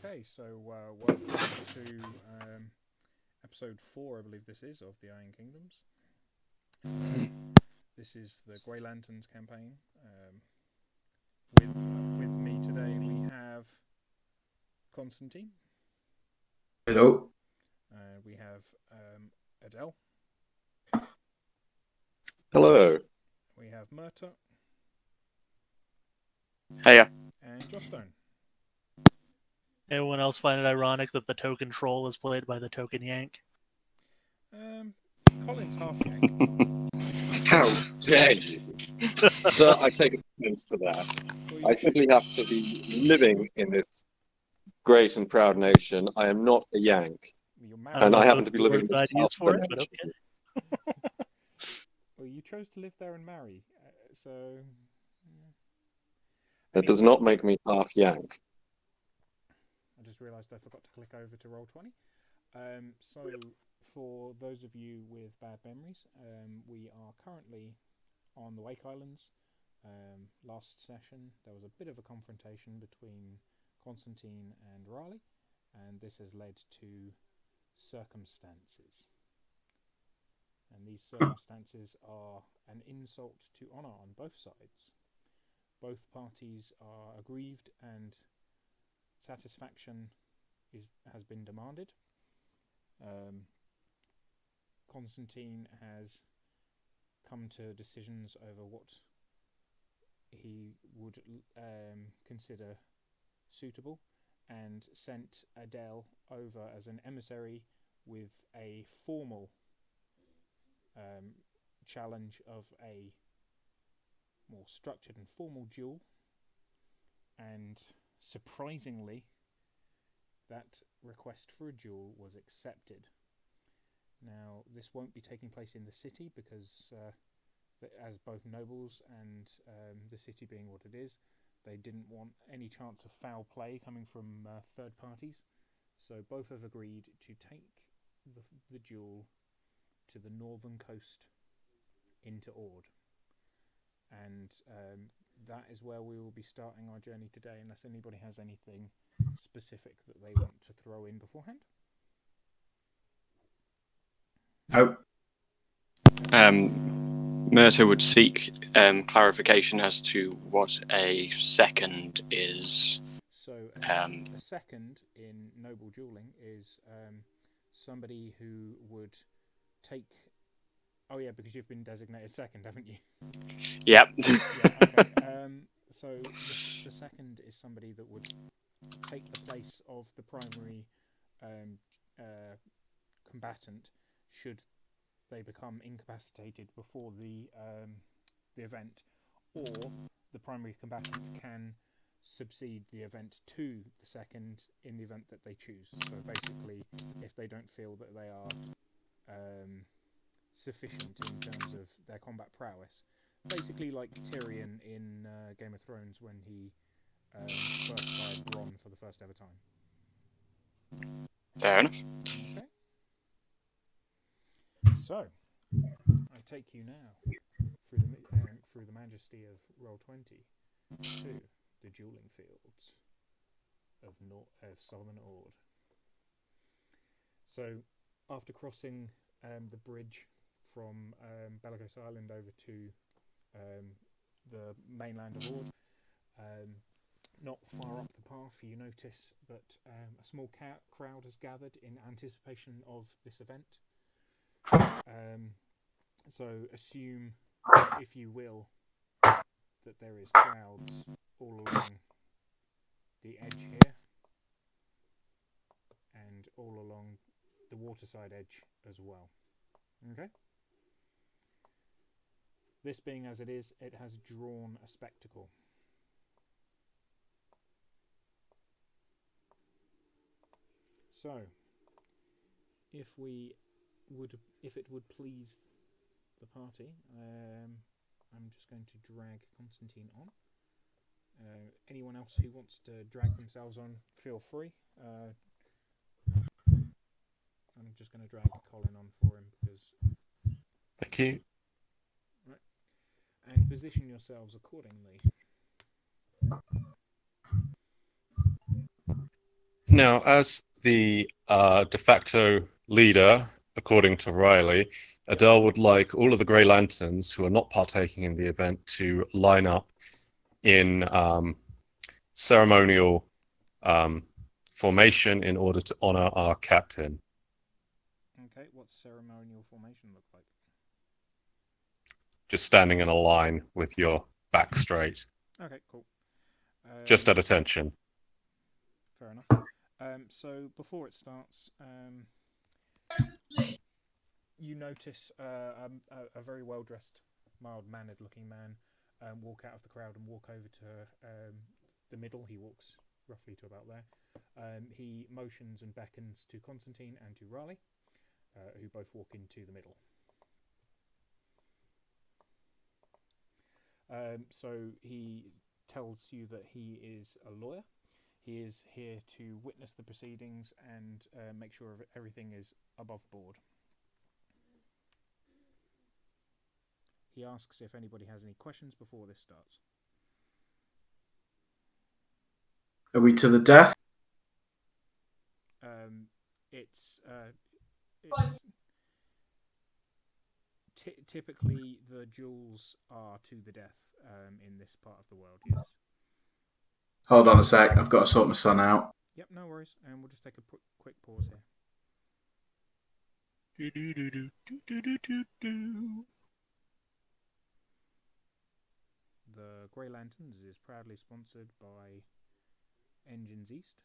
Okay, so welcome to episode 4, I believe this is, of the Iron Kingdoms. This is the Grey Lanterns campaign. With me today we have Constantine. Hello. We have Adele. Hello. We have Murta. Hiya. And Jostone. Anyone else find it ironic that the token troll is played by the token yank? Colin's half yank. How dare you? Sir, I take offense to that. I simply have to be living in this great and proud nation. I am not a Yank. And I happen to be living in the south of the nation. Okay. Well, you chose to live there and marry, so... That does not make me half Yank. I just realised I forgot to click over to Roll20. So, for those of you with bad memories, we are currently on the Wake Islands. Last session, there was a bit of a confrontation between Constantine and Raleigh, and this has led to circumstances. And these circumstances are an insult to honour on both sides. Both parties are aggrieved and satisfaction has been demanded. Constantine has come to decisions over what he would consider suitable and sent Adele over as an emissary with a formal challenge of a more structured and formal duel, and surprisingly that request for a duel was accepted. Now, this won't be taking place in the city because as both nobles and the city being what it is, they didn't want any chance of foul play coming from third parties, so both have agreed to take the duel to the northern coast into Ord, and that is where we will be starting our journey today, unless anybody has anything specific that they want to throw in beforehand. Murta would seek clarification as to what a second is. So a second in noble dueling is somebody who would take... Oh yeah, because you've been designated second, haven't you? Yep. Yeah, okay. So the second is somebody that would take the place of the primary combatant should they become incapacitated before the event, or the primary combatant can succeed the event to the second in the event that they choose. So basically, if they don't feel that they are sufficient in terms of their combat prowess, basically like Tyrion in Game of Thrones when he first fired Bronn for the first ever time. Fair enough. Okay. So, I take you now through the majesty of Roll20 to the dueling fields of Southern Ord. So, after crossing the bridge from Belagos Island over to the mainland of Ord, not far up the path, you notice that a small crowd has gathered in anticipation of this event. So assume, if you will, that there is crowds all along the edge here and all along the waterside edge as well. Okay? This being as it is, it has drawn a spectacle. So, if it would please the party, I'm just going to drag Constantine on. Anyone else who wants to drag themselves on, feel free. I'm just going to drag Colin on for him because... Thank you. Right. And position yourselves accordingly. Now, as the de facto leader, according to Riley, Adele would like all of the Grey Lanterns who are not partaking in the event to line up in ceremonial formation in order to honor our captain. Okay, what's ceremonial formation look like? Just standing in a line with your back straight. Okay, cool. Just at attention. Fair enough. So before it starts, you notice a very well-dressed, mild-mannered looking man walk out of the crowd and walk over to the middle. He walks roughly to about there. He motions and beckons to Constantine and to Raleigh, who both walk into the middle. So he tells you that he is a lawyer. He is here to witness the proceedings and make sure everything is above board. He asks if anybody has any questions before this starts. Are we to the death? It's typically the duels are to the death in this part of the world, yes. Hold on a sec. I've got to sort my son out. Yep, no worries. And we'll just take a quick pause here. The Grey Lanterns is proudly sponsored by Engines East.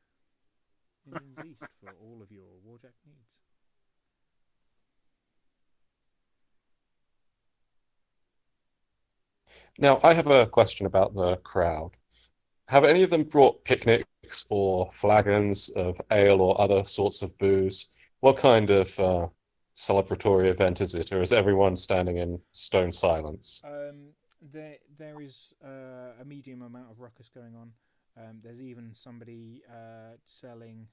Engines East for all of your Warjack needs. Now, I have a question about the crowd. Have any of them brought picnics or flagons of ale or other sorts of booze? What kind of celebratory event is it, or is everyone standing in stone silence? There is a medium amount of ruckus going on. There's even somebody selling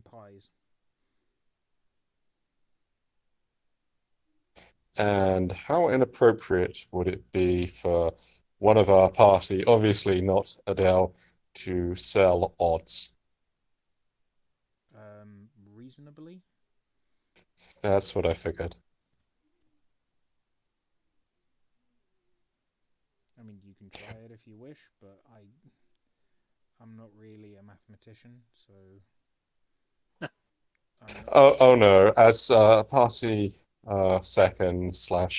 pies. And how inappropriate would it be for one of our party, obviously not Adele, to sell odds? Reasonably. That's what I figured. I mean, you can try it if you wish, but I'm not really a mathematician, so. Oh no! As party second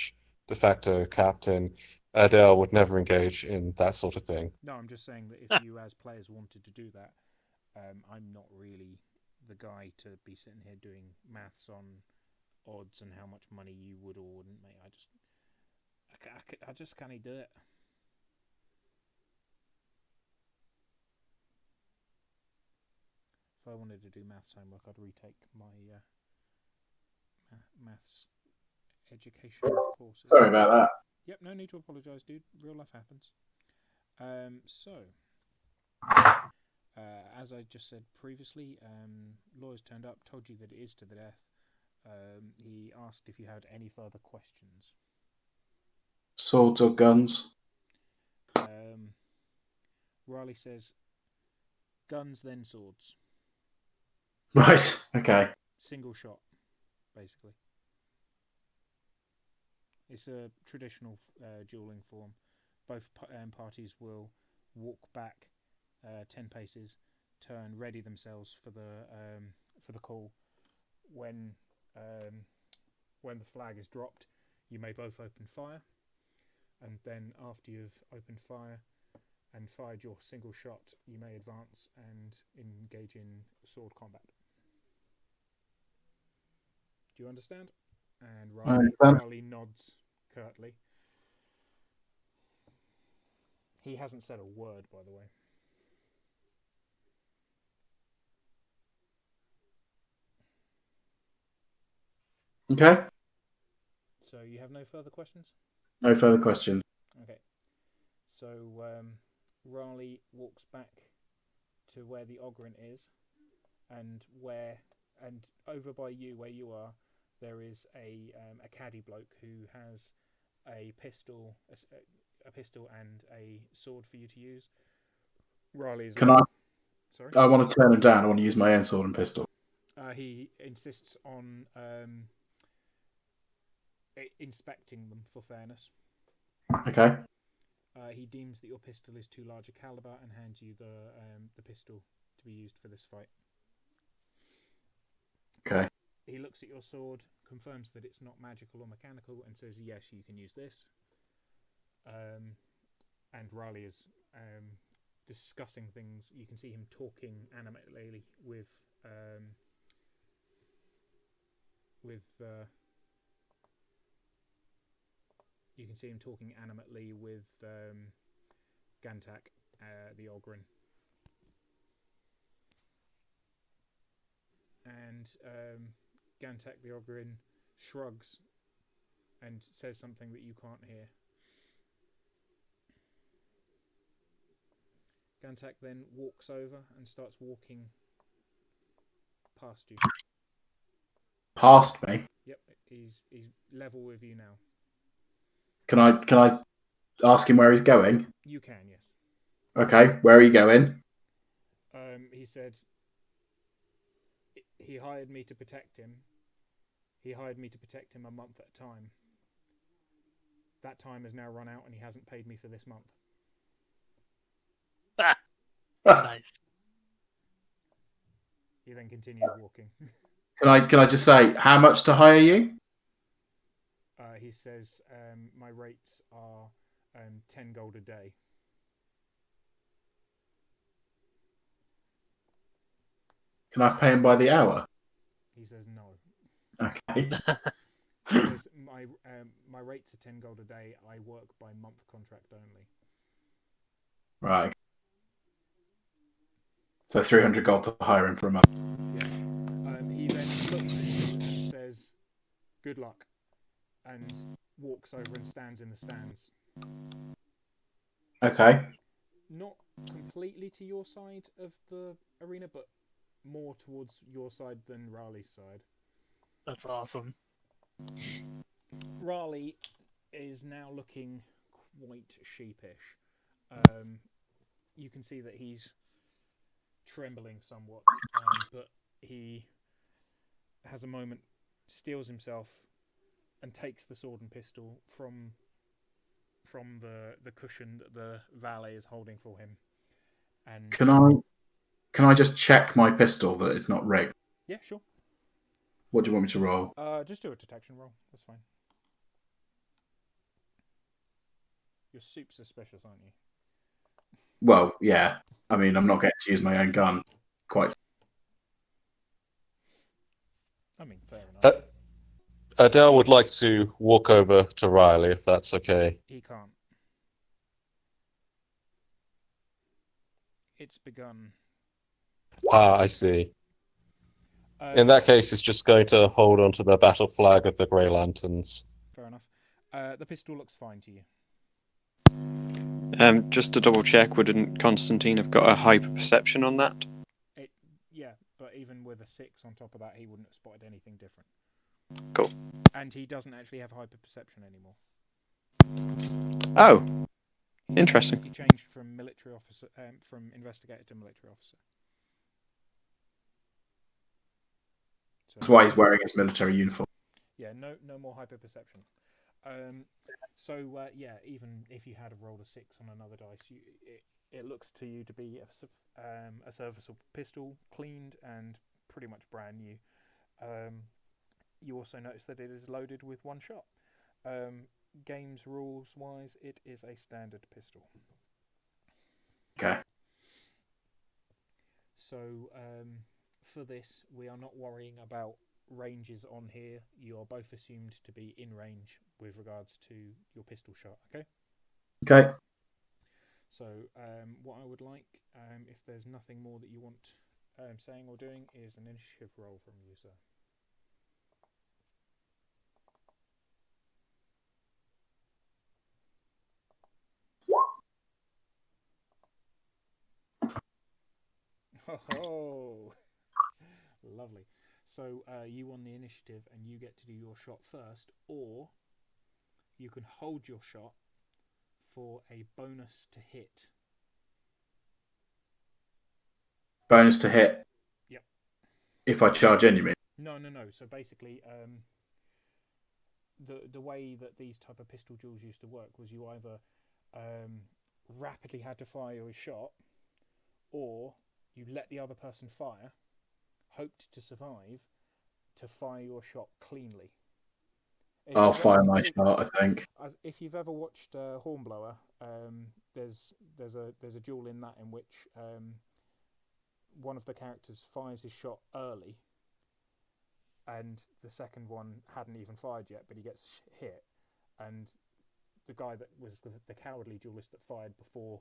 / de facto captain, Adele would never engage in that sort of thing. No, I'm just saying that if you as players wanted to do that, I'm not really the guy to be sitting here doing maths on odds and how much money you would or wouldn't make. I just can't do it. If I wanted to do maths homework, I'd retake my maths education courses. Sorry about that. Yep, no need to apologise, dude. Real life happens. As I just said previously, lawyers turned up, told you that it is to the death. He asked if you had any further questions. Swords or guns? Riley says, guns then swords. Right, okay. Single shot, basically. It's a traditional dueling form. Both parties will walk back 10 paces, turn, ready themselves for the call. When the flag is dropped, you may both open fire, and then after you've opened fire and fired your single shot, you may advance and engage in sword combat. Do you understand? And Riley nods curtly. He hasn't said a word, by the way. Okay. So you have no further questions? No further questions. Okay. So Raleigh walks back to where the Ogryn is, and over by you, where you are, there is a caddy bloke who has a pistol and a sword for you to use. Riley is Sorry? I want to turn him down. I want to use my own sword and pistol. He insists on inspecting them for fairness. Okay. He deems that your pistol is too large a caliber and hands you the pistol to be used for this fight. Okay. He looks at your sword, confirms that it's not magical or mechanical, and says, yes, you can use this. And Riley is discussing things. You can see him talking animatedly with you can see him talking animately with Gantak, the Ogren. And Gantak, the Ogren, shrugs and says something that you can't hear. Gantak then walks over and starts walking past you. Past me? Yep, he's level with you now. Can I ask him where he's going? You can, yes. Okay, where are you going? He said he hired me to protect him. He hired me to protect him a month at a time. That time has now run out and he hasn't paid me for this month. Nice. He then continues walking. Can I just say how much to hire you? He says my rates are 10 gold a day. Can I pay him by the hour? He says no. Okay. He says my rates are 10 gold a day. I work by month contract only. Right. So 300 gold to hire him for a month. Yeah. He then looks at you and says, "Good luck," and walks over and stands in the stands. Okay. Not completely to your side of the arena, but more towards your side than Raleigh's side. That's awesome. Raleigh is now looking quite sheepish. You can see that he's trembling somewhat, but he has a moment, steels himself, and takes the sword and pistol from the cushion that the valet is holding for him. And can I just check my pistol that it's not rigged? yeah, sure. What do you want me to roll? Just do a detection roll. That's fine. You're super suspicious, aren't you? Well, yeah. I mean, I'm not getting to use my own gun. Quite. I mean, fair enough. Adele would like to walk over to Riley, if that's okay. He can't. It's begun. Ah, I see. In that case, it's just going to hold onto the battle flag of the Grey Lanterns. Fair enough. The pistol looks fine to you. Just to double check, wouldn't Constantine have got a hyper perception on that? Yeah, but even with a 6 on top of that, he wouldn't have spotted anything different. Cool. And he doesn't actually have hyper perception anymore. Oh, interesting. He changed from military officer, from investigator to military officer. So, That's why he's wearing his military uniform. Yeah, no more hyper perception. Yeah, even if you had rolled a 6 on another dice, it looks to you to be a serviceable pistol, cleaned and pretty much brand new. You also notice that it is loaded with one shot. Games rules wise, it is a standard pistol. Okay. So for this, we are not worrying about ranges on here. You are both assumed to be in range with regards to your pistol shot. Okay. Okay. So what I would like, if there's nothing more that you want saying or doing, is an initiative roll from you, sir. Oh, lovely. So you won the initiative and you get to do your shot first, or you can hold your shot for a bonus to hit. bonus to hit. Yep. If I charge in, you mean? No. So basically, the way that these type of pistol duels used to work was you either rapidly had to fire a shot, or you let the other person fire, hoped to survive, to fire your shot cleanly. I'll fire my shot, I think. If you've ever watched Hornblower, there's a duel in that in which one of the characters fires his shot early, and the second one hadn't even fired yet, but he gets hit, and the guy that was the cowardly duelist that fired before,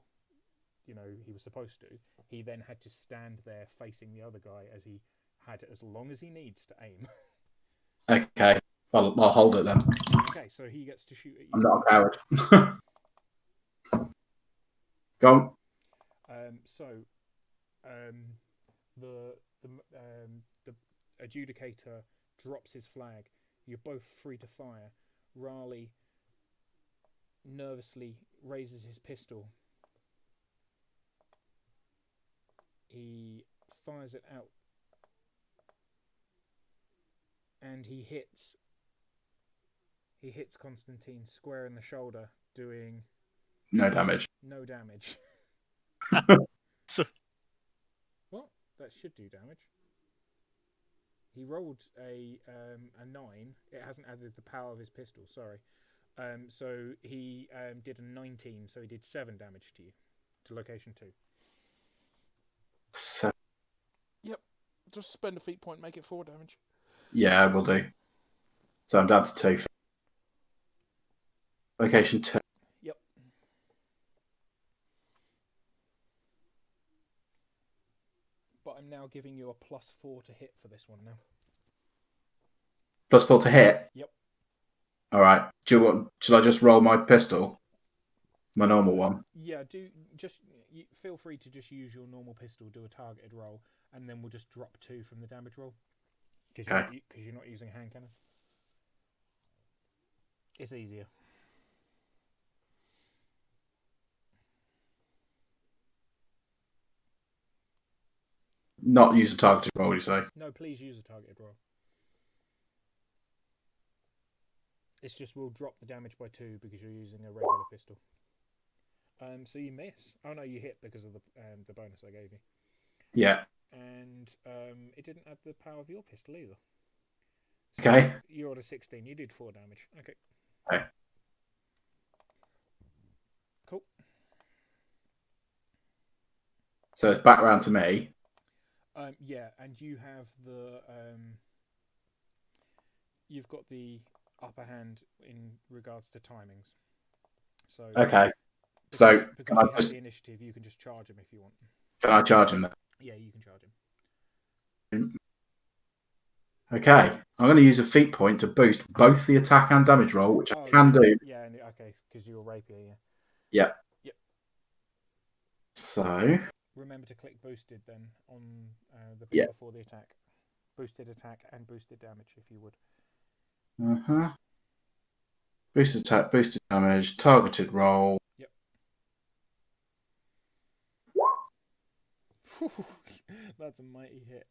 he was supposed to, he then had to stand there facing the other guy as he had as long as he needs to aim. Okay, I'll hold it then. Okay, so he gets to shoot at you. I'm not a coward. Go on. The adjudicator drops his flag. You're both free to fire. Raleigh nervously raises his pistol. He fires it out, and he hits Constantine square in the shoulder, doing no damage. No damage. So, What? That should do damage. He rolled a 9. It hasn't added the power of his pistol. Sorry. So he did a 19. So he did 7 damage to you, to location 2. 7. Yep. Just spend a feat point, make it 4 damage. Yeah, we'll do. So I'm down to 2. Location 2. Yep. But I'm now giving you a +4 to hit for this one now. +4 to hit? Yep. Alright. Shall I just roll my pistol? My normal one? Yeah, feel free to just use your normal pistol, do a targeted roll, and then we'll just drop 2 from the damage roll. Because you're not using a hand cannon. It's easier. Not use a targeted roll, you say? No, please use a targeted roll. It's just we'll drop the damage by 2 because you're using a regular pistol. So you miss. Oh no, you hit because of the bonus I gave you. Yeah. And it didn't add the power of your pistol either. So Okay. You rolled a 16. You did 4 damage. Okay. Okay. Cool. So it's back round to me. Yeah, and you have you've got the upper hand in regards to timings. So Okay. because can you I have just the initiative, you can just charge him if you want. can I charge him then? Yeah, you can charge him. Okay. I'm going to use a feat point to boost both the attack and damage roll, which I can do. Yeah, okay, because you're a rapier, yeah. Yeah. Yep. So Remember to click boosted then on the bit before the attack. Boosted attack and boosted damage if you would. Boosted attack, boosted damage, targeted roll. Yep. That's a mighty hit.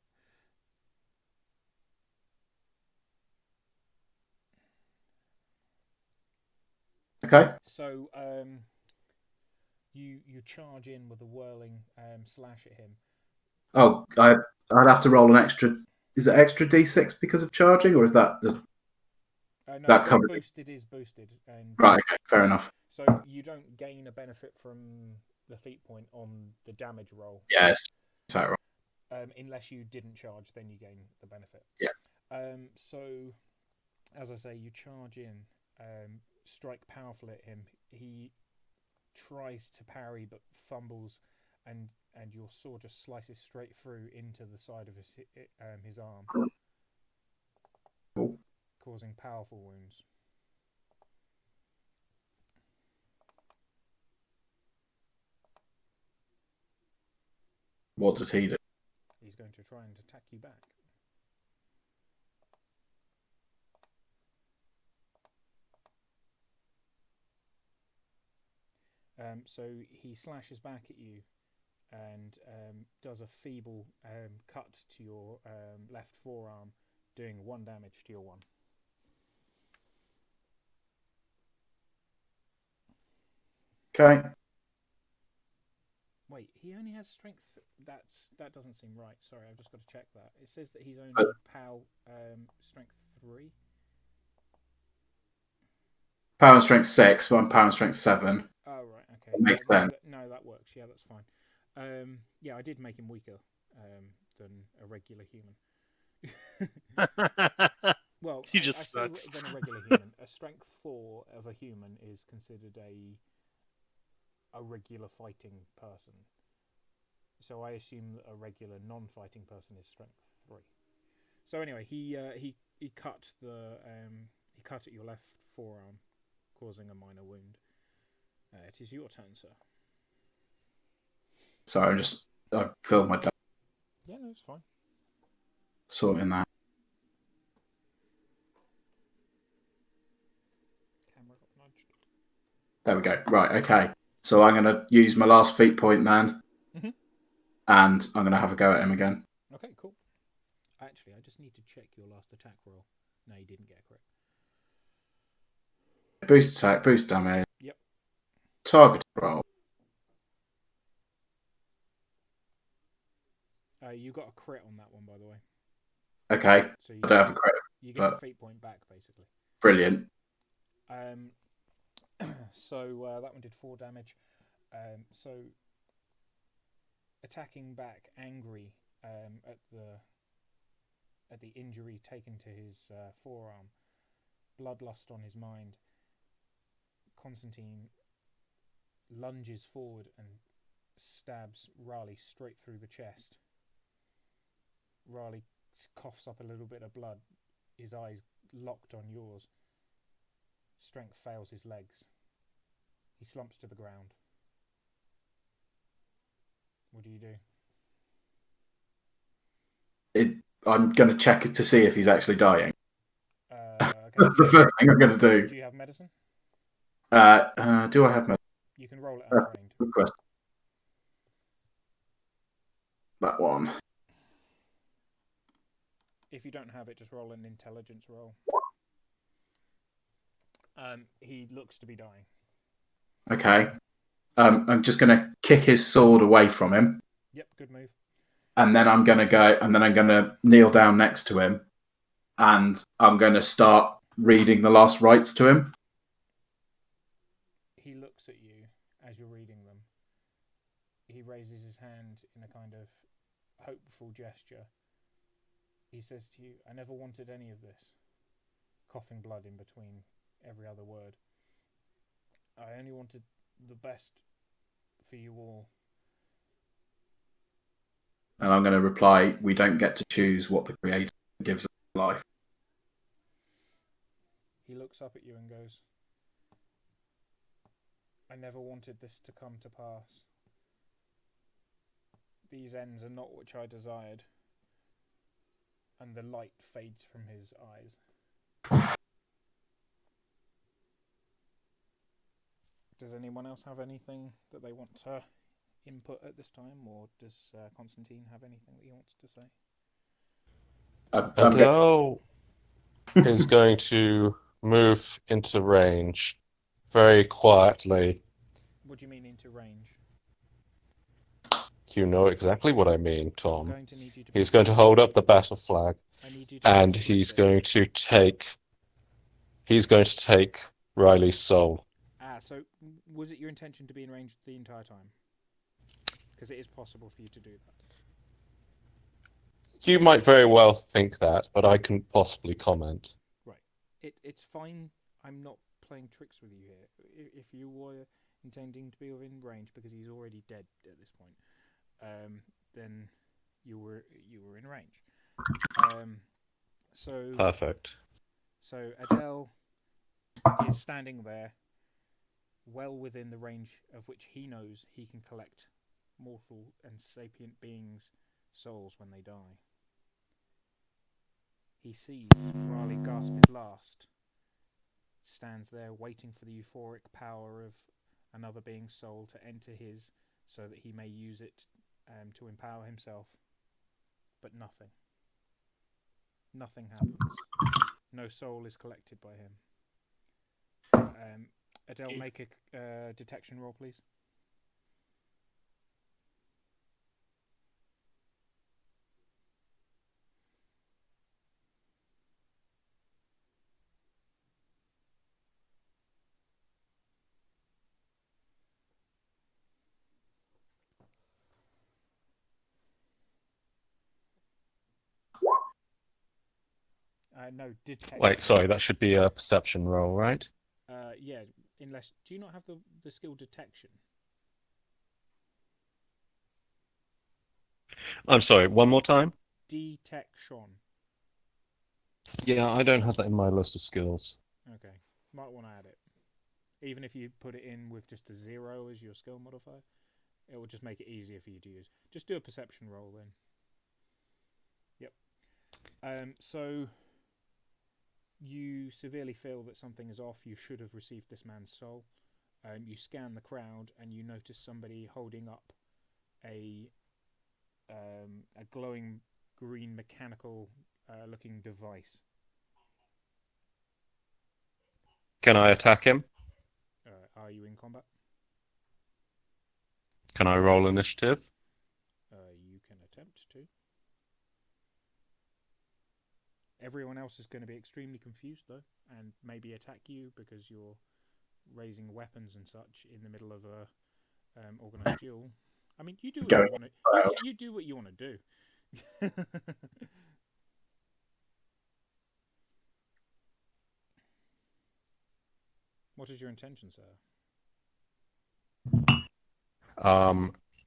Okay. So you charge in with a whirling slash at him. Oh, I'd have to roll an extra. Is it extra d6 because of charging, or is that just No, that covered? Boosted is boosted. And right. Okay, fair enough. So you don't gain a benefit from the feat point on the damage roll. Yeah, it's attack roll. Unless you didn't charge, then you gain the benefit. Yeah. So, as I say, you charge in, strike powerfully at him. He tries to parry but fumbles, and your sword just slices straight through into the side of his arm, Cool. causing powerful wounds. What does he do? He's going to try and attack you back. So he slashes back at you, and and does a feeble cut to your left forearm, doing 1 damage to your 1. Okay. Wait, he only has strength. That doesn't seem right. Sorry, I've just got to check that. It says that he's only POW strength 3. Power and strength 6, but I'm power and strength 7. Oh right, okay. That makes sense. No, that works. Yeah, that's fine. Yeah, I did make him weaker than a regular human. Well, He just I sucks. say than a regular human. A strength 4 of a human is considered a regular fighting person. So I assume that a regular non-fighting person is strength 3. So anyway, he cut at your left forearm, causing a minor wound. It is your turn, sir. Sorry, I've filled my dice. Yeah, no, it's fine. Sorting that. Camera got nudged. There we go. Right, okay. So I'm going to use my last feat point then. Mm-hmm. And I'm going to have a go at him again. Okay, cool. Actually, I just need to check your last attack roll. No, you didn't get a crit. Boost attack, boost damage. Yep. Target roll. You got a crit on that one, by the way. Okay. So I don't have a crit. You get a fate point back, basically. Brilliant. So that one did 4 damage. So attacking back, angry at the injury taken to his forearm, bloodlust on his mind, Constantine lunges forward and stabs Raleigh straight through the chest. Raleigh coughs up a little bit of blood, his eyes locked on yours. Strength fails his legs. He slumps to the ground. What do you do? I'm going to check it to see if he's actually dying. Okay. That's the first thing I'm going to do. Do you have medicine? Do I have medicine? You can roll it untrained. Good question. That one. If you don't have it, just roll an intelligence roll. He looks to be dying. Okay. I'm just going to kick his sword away from him. Yep, good move. And then I'm going to kneel down next to him. And I'm going to start reading the last rites to him. He looks at you as you're reading them. He raises his hand in a kind of hopeful gesture. He says to you, I never wanted any of this. Coughing blood in between every other word. I only wanted the best for you all. And I'm going to reply, we don't get to choose what the Creator gives us life. He looks up at you and goes, I never wanted this to come to pass. These ends are not which I desired. And the light fades from his eyes. Does anyone else have anything that they want to input at this time, or does Constantine have anything that he wants to say? Adele is going to move into range very quietly. What do you mean into range? You know exactly what I mean, Tom. I'm going to need you to He's going to hold up the battle flag, I need you to and be he's specific. going to take Riley's soul. So was it your intention to be in range the entire time? Because it is possible for you to do that. You might very well think that, but I couldn't possibly comment. Right. It's fine. I'm not playing tricks with you here. If you were intending to be within range because he's already dead at this point, then you were in range. So Perfect. So Adele is standing there, well within the range of which he knows he can collect mortal and sapient beings' souls when they die. He sees Raleigh gasp his last, stands there waiting for the euphoric power of another being's soul to enter his, so that he may use it to empower himself, but nothing. Nothing happens. No soul is collected by him. Adele, make a detection roll, please. No, detection. Wait, sorry, that should be a perception roll, right? Yeah, unless... Do you not have the skill detection? I'm sorry, one more time? Detection. Yeah, I don't have that in my list of skills. Okay. Might want to add it. Even if you put it in with just a 0 as your skill modifier, it will just make it easier for you to use. Just do a perception roll then. Yep. So... You severely feel that something is off. You should have received this man's soul. You scan the crowd and you notice somebody holding up a glowing green mechanical looking device. Can I attack him? Are you in combat? Can I roll initiative? You can attempt to. Everyone else is going to be extremely confused, though, and maybe attack you because you're raising weapons and such in the middle of a organised duel. I mean, you do what you want to. You do what you want to do. What is your intention, sir?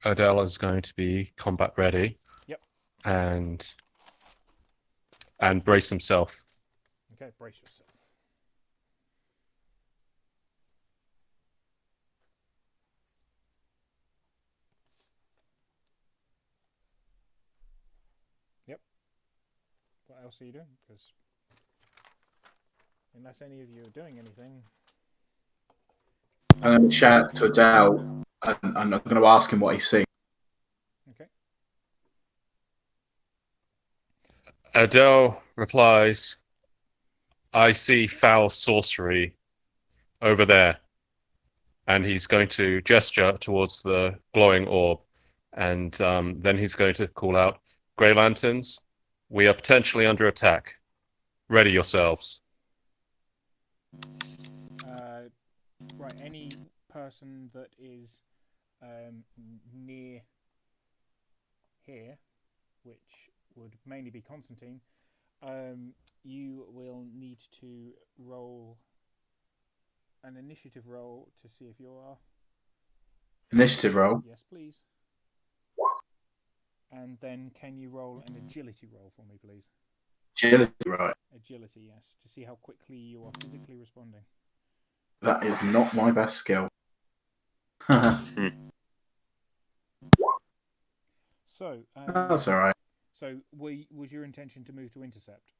Adele is going to be combat ready. Yep. And brace himself. Okay, brace yourself. Yep. What else are you doing? Because unless any of you are doing anything... I'm going to shout to Adele, and I'm going to ask him what he's seeing. Okay. Adele replies, I see foul sorcery over there. And he's going to gesture towards the glowing orb. And then he's going to call out, Grey Lanterns, we are potentially under attack. Ready yourselves. Right, any person that is near here, which would mainly be Constantine, you will need to roll an initiative roll to see if you are... Initiative roll? Yes, please. And then can you roll an agility roll for me, please? Agility, right. Agility, yes. To see how quickly you are physically responding. That is not my best skill. So... that's all right. So was your intention to move to intercept?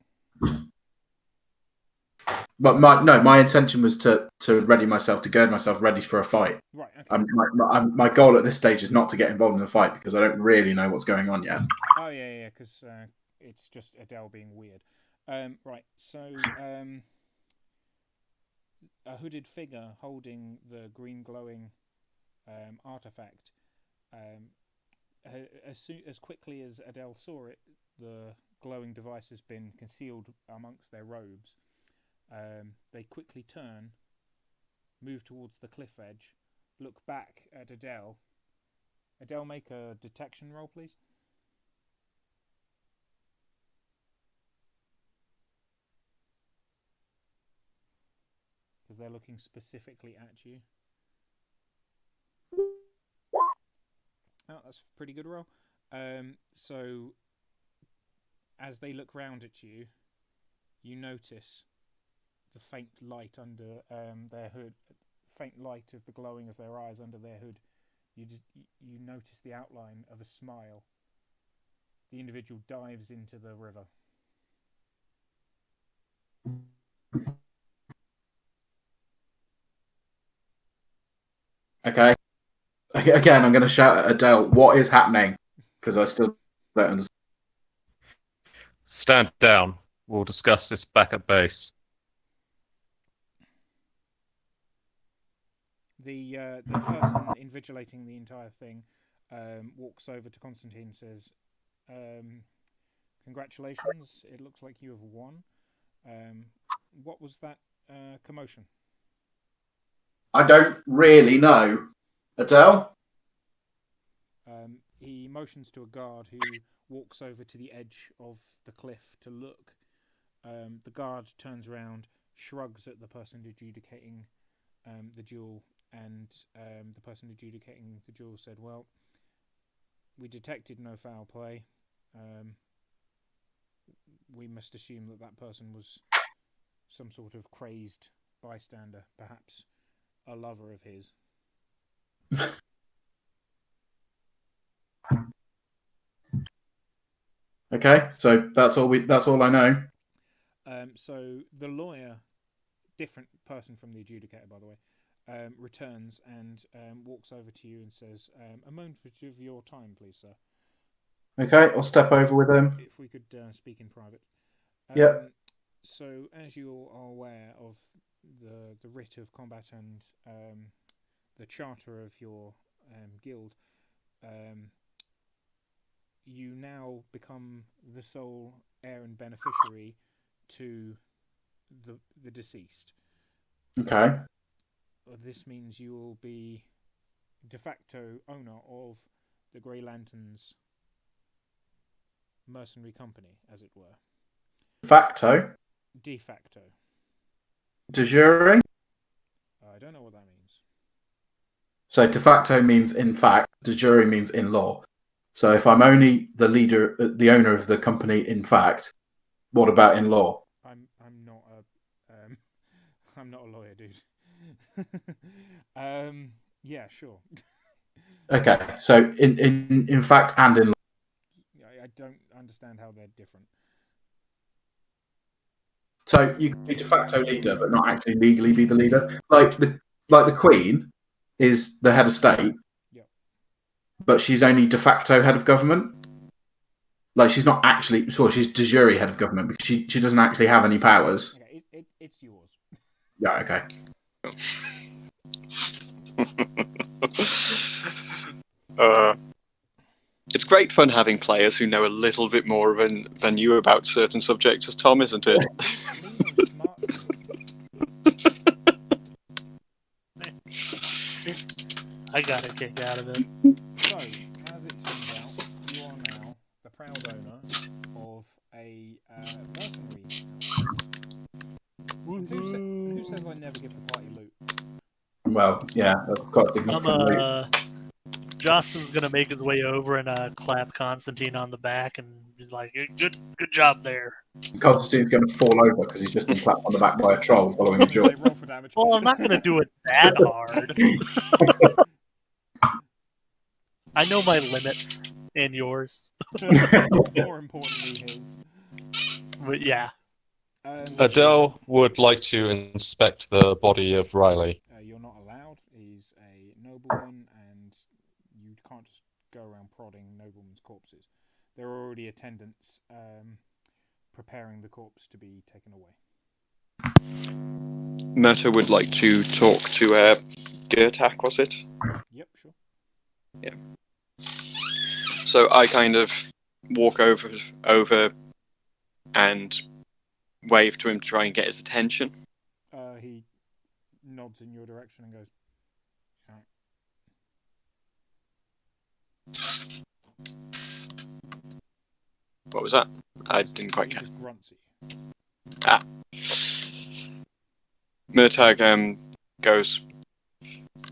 But my intention was to ready myself, to gird myself ready for a fight. Right, okay. My goal at this stage is not to get involved in the fight because I don't really know what's going on yet. Oh, yeah, because it's just Adele being weird. Right, so a hooded figure holding the green glowing artifact. As quickly as Adele saw it, the glowing device has been concealed amongst their robes. They quickly turn, move towards the cliff edge, look back at Adele. Adele, make a detection roll, please. Because they're looking specifically at you. Oh, that's a pretty good roll. So, as they look round at you, you notice the faint light under their hood, faint light of the glowing of their eyes under their hood. You notice the outline of a smile. The individual dives into the river. Okay. Again, I'm going to shout at Adele, what is happening? because I still don't understand. Stand down. We'll discuss this back at base. The person invigilating the entire thing walks over to Constantine and says, "Congratulations! It looks like you have won. What was that commotion?" I don't really know. Adele? He motions to a guard who walks over to the edge of the cliff to look. The guard turns around, shrugs at the person adjudicating the duel, and the person adjudicating the duel said, "Well, we detected no foul play. We must assume that person was some sort of crazed bystander, perhaps a lover of his." Okay, so that's all I know. So the lawyer, different person from the adjudicator, by the way, returns and walks over to you and says, "A moment of your time, please, sir." Okay, I'll step over with him. If we could speak in private. Yeah. So, as you are aware of the writ of combat and the charter of your guild, you now become the sole heir and beneficiary to the deceased. Okay. This means you will be de facto owner of the Grey Lanterns mercenary company, as it were. De facto? De facto. De jure? I don't know what that means. So de facto means in fact, de jure means in law. So if I'm only the leader, the owner of the company in fact, what about in law? I'm not I'm not a lawyer, dude. Yeah, sure. Okay, so in fact and in law. I don't understand how they're different. So you can be de facto leader, but not actually legally be the leader. Like the Queen is the head of state, Yep. but she's only de facto head of government. Like she's not actually, well, she's de jure head of government because she doesn't actually have any powers. Okay, it's yours. Yeah. Okay. It's great fun having players who know a little bit more than you about certain subjects as Tom, isn't it? Me no smart. I got a kick out of it. So, as it turns out, you are now the proud owner of a mercenary outfit. And who says I never give the party loot? Well, yeah, that's quite significant. Justin's gonna make his way over and clap Constantine on the back and he's like, "Good job there." Constantine's going to fall over because he's just been clapped on the back by a troll following a duel. Roll for damage. Well, I'm not gonna do it that hard. I know my limits and yours. More importantly, his. But yeah. Adele would like to inspect the body of Riley. You're not allowed. He's a nobleman, and you can't just go around prodding noblemen's corpses. There are already attendants preparing the corpse to be taken away. Murta would like to talk to Gertak, was it? Yep, sure. Yeah. So I kind of walk over and wave to him to try and get his attention. He nods in your direction and goes, What was that? I didn't quite catch. He just grunts at you. Ah. Murtag goes,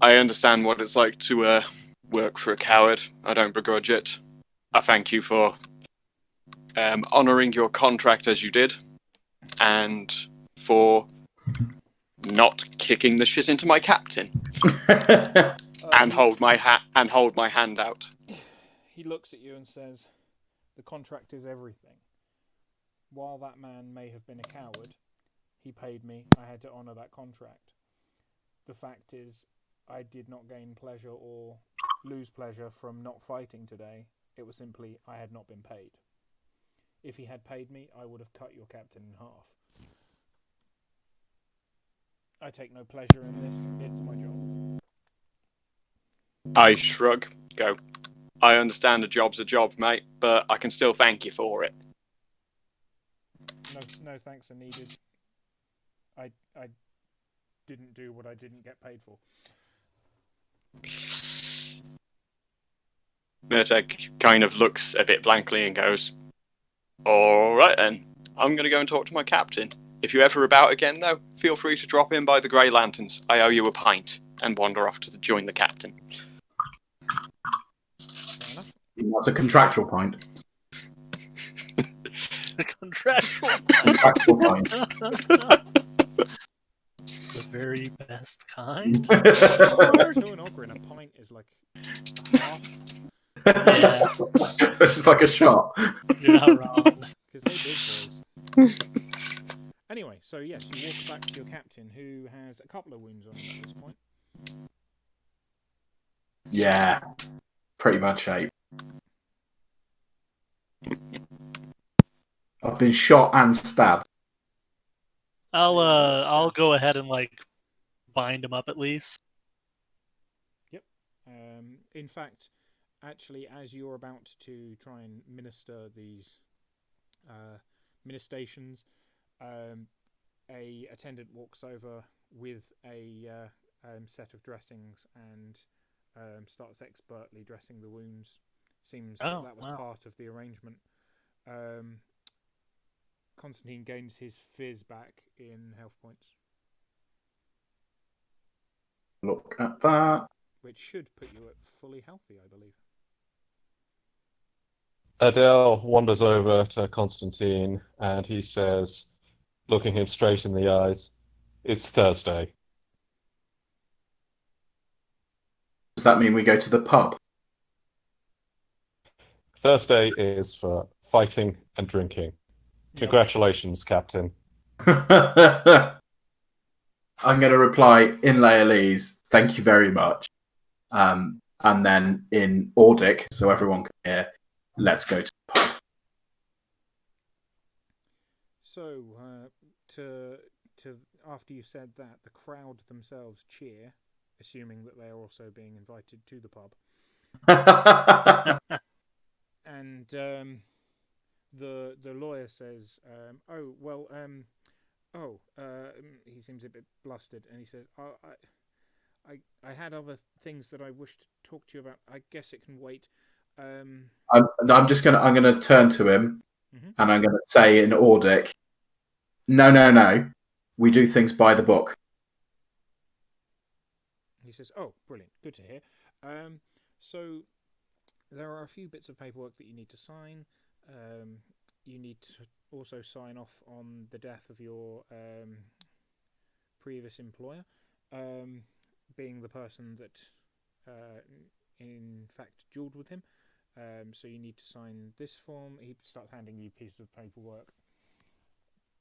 "I understand what it's like to work for a coward. I don't begrudge it. I thank you for honouring your contract as you did, and for not kicking the shit into my captain." And hold my hand out. He looks at you and says, "The contract is everything. While that man may have been a coward, he paid me. I had to honour that contract. The fact is, I did not gain pleasure or lose pleasure from not fighting today. It was simply I had not been paid. If he had paid me, I would have cut your captain in half. I take no pleasure in this. It's my job. I shrug. Go. I understand a job's a job, mate, but I can still thank you for it. No thanks are needed. I didn't do what I didn't get paid for. Murtek kind of looks a bit blankly and goes, "All right then. I'm going to go and talk to my captain. If you're ever about again, though, feel free to drop in by the Grey Lanterns. I owe you a pint," and wander off to join the captain. Fair enough. That's a contractual point. The contractual. Contractual point. The very best kind. To an ogre, and a pint is like half. Yeah, It's like a shot. you're not wrong. Because they big boys. Anyway, so yes, you walk back to your captain, who has a couple of wounds on him at this point. Yeah, pretty bad shape. I've been shot and stabbed. I'll go ahead and like bind him up at least. In fact, actually, as you're about to try and minister these ministrations, a attendant walks over with a set of dressings and starts expertly dressing the wounds. Seems that was part of the arrangement. Constantine gains his fizz back in health points. Look at that. Which should put you at fully healthy, I believe. Adele wanders over to Constantine and he says, looking him straight in the eyes, "It's Thursday." Does that mean we go to the pub? Thursday is for fighting and drinking. Congratulations, Captain. I'm going to reply in Laelese, "Thank you very much." And then in Ordic, so everyone can hear, "Let's go to the pub." So, to after you said that, the crowd themselves cheer, assuming that they are also being invited to the pub. And the lawyer says, he seems a bit blustered, and he says, I had other things that I wished to talk to you about. I guess it can wait. I'm gonna turn to him, and I'm gonna say in Ordic, no, we do things by the book. He says, "Oh, brilliant, good to hear. So there are a few bits of paperwork that you need to sign. You need to also sign off on the death of your previous employer, being the person that in fact duelled with him. So you need to sign this form." He starts handing you pieces of paperwork.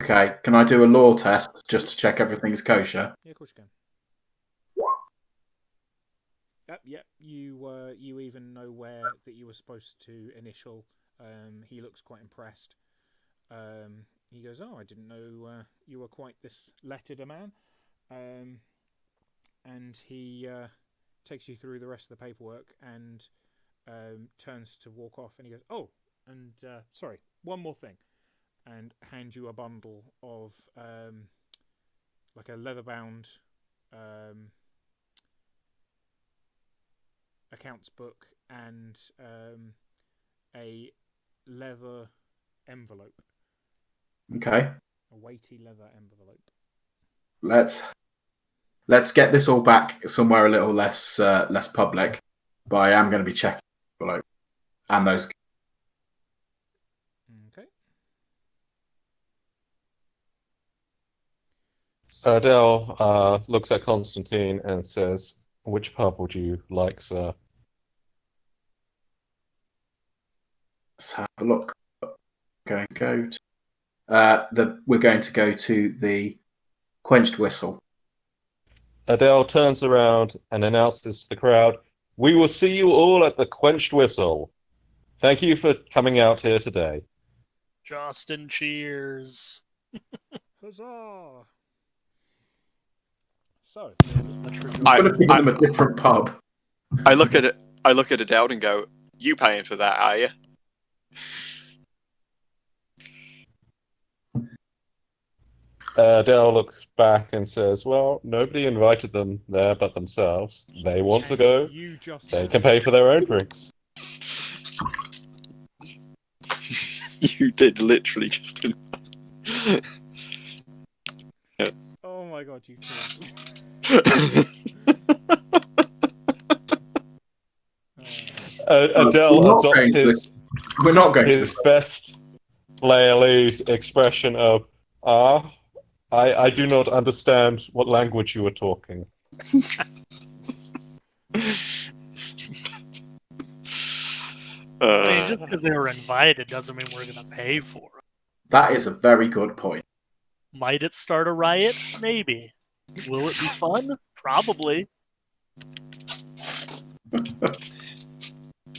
Okay, can I do a law test just to check everything's kosher? Yeah, of course you can. Yep. You even know where that you were supposed to initial. He looks quite impressed. He goes, "Oh, I didn't know you were quite this lettered a man." And he takes you through the rest of the paperwork and turns to walk off. And he goes, "Oh, and sorry, one more thing," and hands you a bundle of like a leather-bound accounts book and a leather envelope. Okay. A weighty leather envelope. Let's get this all back somewhere a little less public. But I am going to be checking the envelope and those. Okay. Adele looks at Constantine and says, "Which pub would you like, sir?" Let's have a look. We're going to go to the Quenched Whistle. Adele turns around and announces to the crowd, "We will see you all at the Quenched Whistle. Thank you for coming out here today. Justin, cheers. Huzzah! So, Much for I'm going to Justin. give them a different pub. I look at it out and go, "You paying for that, are you?" Dell looks back and says, well, nobody invited them there but themselves. They want to and go. you just They can pay for their own drinks. You did literally just. Oh my god, you two. Adele We're not adopts going to We're not going his to. best Laelese expression of, I do not understand what language you are talking. I mean, just because they were invited doesn't mean we're going to pay for it. That is a very good point. Might it start a riot? Maybe. Will it be fun? Probably.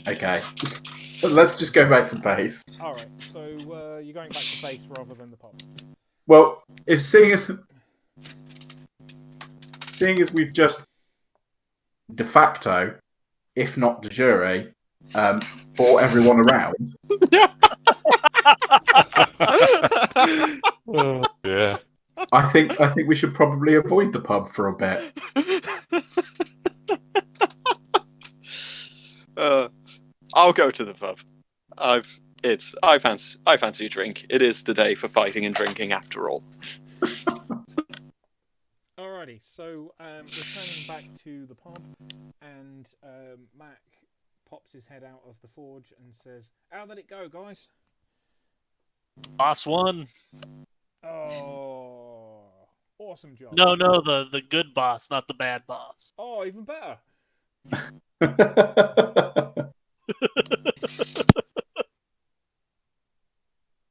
Okay. Let's just go back to base. Alright, so you're going back to base rather than the pub. Well, if seeing as we've just de facto, if not de jure, brought everyone around. Oh, yeah. I think we should probably avoid the pub for a bit. I'll go to the pub. I fancy a drink. It is the day for fighting and drinking, after all. Alrighty, so returning back to the pub, and Mac pops his head out of the forge and says, "How did it go, guys?" Boss won. Oh, awesome job. No, the good boss, not the bad boss. Oh, even better.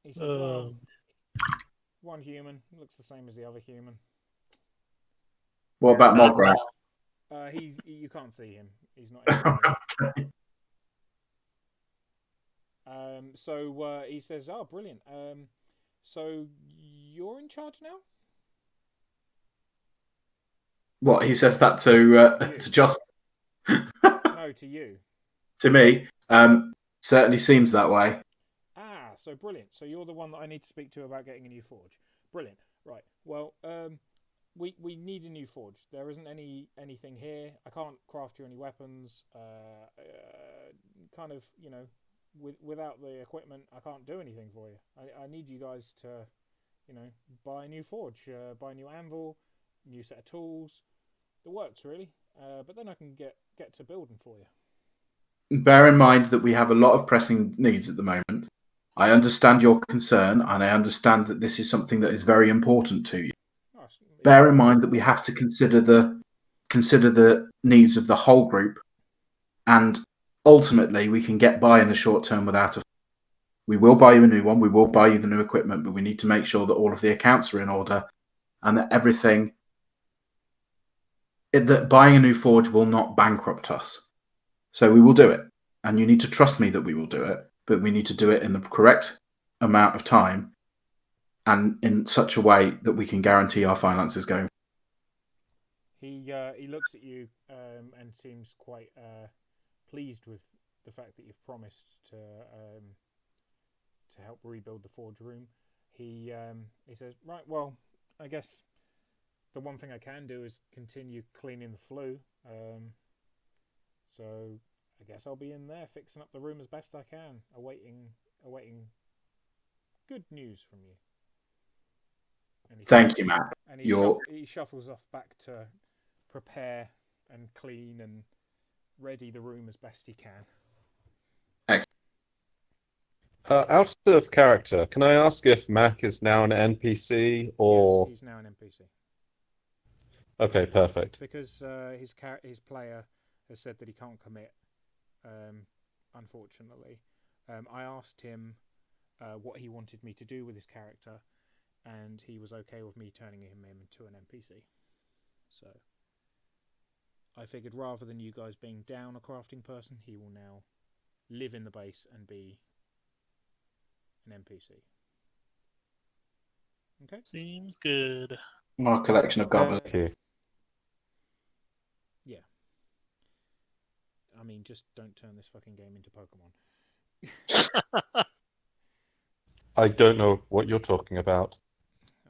He said, well, one human looks the same as the other human. What about Not Mograt? well. You can't see him. He's not in the game. So he says, "Oh, brilliant. So you're in charge now?" What, he says that to Joss? No, to you. To me, certainly seems that way. Ah, so brilliant. So you're the one that I need to speak to about getting a new forge. Brilliant. Right. Well, we need a new forge. There isn't anything here. I can't craft you any weapons. Kind of, without the equipment, I can't do anything for you. I need you guys to, buy a new forge, buy a new anvil, new set of tools. The works really. But then I can get to building for you. Bear in mind that we have a lot of pressing needs at the moment. I understand your concern, and I understand that this is something that is very important to you. Bear in mind that we have to consider the needs of the whole group, and ultimately we can get by in the short term without a. We will buy you a new one. We will buy you the new equipment, but we need to make sure that all of the accounts are in order, and that everything. That buying a new forge will not bankrupt us. So we will do it, and you need to trust me that we will do it, but we need to do it in the correct amount of time and in such a way that we can guarantee our finances going. He looks at you and seems quite pleased with the fact that you've promised to help rebuild the forge room. He says, right, well, I guess the one thing I can do is continue cleaning the flue. So I guess I'll be in there fixing up the room as best I can, awaiting good news from you. Thank you, Matt. And he shuffles off back to prepare and clean and ready the room as best he can. Excellent. Out of character, can I ask if Mac is now an NPC or? Yes, he's now an NPC. Okay, perfect. Because his player has said that he can't commit. Unfortunately, I asked him what he wanted me to do with his character, and he was okay with me turning him into an NPC. So I figured rather than you guys being down a crafting person, he will now live in the base and be an NPC. Okay. Seems good. Our collection of goblins. Thank you. Yeah. I mean, just don't turn this fucking game into Pokemon. I don't know what you're talking about.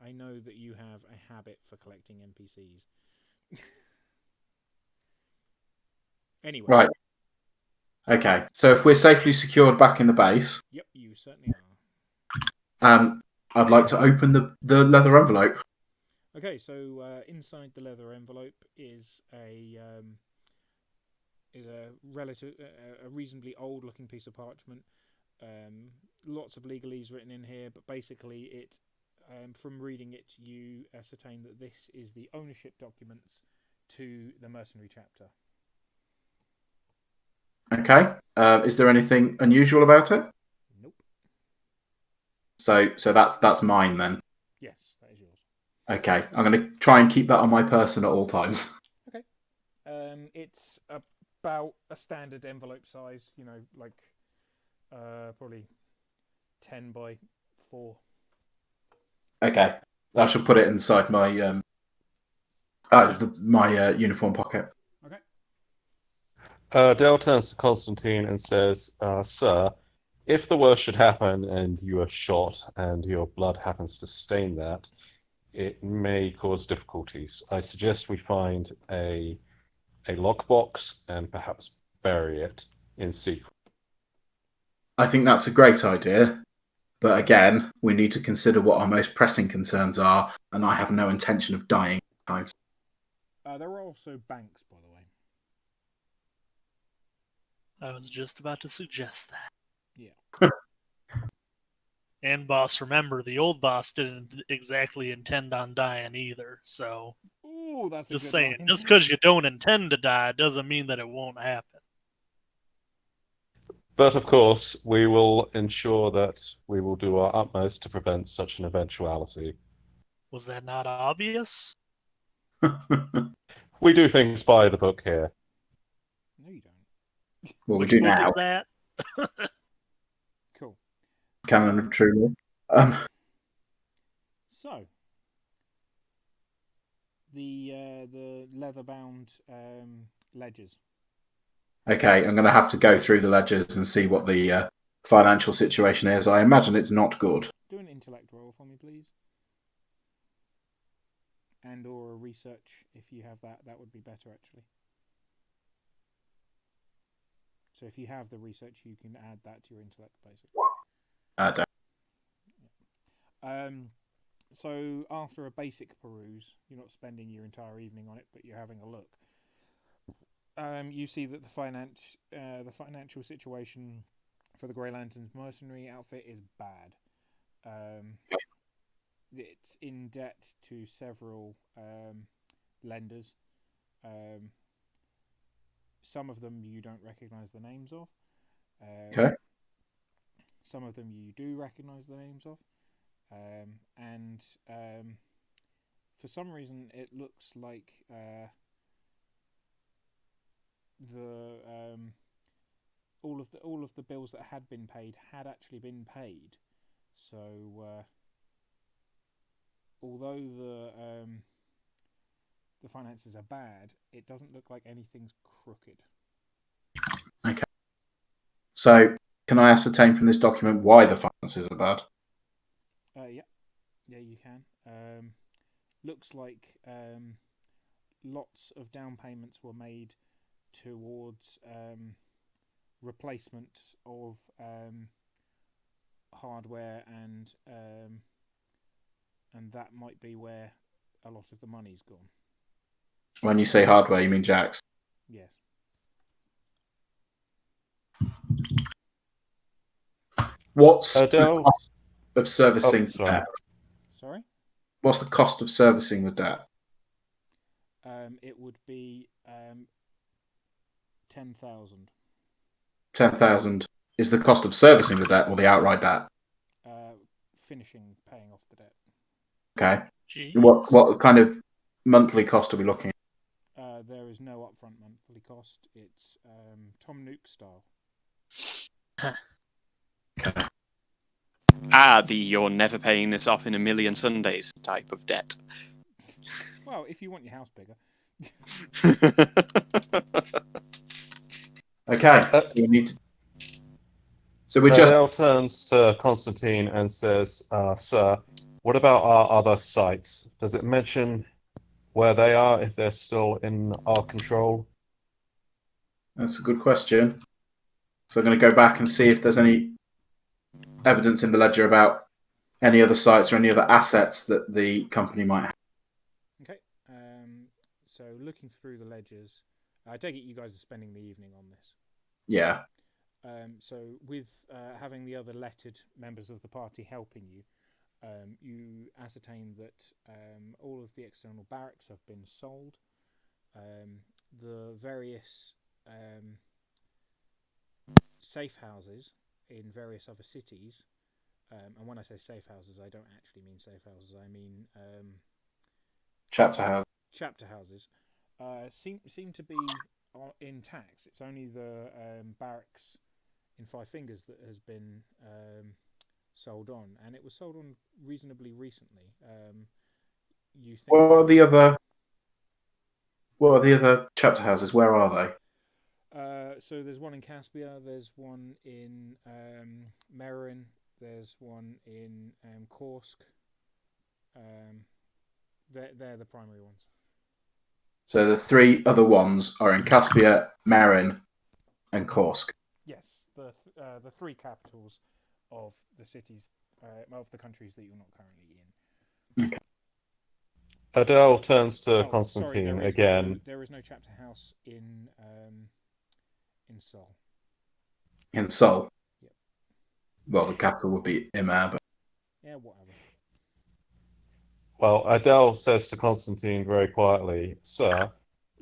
I know that you have a habit for collecting NPCs. Anyway. Right. Okay. So if we're safely secured back in the base, Yep, you certainly are. I'd like to open the leather envelope. Okay, so inside the leather envelope is a reasonably old-looking piece of parchment. Lots of legalese written in here, but basically, from reading it, you ascertain that this is the ownership documents to the mercenary chapter. Okay. Is there anything unusual about it? Nope. So that's mine then. Yes, that is yours. Okay. I'm going to try and keep that on my person at all times. Okay. It's about a standard envelope size. You know, like probably 10 by 4. Okay. I shall put it inside my my uniform pocket. Okay. Dale turns to Constantine and says, Sir, if the worst should happen and you are shot and your blood happens to stain that, it may cause difficulties. I suggest we find a lockbox and perhaps bury it in secret. I think that's a great idea. But again, we need to consider what our most pressing concerns are, and I have no intention of dying at times. There are also banks, by the way. I was just about to suggest that. Yeah. And boss, remember, the old boss didn't exactly intend on dying either, so... Ooh, that's just a good saying, line. just because you don't intend to die doesn't mean that it won't happen. But of course, we will ensure that we will do our utmost to prevent such an eventuality. Was that not obvious? We do things by the book here. No, you don't. Well, Which we do book now. is that? Cool. Canon of True. So, the leather-bound ledgers. Okay, I'm going to have to go through the ledgers and see what the financial situation is. I imagine it's not good. Do an intellect roll for me, please. And or a research, if you have that would be better, actually. So if you have the research, you can add that to your intellect, basically. So after a basic peruse, you're not spending your entire evening on it, but you're having a look. You see that the financial situation for the Grey Lanterns mercenary outfit is bad. It's in debt to several lenders. Some of them you don't recognise the names of. Okay. Some of them you do recognise the names of. And for some reason it looks like all of the bills that had been paid had actually been paid. So although the finances are bad, it doesn't look like anything's crooked. Okay. So can I ascertain from this document why the finances are bad? Yeah, you can. Looks like lots of down payments were made towards replacement of hardware, and that might be where a lot of the money's gone. When you say hardware, you mean jacks? Yes. What's the cost of servicing the debt? Sorry? What's the cost of servicing the debt? It would be 10,000. 10,000 is the cost of servicing the debt or the outright debt? Finishing paying off the debt. Okay. Jeez. What kind of monthly cost are we looking at? There is no upfront monthly cost. It's Tom Nook style. Okay. The you're never paying this off in a million Sundays type of debt. Well, if you want your house bigger. Okay. We need to... So we're just... Adele turns to Constantine and says, Sir, what about our other sites? Does it mention where they are, if they're still in our control? That's a good question. So I'm going to go back and see if there's any evidence in the ledger about any other sites or any other assets that the company might have. Okay. So looking through the ledgers, I take it you guys are spending the evening on this. Yeah. So with having the other lettered members of the party helping you, you ascertain that all of the external barracks have been sold. The various safe houses in various other cities, and when I say safe houses, I don't actually mean safe houses. I mean Chapter house. chapter houses. Seem to be intact. It's only the barracks in Five Fingers that has been sold on, and it was sold on reasonably recently. You think? What are the other chapter houses? Where are they? So there's one in Caspia. There's one in Merin. There's one in Kursk. They're the primary ones. So the three other ones are in Caspia, Marin, and Kursk. Yes, the three capitals of the cities of the countries that you're not currently in. Okay. Adele turns to Constantine again. There is no chapter house in Seoul. In Seoul? Yep. Well, the capital would be Imar, but... Yeah, whatever. Well, Adele says to Constantine very quietly, Sir,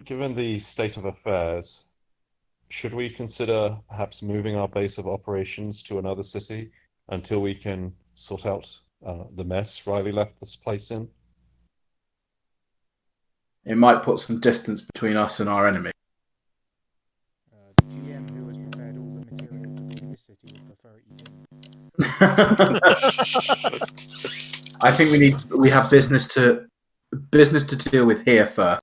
given the state of affairs, should we consider perhaps moving our base of operations to another city until we can sort out the mess Riley left this place in? It might put some distance between us and our enemy. The GM who has prepared all the material to be in this city would prefer it you didn't. I think we have business to deal with here first.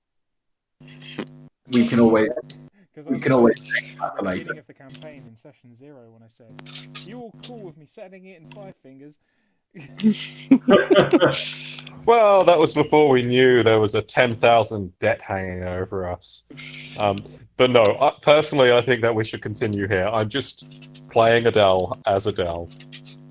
We can always think about it at the later. beginning of the campaign in session 0 when I said, "You all cool with me setting it in Five Fingers?" Well, that was before we knew there was a 10,000 debt hanging over us. But no, personally, I think that we should continue here. I'm just playing Adele as Adele.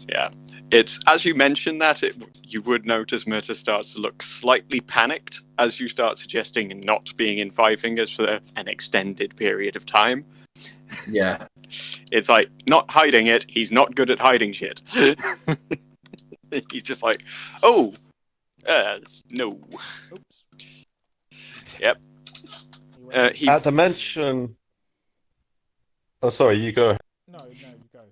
Yeah. It's, as you mentioned that, you would notice Myrta starts to look slightly panicked as you start suggesting not being in Five Fingers for an extended period of time. Yeah. It's like, not hiding it, he's not good at hiding shit. He's just like, oh, no. Oops. Yep. At the mention... Oh, sorry, you go ahead. No, you go.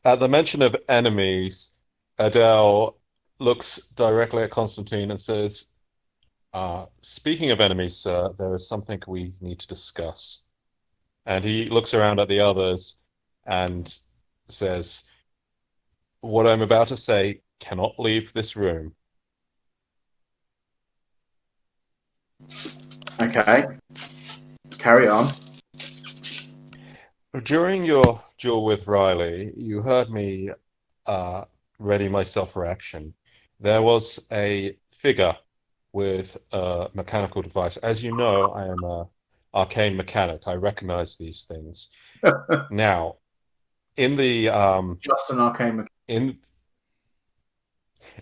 At the mention of enemies, Adele looks directly at Constantine and says, speaking of enemies, sir, there is something we need to discuss. And he looks around at the others and says, what I'm about to say cannot leave this room. Okay. Carry on. During your duel with Riley, you heard me ready myself for action. There was a figure with a mechanical device. As you know, I am an arcane mechanic. I recognize these things. Now, in the just an arcane mechanic.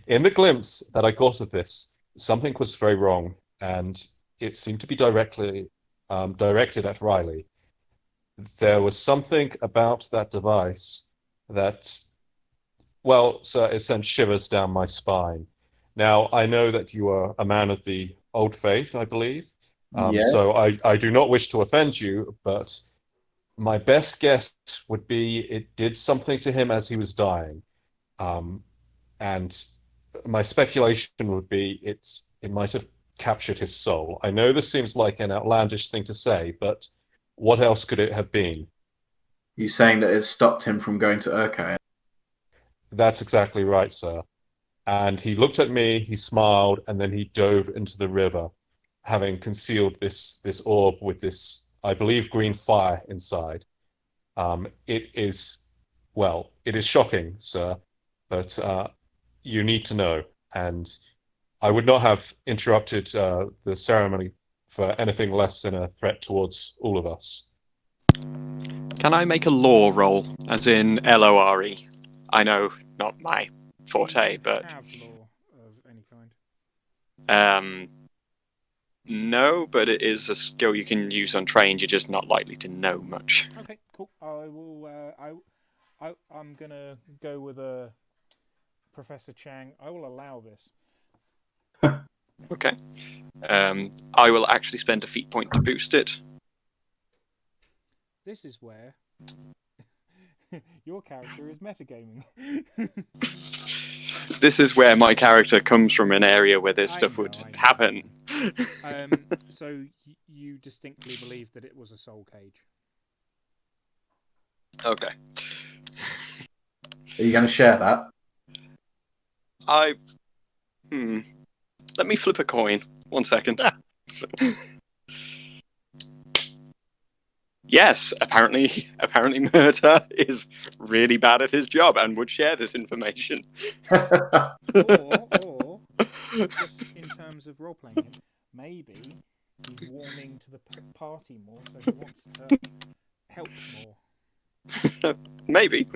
In the glimpse that I got of this, something was very wrong, and it seemed to be directed at Riley. There was something about that device that, well, sir, it sent shivers down my spine. Now, I know that you are a man of the old faith, I believe. Yeah. So I do not wish to offend you, but my best guess would be it did something to him as he was dying. And my speculation would be it might have captured his soul. I know this seems like an outlandish thing to say, but what else could it have been? You saying that it stopped him from going to Urkay? That's exactly right, sir. And he looked at me, he smiled, and then he dove into the river, having concealed this orb with this, I believe, green fire inside. It is shocking, sir, but you need to know. And I would not have interrupted the ceremony for anything less than a threat towards all of us. Can I make a lore roll, as in Lore? I know, not my forte, but have lore of any kind. No, but it is a skill you can use untrained. You're just not likely to know much. Okay, cool. I will. I'm gonna go with Professor Chang. I will allow this. Okay. I will actually spend a feat point to boost it. This is where your character is metagaming. This is where my character comes from an area where this stuff would happen. So you distinctly believe that it was a soul cage. Okay. Are you going to share that? Let me flip a coin. 1 second. Yes, apparently Murta is really bad at his job and would share this information. or just in terms of role-playing him, maybe he's warming to the party more, so he wants to help more. Maybe.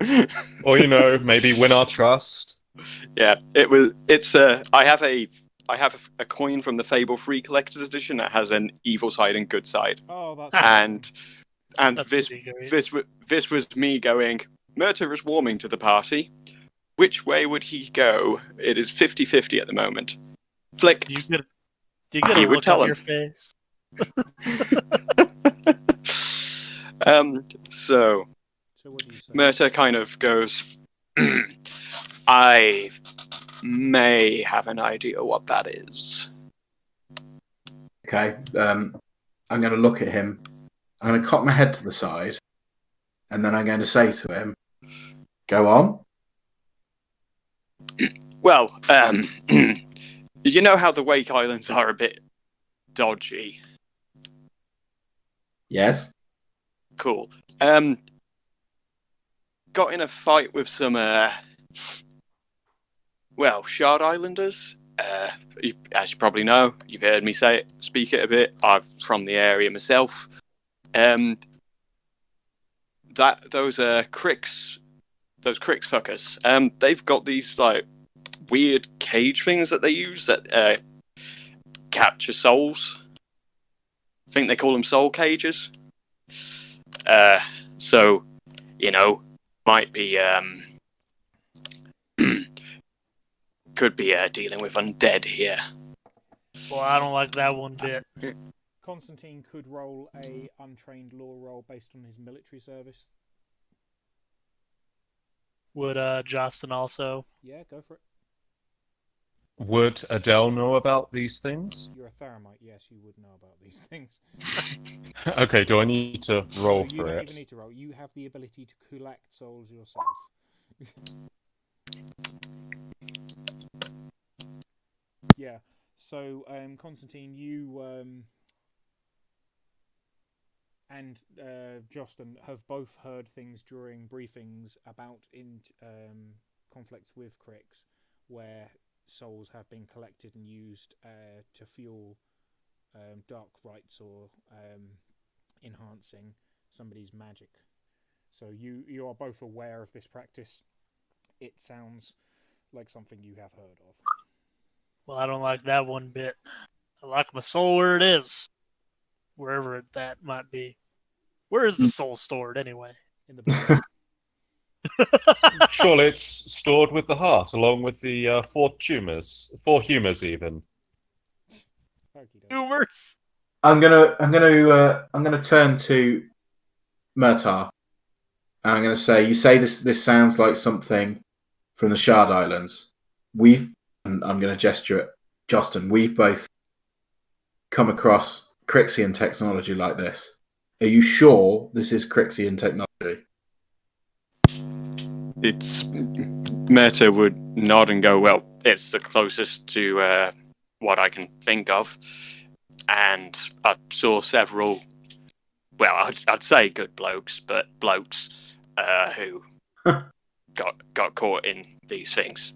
Or maybe win our trust. Yeah, I have a coin from the Fable Free Collector's Edition that has an evil side and good side. Oh, that's and this was me going, Murta is warming to the party. Which way would he go? It is 50-50 at the moment. Flick. Do you get a look on your face? So what do you say? Murta kind of goes, I may have an idea what that is. Okay, I'm going to look at him. I'm going to cock my head to the side, and then I'm going to say to him, go on. Well, you know how the Wake Islands are a bit dodgy? Yes. Cool. Got in a fight with some, Shard Islanders. As you probably know, you've heard me speak it a bit. I'm from the area myself. Those Cricks fuckers. They've got these like weird cage things that they use that capture souls. I think they call them soul cages. So, might be could be dealing with undead here. Well, I don't like that one bit. Constantine could roll a untrained lore roll based on his military service. Would Justin also? Yeah, go for it. Would Adele know about these things? You're a Theramite, yes, you would know about these things. Okay, do I need to roll for it? You don't even need to roll. You have the ability to collect souls yourself. Yeah. So, Constantine, you and Justin have both heard things during briefings about conflicts with Cricks, where souls have been collected and used to fuel dark rites or enhancing somebody's magic. So you are both aware of this practice. It sounds like something you have heard of. Well, I don't like that one bit. I like my soul where it is. Wherever that might be. Where is the soul stored, anyway? In the body. Surely it's stored with the heart, along with the 4 humors even. Humors. I'm gonna turn to Murtar, and I'm gonna say, you say this sounds like something from the Shard Islands. And I'm going to gesture at Justin. We've both come across Crixian technology like this. Are you sure this is Crixian technology? it's Meta would nod and go, well, it's the closest to what I can think of. And I saw several, well, I'd say good blokes, but blokes who got caught in these things.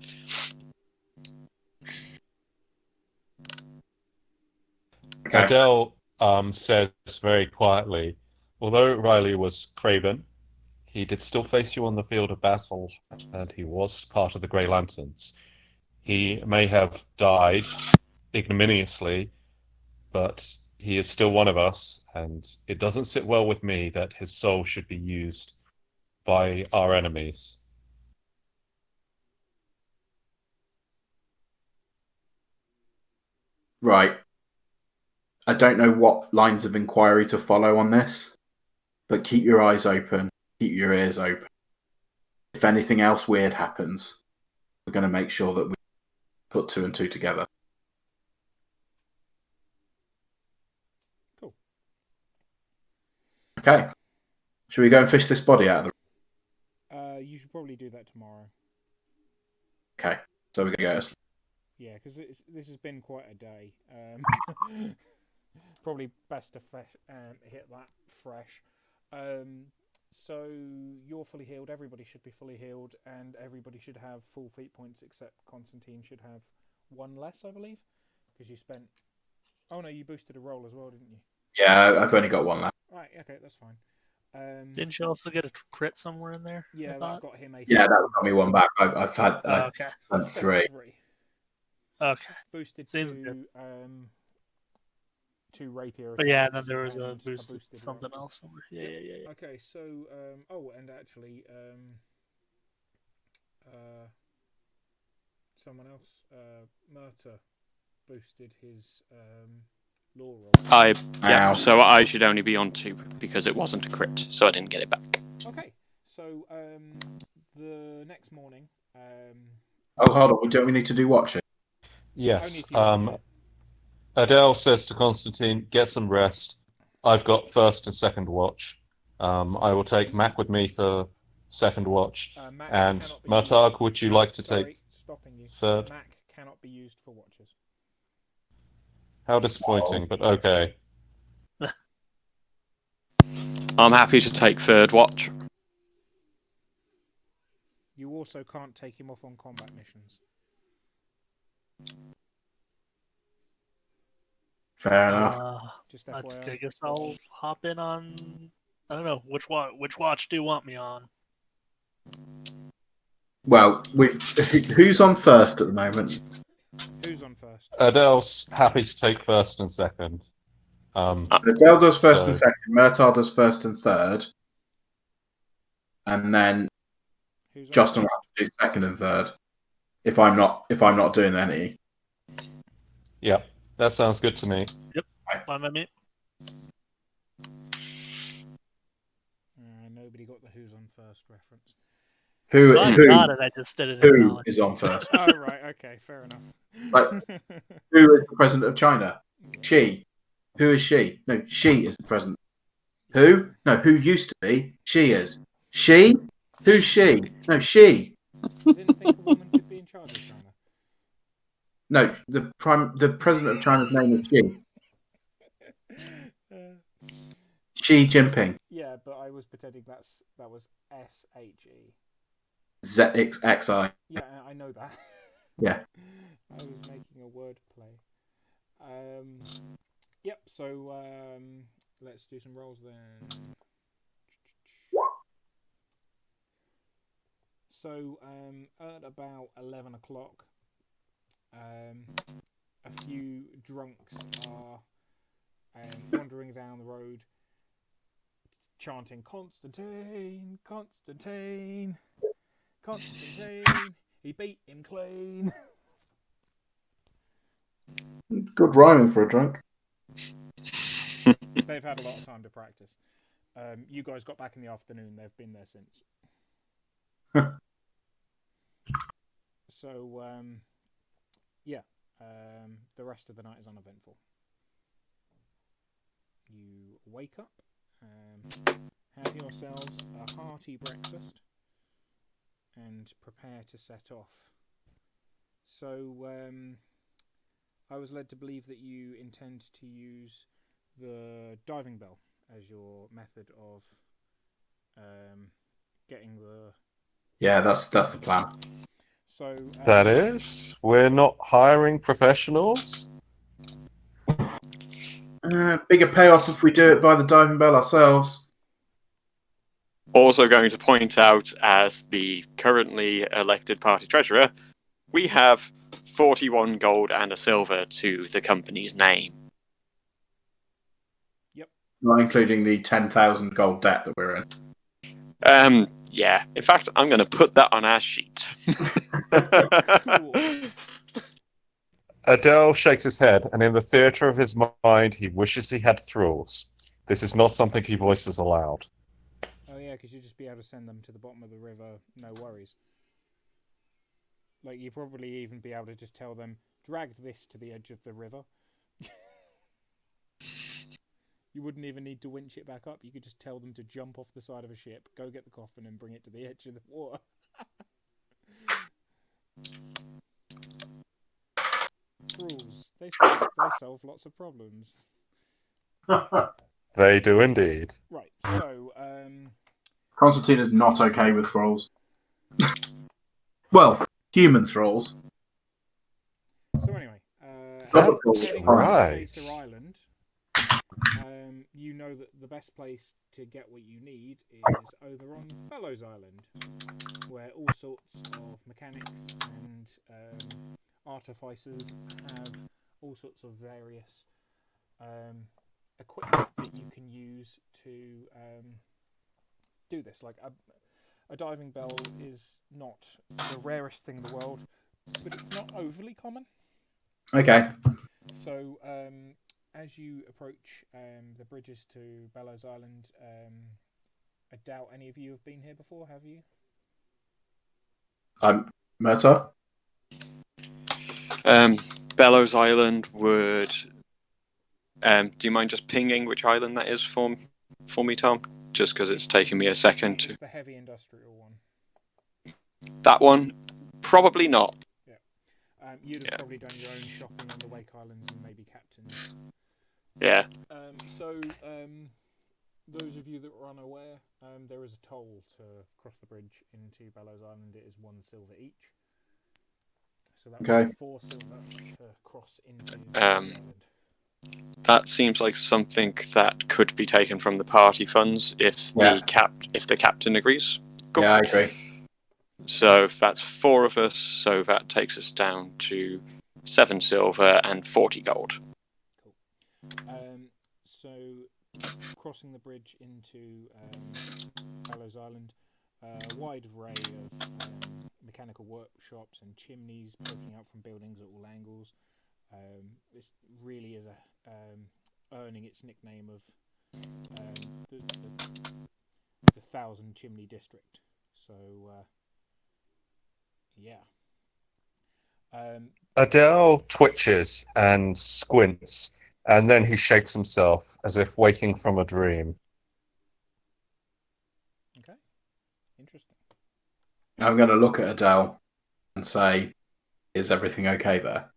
Okay. Adele says very quietly, although Riley was craven, he did still face you on the field of battle, and he was part of the Grey Lanterns. He may have died ignominiously, but he is still one of us, and it doesn't sit well with me that his soul should be used by our enemies. Right. I don't know what lines of inquiry to follow on this, but keep your eyes open, keep your ears open. If anything else weird happens, we're going to make sure that we put 2 and 2 together. Cool. Okay. Should we go and fish this body out of the... You should probably do that tomorrow. Okay. So we're going to go... Yeah, because this has been quite a day. Probably best to hit that fresh. So you're fully healed. Everybody should be fully healed, and everybody should have full feat points except Constantine should have 1 less, I believe, because you spent. Oh no, you boosted a roll as well, didn't you? Yeah, I've only got 1 left. Right. Okay, that's fine. Didn't you also get a crit somewhere in there? Yeah, that got him a. Yeah, that got me 1 back. I've had okay. 3. Okay. Boosted Seems to good. 2 rapier attacks. But yeah, and then there was a and boosted something roll. else somewhere. Yeah. Okay, so and actually someone else, Murta, boosted his law roll. So I should only be on 2 because it wasn't a crit, so I didn't get it back. Okay, so the next morning. Oh, hold on. Don't we need to do watching? Yes. Adele says to Constantine, get some rest. I've got first and second watch. I will take Mac with me for second watch. And Martag, would you like to take third? Mac cannot be used for watches. How disappointing, but okay. I'm happy to take third watch. You also can't take him off on combat missions. Fair enough. Just FYI. I guess I'll hop in on. I don't know which watch do you want me on? Well, who's on first at the moment? Who's on first? Adele's happy to take first and second. Adele does first and second. Murtar does first and third, and then Justin will have to do second and third. If I'm not doing any. Yeah, that sounds good to me. Yep, fine by me. Nobody got the who's on first reference. Who got it? I just did it. Who is on first? Oh right, okay, fair enough. Like, who is the president of China? She. Who is she? No, she is the president. Who? No, who used to be? She is. She? Who's she? No, she. You didn't think a woman could be in charge of China? No, the president of China's name is Xi. Xi Jinping. Yeah, but I was pretending that was SHE. ZXXI. Yeah, I know that. Yeah. I was making a word play. Yep, so let's do some rolls then. So at about 11 o'clock, a few drunks are wandering down the road chanting Constantine, Constantine, Constantine, he beat him clean. Good rhyming for a drunk. They've had a lot of time to practice. You guys got back in the afternoon. They've been there since. So, the rest of the night is uneventful. You wake up, have yourselves a hearty breakfast, and prepare to set off. So, I was led to believe that you intend to use the diving bell as your method of getting the... Yeah, that's the plan. So That is? We're not hiring professionals? Bigger payoff if we do it by the diving bell ourselves. Also going to point out, as the currently elected party treasurer, we have 41 gold and a silver to the company's name. Yep. Not including the 10,000 gold debt that we're in. Yeah. In fact, I'm going to put that on our sheet. Cool. Adele shakes his head, and in the theatre of his mind, he wishes he had thralls. This is not something he voices aloud. Oh yeah, because you'd just be able to send them to the bottom of the river, no worries. Like, you'd probably even be able to just tell them, drag this to the edge of the river. You wouldn't even need to winch it back up. You could just tell them to jump off the side of a ship, go get the coffin, and bring it to the edge of the water. Rules. They solve lots of problems. They do indeed. Right, so... Constantine is not okay with thralls. Well, human thralls. So anyway, That's right. Tracer Island, you know that the best place to get what you need is over on Bellows Island, where all sorts of mechanics and artificers have all sorts of various equipment that you can use to do this. Like a diving bell is not the rarest thing in the world, but it's not overly common. Okay. So, as you approach the bridges to Bellows Island, I doubt any of you have been here before, have you? Murta? Bellows Island would... do you mind just pinging which island that is for me, Tom? Just because it's taken me a second to... It's the heavy industrial one. That one? Probably not. You'd have probably done your own shopping on the Wake Islands and maybe captains. Yeah. Those of you that were unaware, there is a toll to cross the bridge into Bellows Island. It is 1 silver each. So that would be 4 silver to cross into Bellows Island. That seems like something that could be taken from the party funds if the captain agrees. Cool. Yeah, I agree. So if that's 4 of us, so that takes us down to 7 silver and 40 gold. Cool. So crossing the bridge into Bellows Island, a wide array of mechanical workshops and chimneys poking out from buildings at all angles. This really is earning its nickname of the Thousand Chimney District. So, yeah. Adele twitches and squints, and then he shakes himself as if waking from a dream. Okay. Interesting. I'm going to look at Adele and say, is everything okay there?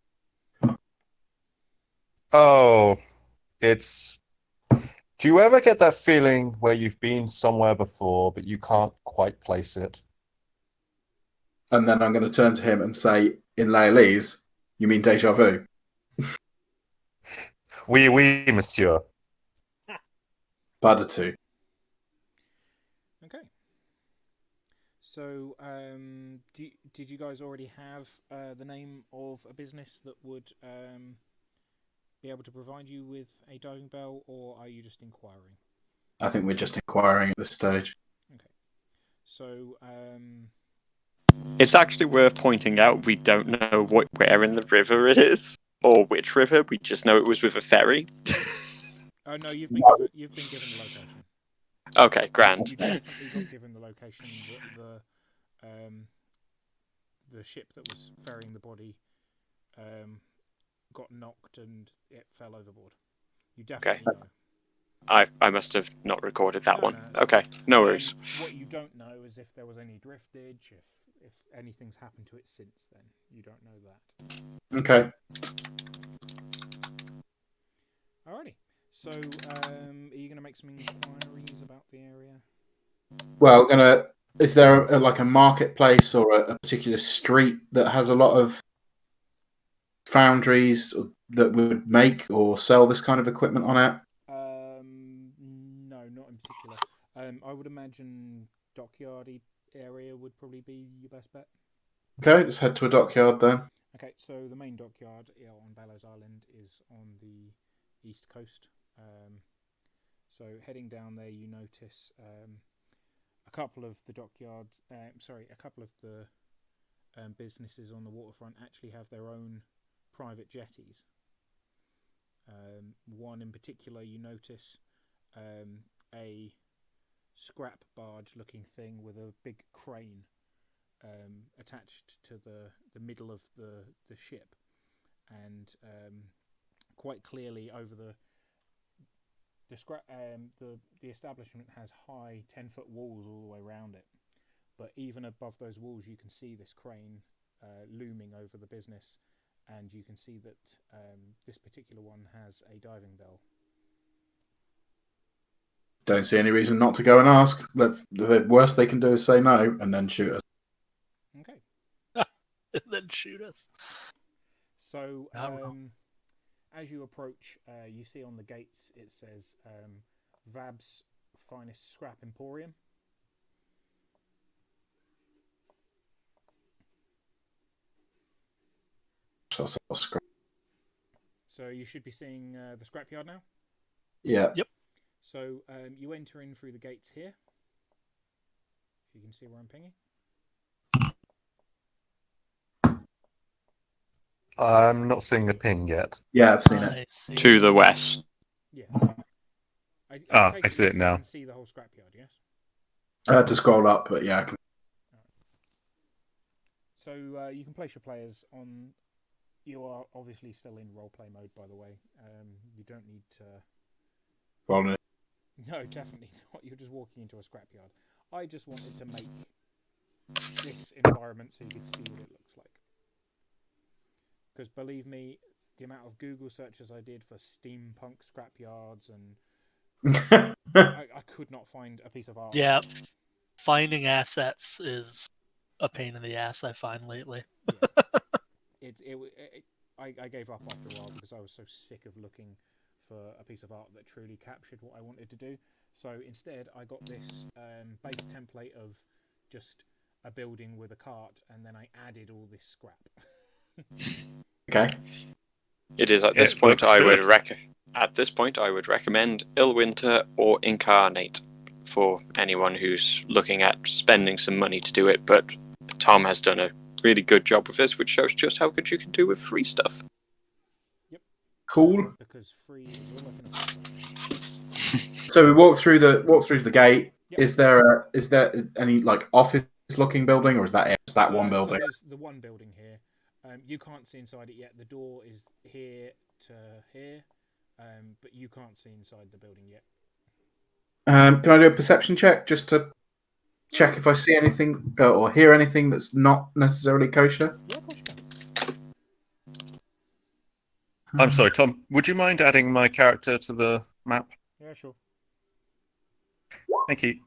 Oh, it's... Do you ever get that feeling where you've been somewhere before, but you can't quite place it? And then I'm going to turn to him and say, in Laolese, you mean déjà vu? Oui, oui, monsieur. Pas du tout. Okay. So, did you guys already have the name of a business that would be able to provide you with a diving bell, or are you just inquiring? I think we're just inquiring at this stage. Okay. So, it's actually worth pointing out we don't know where in the river it is, or which river. We just know it was with a ferry. Oh no, you've been given the location. Okay, grand. You definitely got given the location that the ship that was ferrying the body got knocked and it fell overboard. You definitely know. I must have not recorded that one. No, okay, no worries. What you don't know is if there was any driftage, if if anything's happened to it since then. You don't know that. Okay. Alrighty. So, are you going to make some inquiries about the area? Well, is there like a marketplace or a particular street that has a lot of foundries that would make or sell this kind of equipment on it? No, not in particular. I would imagine dockyardy area would probably be your best bet. Okay, let's head to a dockyard then. Okay, so the main dockyard on Ballows Island is on the east coast. So heading down there, you notice a couple of the businesses on the waterfront actually have their own private jetties. One in particular, you notice a scrap barge looking thing with a big crane attached to the middle of the ship, and quite clearly over the establishment has high 10-foot walls all the way around it, but even above those walls you can see this crane looming over the business, and you can see that this particular one has a diving bell. Don't see any reason not to go and ask. The worst they can do is say no and then shoot us. Okay. And then shoot us. So, as you approach, you see on the gates it says Vab's Finest Scrap Emporium. So you should be seeing the scrapyard now? Yeah. Yep. So you enter in through the gates here. If you can see where I'm pinging. I'm not seeing the ping yet. Yeah, I've seen it. To the west. Yeah. I see it now. You can see the whole scrapyard, yes? I had to scroll up, but yeah, I can. So you can place your players on. You are obviously still in roleplay mode, by the way. You don't need to. Roll. No, definitely not. You're just walking into a scrapyard. I just wanted to make this environment so you could see what it looks like. Because believe me, the amount of Google searches I did for steampunk scrapyards and I could not find a piece of art. Yeah, finding assets is a pain in the ass, I find lately. Yeah. I gave up after a while because I was so sick of looking for a piece of art that truly captured what I wanted to do. So instead, I got this base template of just a building with a cart, and then I added all this scrap. Okay. It is at this point I would recommend Illwinter or Incarnate for anyone who's looking at spending some money to do it, but Tom has done a really good job with this, which shows just how good you can do with free stuff. Yep. Cool. Because free is all I can afford. So we walk through the gate. Yep. Is there any like office looking building, or is that just that one building? So there's the one building here. You can't see inside it yet. The door is here to here, but you can't see inside the building yet. Can I do a perception check just to check if I see anything or hear anything that's not necessarily kosher? Yeah, of course you can. I'm sorry, Tom. Would you mind adding my character to the map? Yeah, sure. Thank you.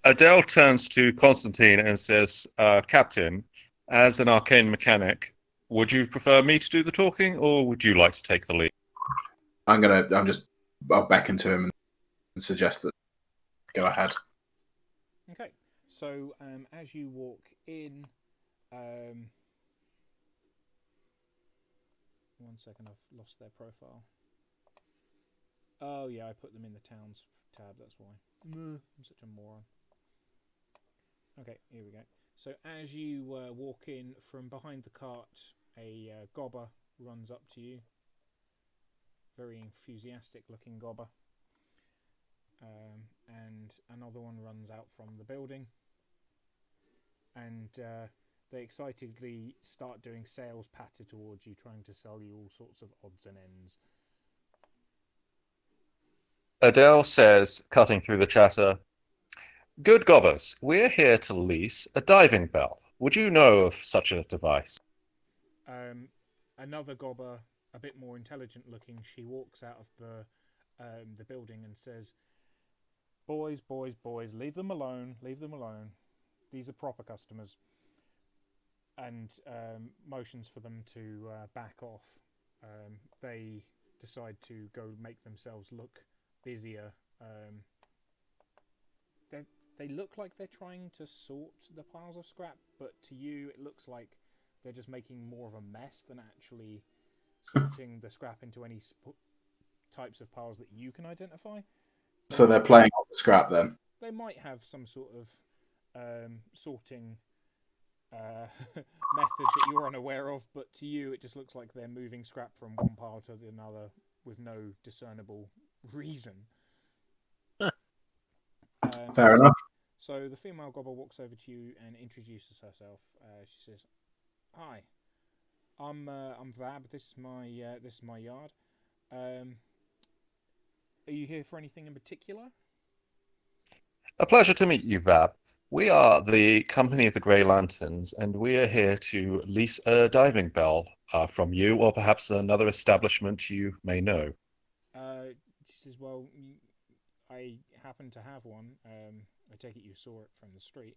Adele turns to Constantine and says, Captain, as an arcane mechanic, would you prefer me to do the talking, or would you like to take the lead? I'll beckon to him and suggest that go ahead. Okay, so as you walk in, 1 second, I've lost their profile. Oh yeah, I put them in the towns tab, that's why. I'm such a moron. Okay, here we go. So as you walk in, from behind the cart, a gobber runs up to you. Very enthusiastic looking gobber. And another one runs out from the building. And they excitedly start doing sales patter towards you, trying to sell you all sorts of odds and ends. Adele says, cutting through the chatter, Good gobbers, we're here to lease a diving bell. Would you know of such a device? Another gobber, a bit more intelligent looking, she walks out of the building and says, "Boys, boys, boys, leave them alone. Leave them alone. These are proper customers." And motions for them to back off. They decide to go make themselves look busier. They look like they're trying to sort the piles of scrap, but to you it looks like they're just making more of a mess than actually sorting the scrap into any types of piles that you can identify. So they're playing on the scrap then? They might have some sort of sorting method that you're unaware of, but to you it just looks like they're moving scrap from one pile to another with no discernible reason. Fair enough. So the female gobber walks over to you and introduces herself. She says, "Hi, I'm Vab. This is my yard. Are you here for anything in particular?" A pleasure to meet you, Vab. We are the Company of the Grey Lanterns, and we are here to lease a diving bell from you, or perhaps another establishment you may know. She says, "Well, I happen to have one. I take it you saw it from the street.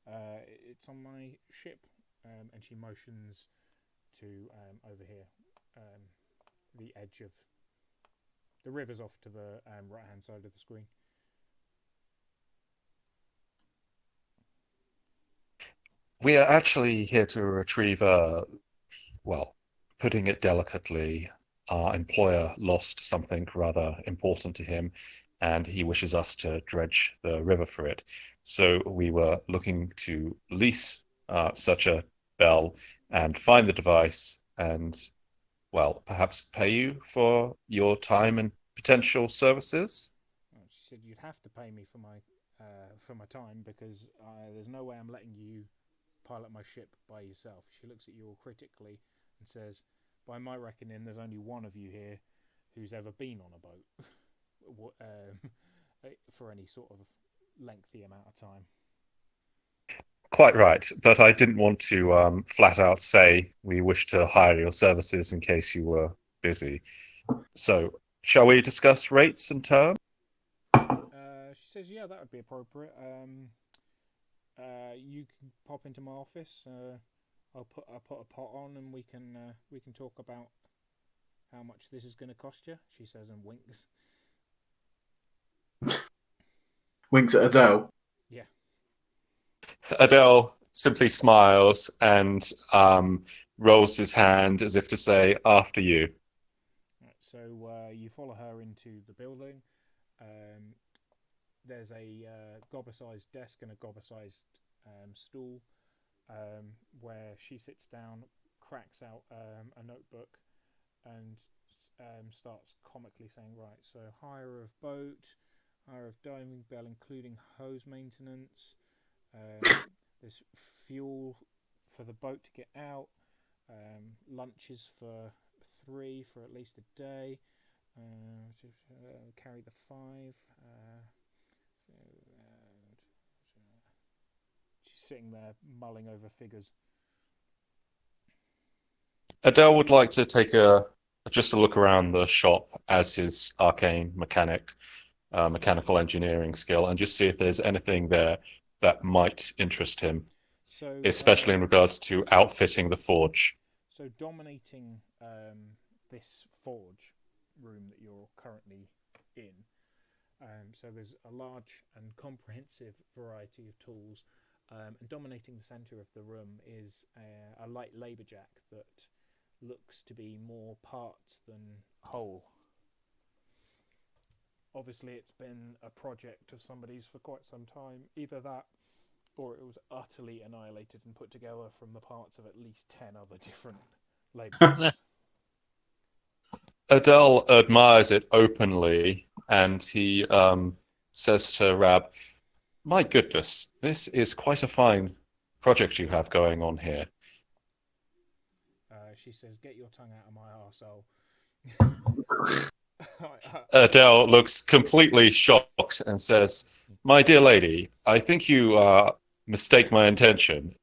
It's on my ship." And she motions to over here, the edge of the river's off to the right-hand side of the screen. We are actually here to retrieve well, putting it delicately, our employer lost something rather important to him, and he wishes us to dredge the river for it. So we were looking to lease such a bell and find the device and, well, perhaps pay you for your time and potential services. Well, she said you'd have to pay me for my time because there's no way I'm letting you pilot my ship by yourself. She looks at you all critically and says, "By my reckoning, there's only one of you here who's ever been on a boat for any sort of lengthy amount of time." Quite right, but I didn't want to flat out say we wish to hire your services in case you were busy. So, shall we discuss rates and terms? She says, "Yeah, that would be appropriate. You can pop into my office. I'll put a pot on, and we can talk about how much this is going to cost you." She says and winks. Winks at Adele. Yeah. Adele simply smiles and rolls his hand as if to say, "After you." Right, so you follow her into the building. There's a gobber-sized desk and a gobber-sized stool where she sits down, cracks out a notebook, and starts comically saying, "Right, so hire of boat, hire of diving bell, including hose maintenance. There's fuel for the boat to get out. Lunches for 3 for at least a day. Carry the 5. She's sitting there mulling over figures. Adele would like to take just a look around the shop as his arcane mechanical engineering skill, and just see if there's anything there that might interest him, So, especially in regards to outfitting the forge. So dominating this forge room that you're currently in. So there's a large and comprehensive variety of tools, and dominating the centre of the room is a light labour jack that looks to be more parts than whole. Obviously, it's been a project of somebody's for quite some time. Either that, or it was utterly annihilated and put together from the parts of at least 10 other different labour jacks. Adele admires it openly, and he says to Rab, "My goodness, this is quite a fine project you have going on here." She says, "Get your tongue out of my arsehole." Adele looks completely shocked and says, "My dear lady, I think you mistake my intention.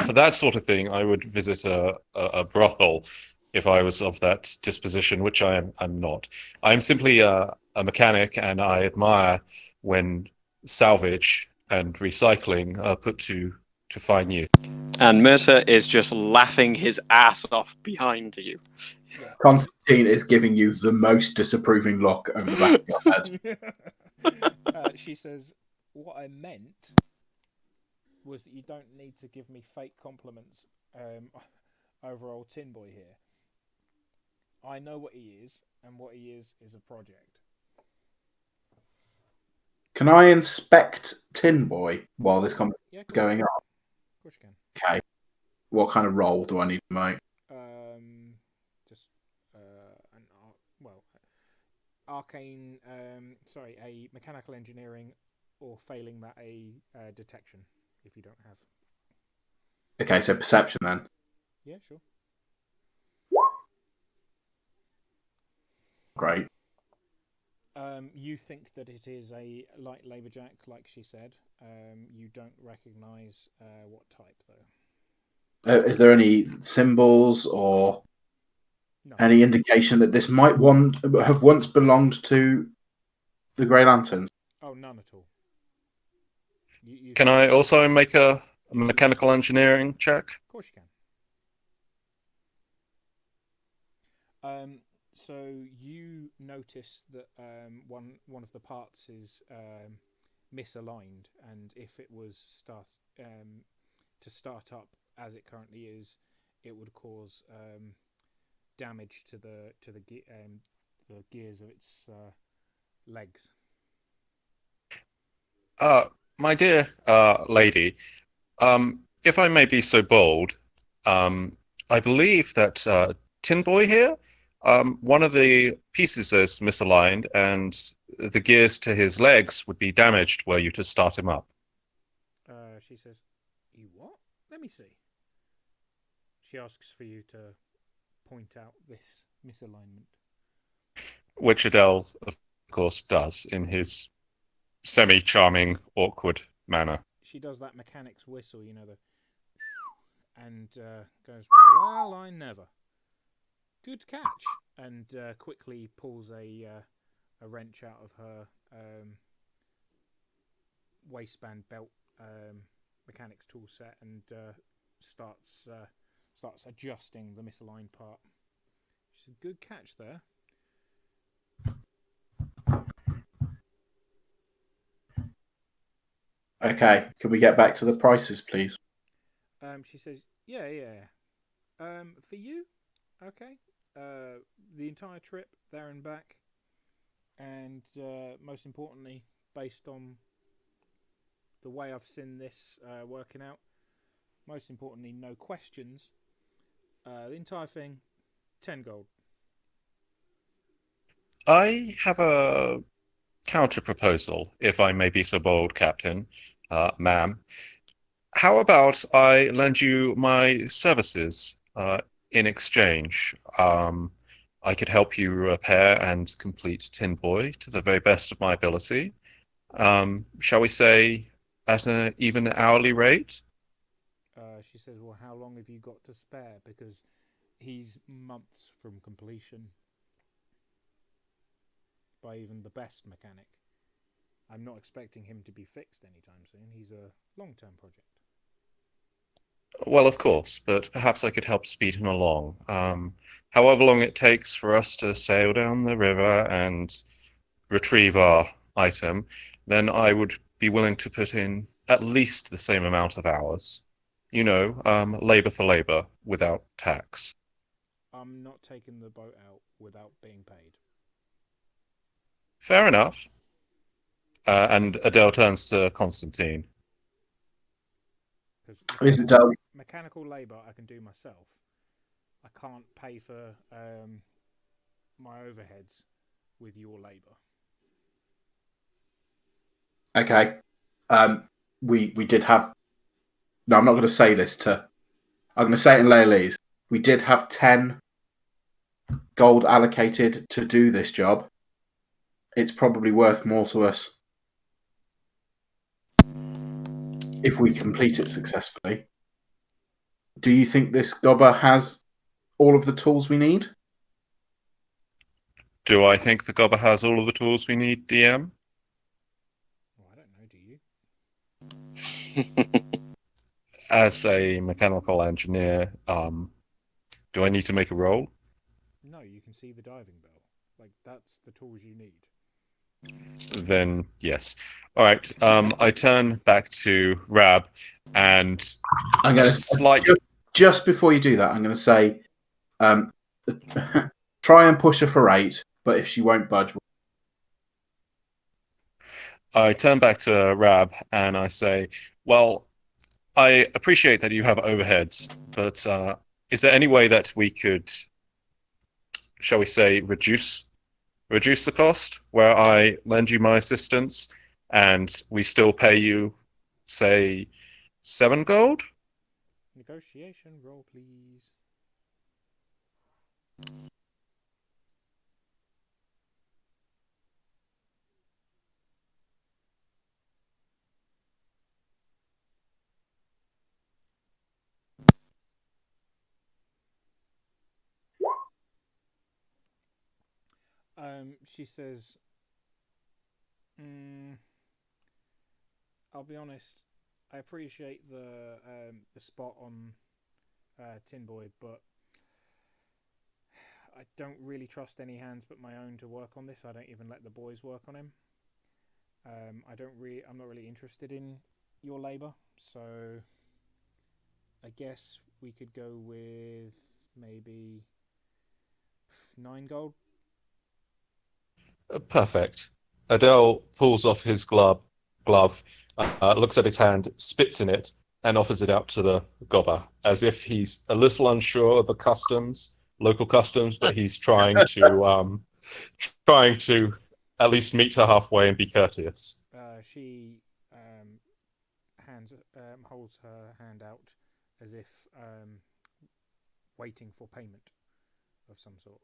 For that sort of thing, I would visit a brothel if I was of that disposition, which I'm not. I'm simply a mechanic, and I admire when salvage and recycling are put to fine use." And Murta is just laughing his ass off behind you. Yeah. Constantine is giving you the most disapproving look over the back of your head. She says, "What I meant was that you don't need to give me fake compliments over old Tin Boy here. I know what he is, and what he is a project." Can I inspect Tin Boy while this conversation is going on? Of course you can. Okay. What kind of roll do I need to make? Just arcane. A mechanical engineering, or failing that, a detection. If you don't have. Okay, so perception then. Yeah, sure. Great. You think that it is a light laberjack, like she said. You don't recognise what type, though. Is there any symbols or any indication that this might have once belonged to the Grey Lanterns? Oh, none at all. Can I also make a mechanical engineering check? Of course you can. So you notice that one of the parts is misaligned, and if it was to start up as it currently is, it would cause damage to the gears of its legs. My dear lady, if I may be so bold, I believe that Tin Boy here, one of the pieces is misaligned, and the gears to his legs would be damaged were you to start him up. She says, "You what? Let me see." She asks for you to point out this misalignment. Which Adele, of course, does in his semi-charming, awkward manner. She does that mechanic's whistle, and goes, "Well, I never. Good catch," and quickly pulls a wrench out of her waistband belt mechanic's tool set and starts adjusting the misaligned part. She said, "Good catch there." Okay, can we get back to the prices, please? She says, "Yeah. For you, okay. The entire trip there and back, and most importantly, based on the way I've seen this working out, most importantly, no questions. The entire thing, 10 gold." I have a counter proposal, if I may be so bold, Captain, ma'am. How about I lend you my services in exchange? I could help you repair and complete Tin Boy to the very best of my ability. Shall we say at an even hourly rate? She says, "Well, how long have you got to spare? Because he's months from completion by even the best mechanic. I'm not expecting him to be fixed anytime soon. He's a long-term project." Well, of course, but perhaps I could help speed him along. However long it takes for us to sail down the river and retrieve our item, then I would be willing to put in at least the same amount of hours. Labor for labor, without tax. "I'm not taking the boat out without being paid." Fair enough. And Adele turns to Constantine. Because mechanical labour I can do myself. I can't pay for my overheads with your labour. Okay. We did have. No, I'm not going to say this to. I'm going to say it in Leilese. We did have 10 gold allocated to do this job. it's probably worth more to us if we complete it successfully. Do you think this gobber has all of the tools we need? Do I think the gobber has all of the tools we need, DM? Well, I don't know, do you? As a mechanical engineer, do I need to make a roll? No, you can see the diving bell. Like, that's the tools you need. Then yes. All right. I turn back to Rab, and I'm going to just before you do that, I'm going to say, try and push her for 8, but if she won't budge, I turn back to Rab and I say, "Well, I appreciate that you have overheads, but is there any way that we could, shall we say, reduce the cost, where I lend you my assistance and we still pay you, say, 7 gold?" Negotiation roll, please. She says, I'll be honest, I appreciate the spot on Tin Boy, but I don't really trust any hands but my own to work on this. I don't even let the boys work on him. I'm not really interested in your labour, so I guess we could go with maybe 9 gold. Perfect. Adele pulls off his glove, looks at his hand, spits in it, and offers it out to the gobber, as if he's a little unsure of the local customs, but he's trying to at least meet her halfway and be courteous. She holds her hand out as if waiting for payment of some sort,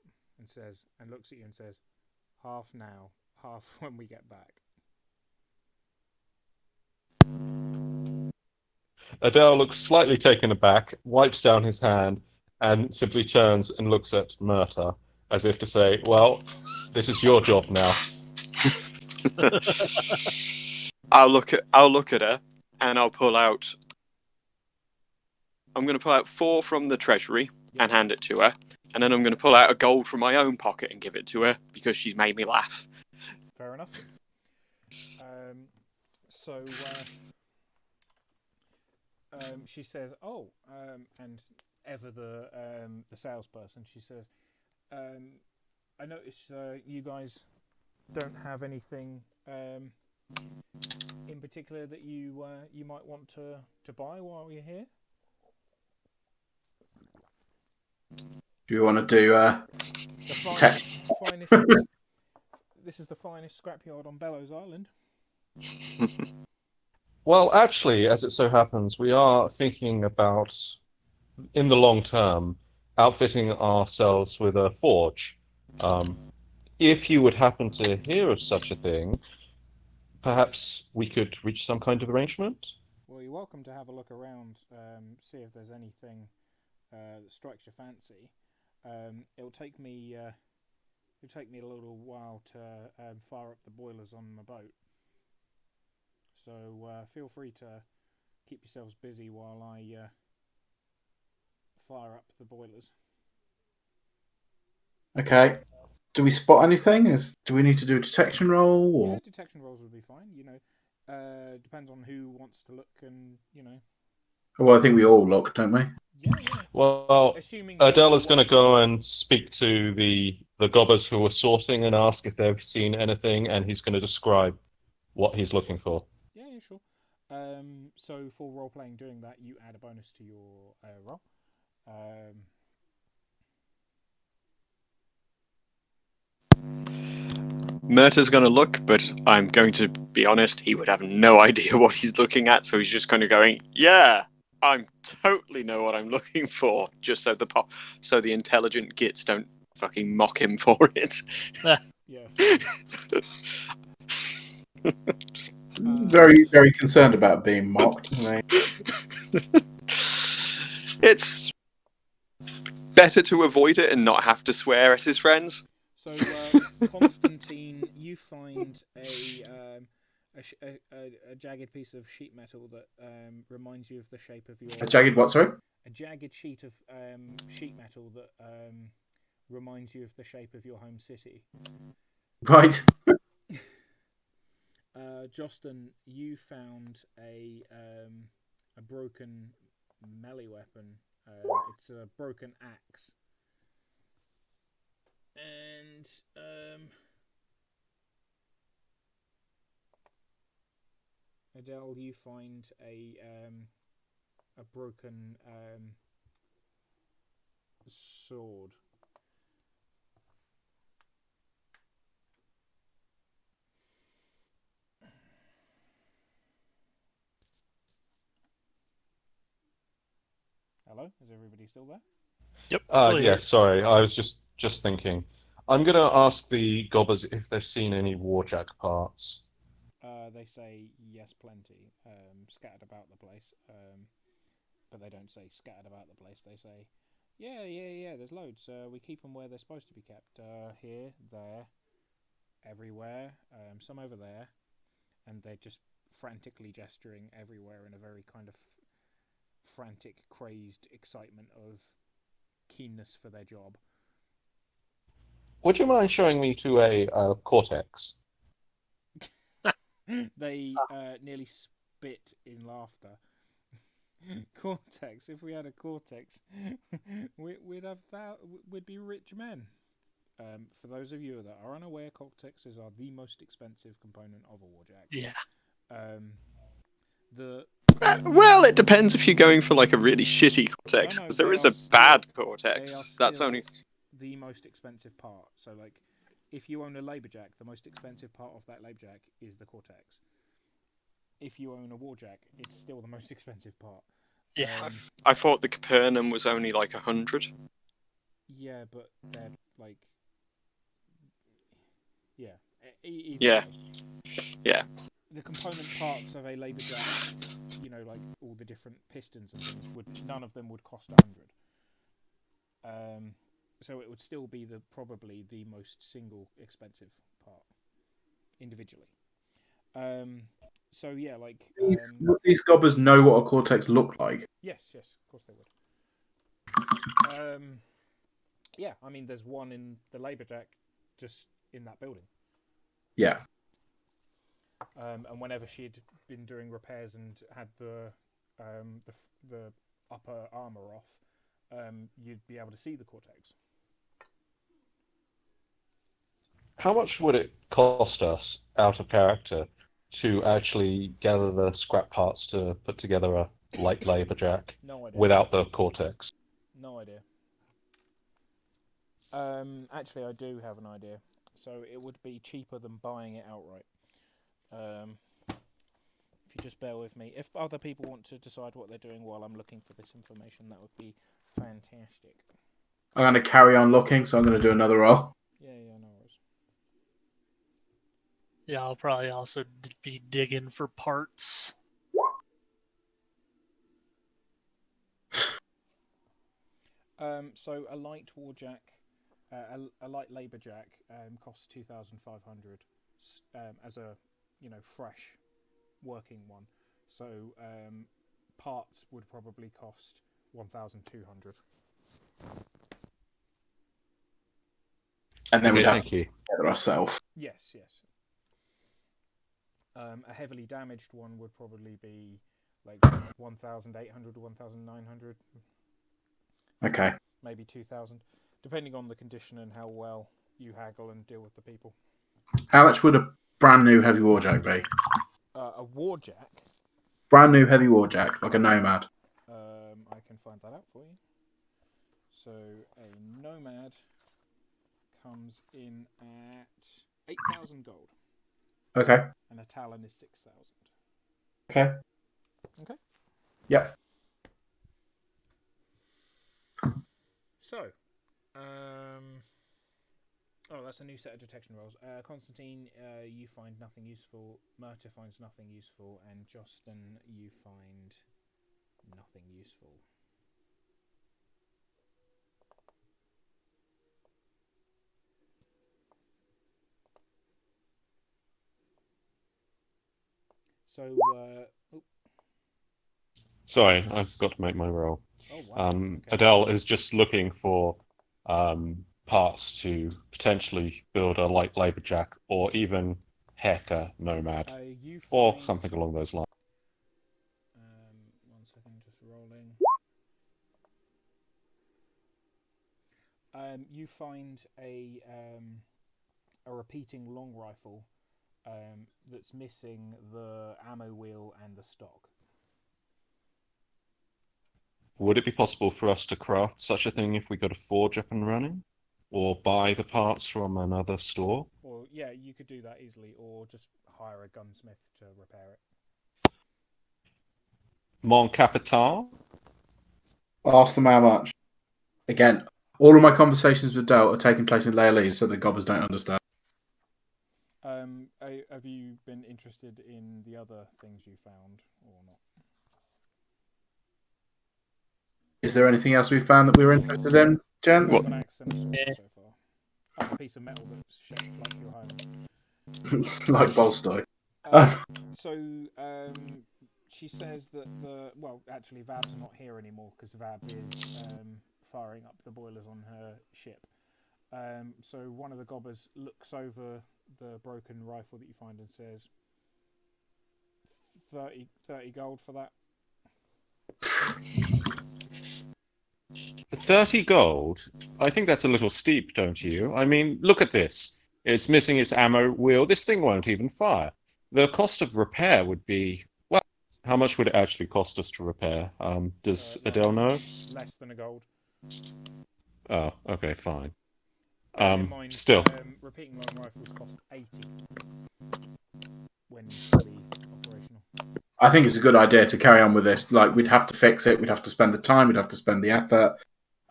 and looks at you and says, "Half now, half when we get back." Adele looks slightly taken aback, wipes down his hand, and simply turns and looks at Myrta, as if to say, "Well, this is your job now." I'll look at her, and I'm going to pull out 4 from the treasury and hand it to her, and then I'm going to pull out a gold from my own pocket and give it to her because she's made me laugh. Fair enough. She says, and Ever the salesperson, she says, I notice you guys don't have anything in particular that you might want to buy while you're here. do you want to do finest this is the finest scrapyard on Bellows Island. Well, actually, as it so happens, we are thinking about, in the long term, outfitting ourselves with a forge. If you would happen to hear of such a thing, perhaps we could reach some kind of arrangement? Well, you're welcome to have a look around, see if there's anything that strikes your fancy. It'll take me a little while to fire up the boilers on my boat. So feel free to keep yourselves busy while I fire up the boilers. Okay. Do we spot anything? Do we need to do a detection roll? Or? Yeah, detection rolls would be fine. Depends on who wants to look, and Well, I think we all look, don't we? Yeah. Well, Adele is going to go and speak to the gobbers who are sorting and ask if they've seen anything, and he's going to describe what he's looking for. Yeah, sure. So for role-playing doing that, you add a bonus to your roll. Myrta's going to look, but I'm going to be honest, he would have no idea what he's looking at, so he's just kind of going, yeah, I totally know what I'm looking for, just so the intelligent gits don't fucking mock him for it. Yeah. Very, very concerned about being mocked. It's better to avoid it and not have to swear at his friends. So, Constantine, you find a jagged piece of sheet metal that reminds you of the shape of your. A jagged what? Sorry. A jagged sheet of sheet metal that reminds you of the shape of your home city. Right. Jostin, you found a broken melee weapon. It's a broken axe. And Adele, you find a broken sword. Hello, is everybody still there? Yep. Yeah, sorry. I was just thinking. I'm going to ask the gobbers if they've seen any warjack parts. They say yes, plenty, scattered about the place. But they don't say scattered about the place. They say, yeah. There's loads. We keep them where they're supposed to be kept. Here, there, everywhere. Some over there, and they're just frantically gesturing everywhere in a very kind of frantic, crazed excitement of keenness for their job. Would you mind showing me to a cortex? They nearly spit in laughter. Cortex. If we had a cortex, we'd have that. We'd be rich men. For those of you that are unaware, cortexes are the most expensive component of a warjack. Yeah. Well, it depends if you're going for like a really shitty cortex, because there is a bad cortex. That's only the most expensive part. So, like, if you own a laberjack, the most expensive part of that laberjack is the cortex. If you own a warjack, it's still the most expensive part. Yeah. I thought the Capernaum was only like 100. Yeah, but they're like, yeah, Yeah. Way. Yeah. The component parts of a laberjack, like all the different pistons and things, none of them would cost 100. So it would still be probably the most single expensive part individually. So yeah, like these gobbers know what a cortex look like. Yes, of course they would. Yeah, I mean, there's one in the laberjack, just in that building. Yeah. And whenever she'd been doing repairs and had the upper armor off, you'd be able to see the cortex. How much would it cost us, out of character, to actually gather the scrap parts to put together a light laberjack without the cortex? No idea. Actually, I do have an idea. So it would be cheaper than buying it outright. If you just bear with me. If other people want to decide what they're doing while I'm looking for this information, that would be fantastic. I'm going to carry on looking, so I'm going to do another roll. Yeah, no worries. Yeah, I'll probably also be digging for parts. So a light warjack, a light laberjack costs 2,500 as a fresh working one. So parts would probably cost 1,200. And then we'd have thank you. Together ourselves. Yes. A heavily damaged one would probably be like 1,800 to 1,900. Okay. Maybe 2,000, depending on the condition and how well you haggle and deal with the people. How much would a brand new heavy warjack be? A warjack? Brand new heavy warjack, like a nomad. I can find that out for you. So a nomad comes in at 8,000 gold. Okay. And a talon is 6,000. Okay. Yep. So, Oh, that's a new set of detection rolls. Constantine, you find nothing useful. Murta finds nothing useful, and Justin, you find nothing useful. So, Sorry, I forgot to make my roll. Oh, wow. Okay. Adele is just looking for parts to potentially build a light laborjack, or even heck a nomad, or something along those lines. 1 second, just rolling. You find a repeating long rifle that's missing the ammo wheel and the stock. Would it be possible for us to craft such a thing if we got a forge up and running? Or buy the parts from another store? Or, yeah, you could do that easily, or just hire a gunsmith to repair it. Mon capital? Ask them how much. Again, all of my conversations with Dale are taking place in Leolese, so the gobbers don't understand. Have you been interested in the other things you found, or not? Is there anything else we found that we were interested in, gents? An axe and a sword so far. Oh, a piece of metal that's shaped like your home. Like Bolstoy. She says that actually Vab's not here anymore because Vab is firing up the boilers on her ship. So one of the gobbers looks over the broken rifle that you find and says, 30 gold for that. 30 gold? I think that's a little steep, don't you? I mean, look at this. It's missing its ammo wheel. This thing won't even fire. The cost of repair would be... Well, how much would it actually cost us to repair? Does Adele know? Less than a gold. Oh, okay, fine. In mind, still. Repeating long rifles cost 80 when fully operational. I think it's a good idea to carry on with this. Like, we'd have to fix it. We'd have to spend the time. We'd have to spend the effort.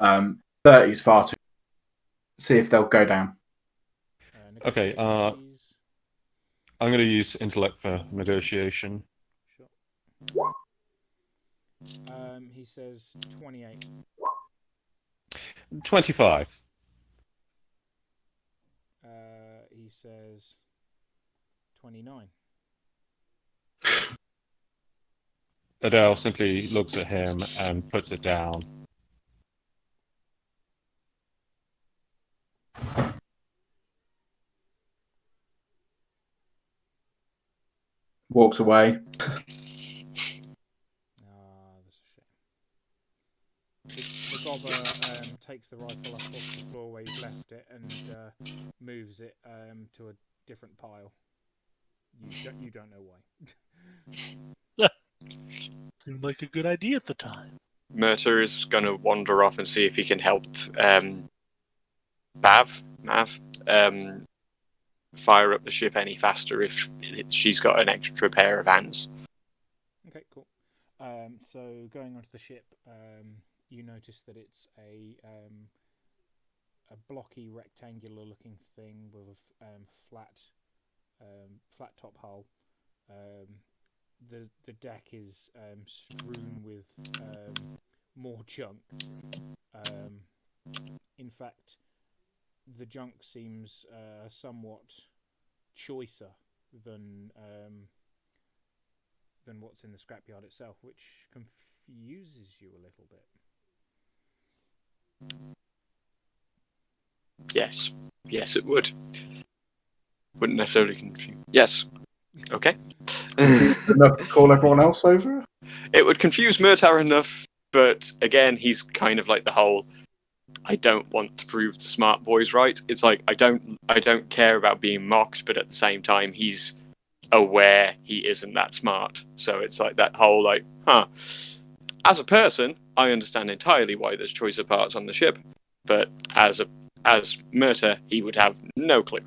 30 is far too. See if they'll go down. Okay. I'm going to use intellect for negotiation. Sure. He says 28. 25. He says 29. Adele simply looks at him and puts it down. Walks away. That's a shame. The gobber takes the rifle up off the floor where you've left it and moves it to a different pile. You don't know why. Seemed like a good idea at the time. Murta is going to wander off and see if he can help Mav, fire up the ship any faster if she's got an extra pair of hands. Okay, cool. So going onto the ship, you notice that it's a blocky, rectangular-looking thing with a flat top hull. The deck is strewn with more junk. In fact, the junk seems somewhat choicer than what's in the scrapyard itself, which confuses you a little bit. Yes, it would. Wouldn't necessarily confuse. Yes. Okay. Enough to call everyone else over? It would confuse Murtar enough, but again, he's kind of like the whole I don't want to prove the smart boys right. It's like I don't care about being mocked, but at the same time he's aware he isn't that smart. So it's like that whole like, as a person, I understand entirely why there's choice of parts on the ship, but as Murta, he would have no clue.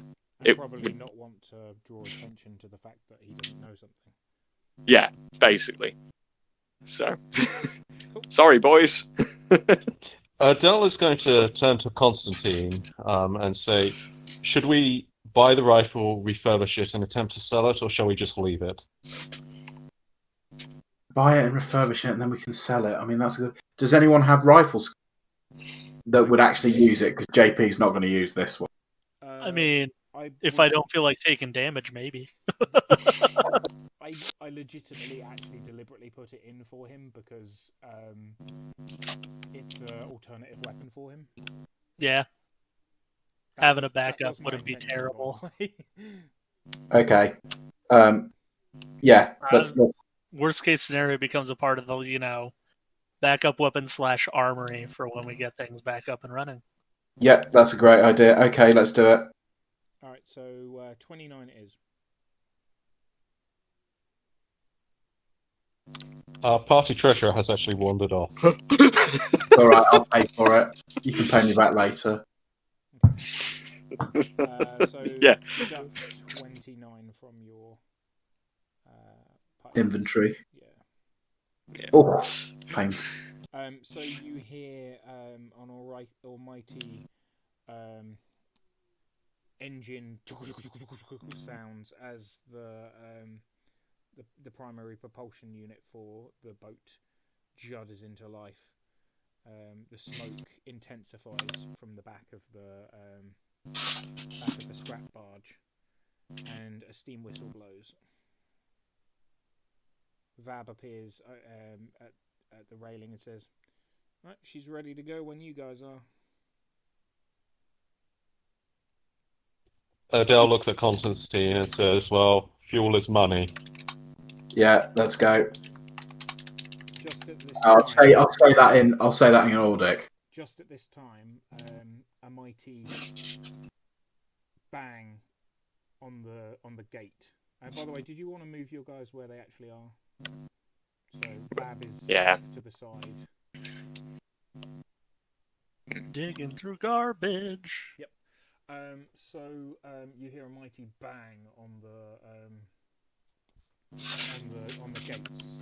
And probably not want to draw attention to the fact that he doesn't know something. Yeah, basically. So, sorry, boys. Adele is going to turn to Constantine and say, Should we buy the rifle, refurbish it, and attempt to sell it, or shall we just leave it? Buy it and refurbish it, and then we can sell it. I mean, that's good. Does anyone have rifles that would actually use it? Because JP's not going to use this one. I mean, if I don't feel like taking damage, maybe. I legitimately actually deliberately put it in for him because it's an alternative weapon for him. Yeah. Having a backup wouldn't be terrible. Okay. Yeah. Worst case scenario becomes a part of the, backup weapon / armory for when we get things back up and running. Yeah, that's a great idea. Okay, let's do it. All right, so 29 it is. Our party treasurer has actually wandered off. All right, I'll pay for it. You can pay me back later. So Yeah. deduct 29 from your Inventory. Yeah. Oh, painful. So you hear on almighty engine sounds as the primary propulsion unit for the boat judders into life. The smoke intensifies from the back of the scrap barge, and a steam whistle blows. Vab appears at the railing and says, "Right, she's ready to go when you guys are." Adele looks at Constantine and says, "Well, fuel is money." Yeah, let's go. Just at this I'll time, say that in Nordic. Just at this time, a mighty bang on the gate. And by the way, did you want to move your guys where they actually are? So Fab is off to the side. Digging through garbage. Yep. So you hear a mighty bang on the gates,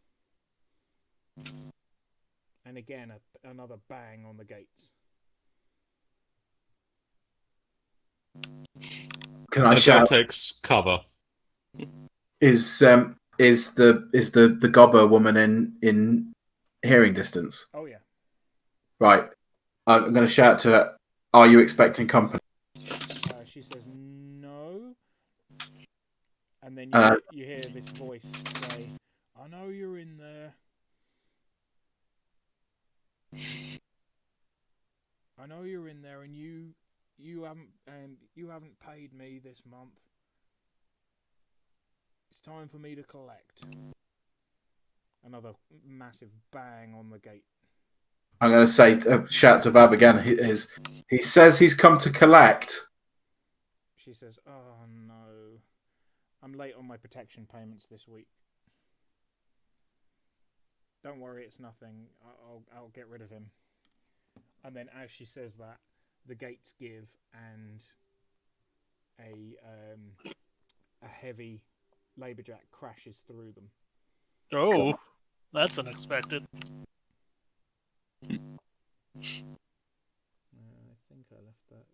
and again another bang on the gates. Can I Adele shout? takes cover. Is the gobber woman in hearing distance? Oh yeah. Right. I'm going to shout to her. Are you expecting company? She says no, and then you hear this voice say, "I know you're in there. I know you're in there, and you haven't paid me this month. It's time for me to collect." Another massive bang on the gate. I'm going to say, shout to Vab again. He says he's come to collect. She says, "Oh no, I'm late on my protection payments this week. Don't worry, it's nothing. I'll get rid of him." And then, as she says that, the gates give, and a heavy labourjack crashes through them. Oh, that's unexpected. I think I left that.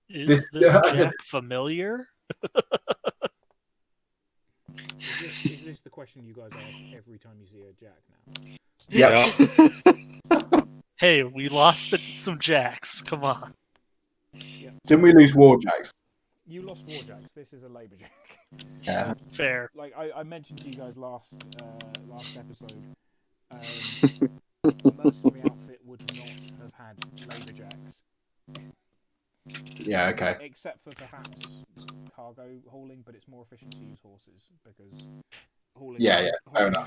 Is this Jack familiar? Is this the question you guys ask every time you see a Jack now? Yep. Hey, we lost some Jacks. Come on. Yep. Didn't we lose Warjacks? You lost Warjacks. This is a Labourjack. Yeah. Fair. Like I mentioned to you guys last episode, the mercenary outfit would not have had Labourjacks. Yeah, okay. Except for perhaps cargo hauling, but it's more efficient to use horses because hauling a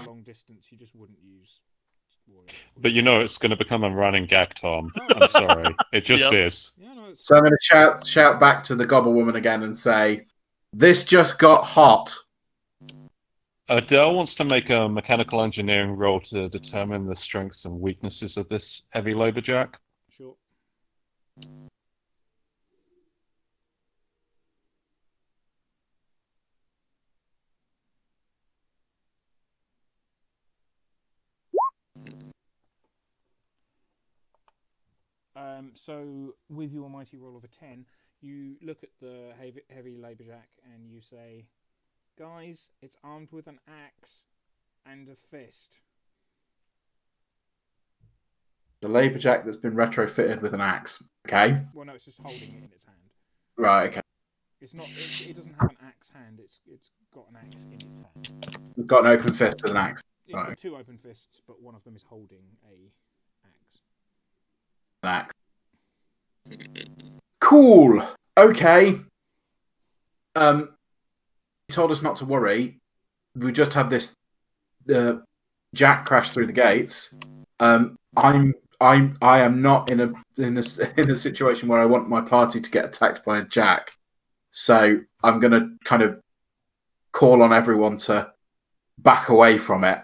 long distance, you just wouldn't use warriors. But it's going to become a running gag, Tom. I'm sorry. It just is. Yeah, no, so I'm going to shout back to the gobble woman again and say, "This just got hot." Adele wants to make a mechanical engineering roll to determine the strengths and weaknesses of this heavy labourjack. Sure. So with your mighty roll of a 10, You look at the heavy laberjack and you say, "Guys, it's armed with an axe and a fist." The laberjack that's been retrofitted with an axe. Okay. Well, no, it's just holding it in its hand. Right. Okay. It's not. It doesn't have an axe hand. It's got an axe in its hand. We've got an open fist with an axe. It's got 2 open fists, but one of them is holding a axe. An axe. Cool. Okay. You told us not to worry. We just had this Jack crash through the gates. I am not in a situation where I want my party to get attacked by a Jack. So I'm going to kind of call on everyone to back away from it.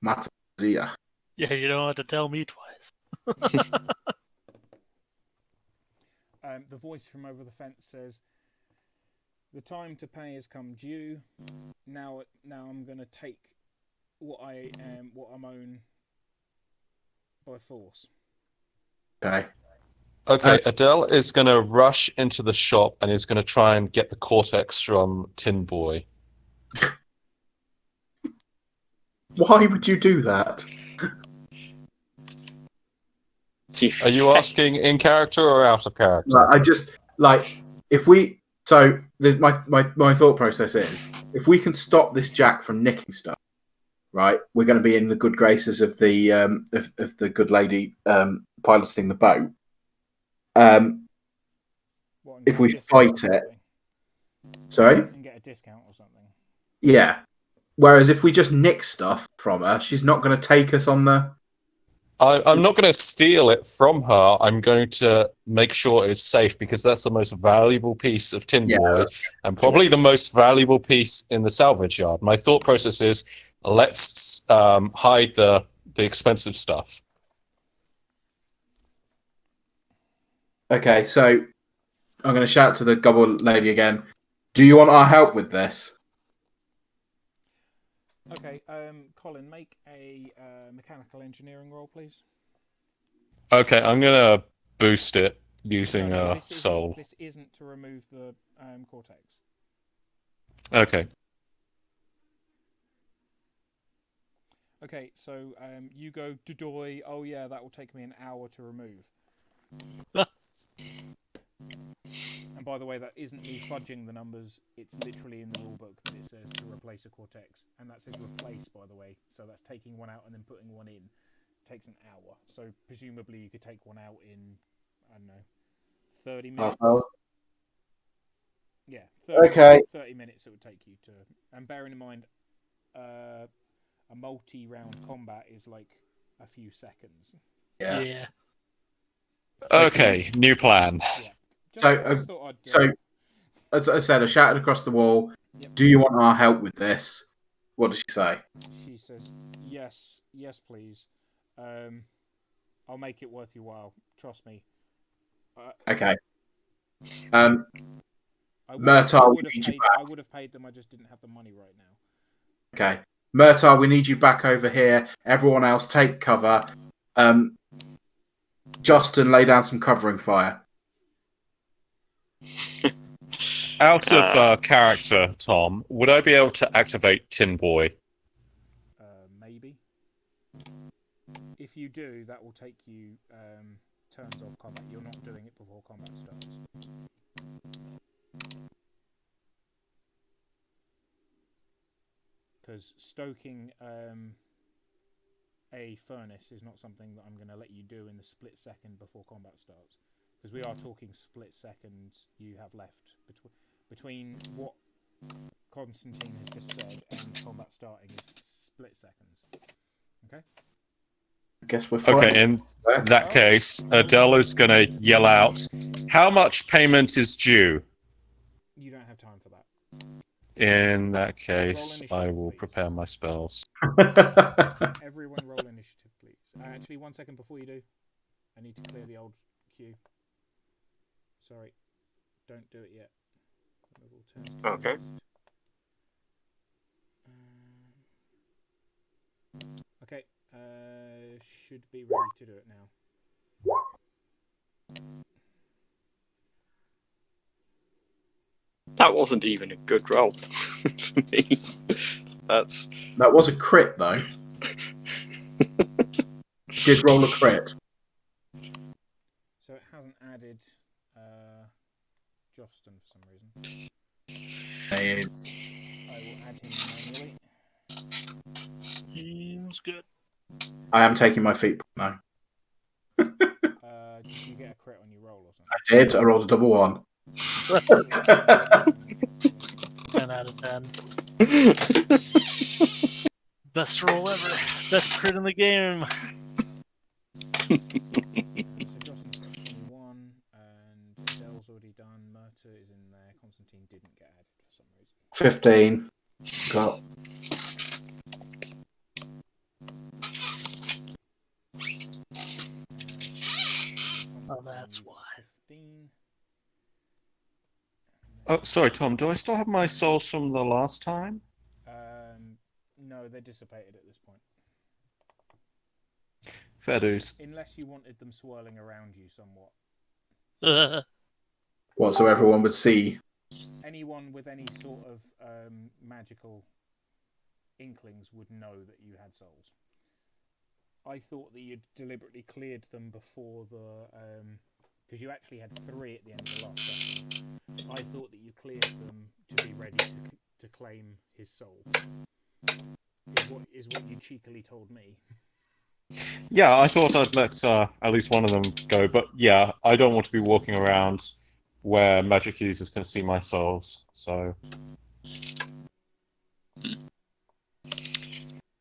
Matazia. Yeah, you don't have to tell me twice. The voice from over the fence says, "The time to pay has come due. Now I'm going to take what I'm own by force." Okay. Okay, Adele is going to rush into the shop and is going to try and get the cortex from Tin Boy. Why would you do that? Are you asking in character or out of character? I just if we. So my thought process is, if we can stop this Jack from nicking stuff, right, we're going to be in the good graces of the good lady piloting the boat. If we fight it, sorry, and get a discount or something. Yeah. Whereas if we just nick stuff from her, she's not going to take us on the. I'm not going to steal it from her. I'm going to make sure it's safe because that's the most valuable piece of Tin Boy and probably the most valuable piece in the salvage yard. My thought process is let's hide the expensive stuff. Okay, so I'm going to shout to the gobble lady again. Do you want our help with this? Okay, Colin, make a mechanical engineering roll, please. Okay, I'm going to boost it using soul. This isn't to remove the cortex. Okay. Okay, so you go Dudoy. Oh yeah, that will take me an hour to remove. And by the way, that isn't me fudging the numbers. It's literally in the rulebook that it says to replace a cortex, and that says replace, by the way. So that's taking one out and then putting one in. Takes an hour. So presumably you could take one out in, I don't know, 30 minutes. Yeah, 30 minutes it would take you to. And bearing in mind, a multi-round combat is like a few seconds. Yeah. Okay, new plan. Yeah. So, as I said, I shouted across the wall, "Do you want our help with this?" What does she say? She says, "Yes, please. I'll make it worth your while. Trust me." Okay. I Murtaugh, I would have paid them. I just didn't have the money right now. Okay. Murtaugh, we need you back over here. Everyone else, take cover. Justin, lay down some covering fire. Out of character, Tom, would I be able to activate Tin Boy? Maybe. If you do, that will take you turns of combat. You're not doing it before combat starts. Because stoking a furnace is not something that I'm going to let you do in the split second before combat starts. Because we are talking split seconds you have left between what Constantine has just said and combat starting is split seconds. Okay? I guess we're fine. Okay, in that case, Adele is going to yell out, "How much payment is due?" You don't have time for that. In that case, I will prepare my spells. Everyone roll initiative, please. Actually, 1 second before you do. I need to clear the old queue. Sorry. Don't do it yet. Okay. Okay. Should be ready to do it now. That wasn't even a good roll for me. That was a crit, though. Did roll a crit. So it hasn't added Joston for some reason. I will add him manually. Seems good. I am taking my feet now. Did you get a crit on your roll or something? I did. I rolled a double 1. 10 out of 10. Best roll ever. Best crit in the game. So Joston's got 21, and Dell's already done. Murta is in there. Constantine didn't get added for some reason. 15. Got. Oh, that's why. 15. Oh, sorry, Tom. Do I still have my souls from the last time? No, they're dissipated at this point. Fair dues. Unless you wanted them swirling around you somewhat. What, so everyone would see? Anyone with any sort of magical inklings would know that you had souls. I thought that you'd deliberately cleared them before the... because you actually had 3 at the end of the last session. I thought that you cleared them to be ready to claim his soul. Is what you cheekily told me. Yeah, I thought I'd let at least one of them go, but yeah, I don't want to be walking around where magic users can see my souls, so...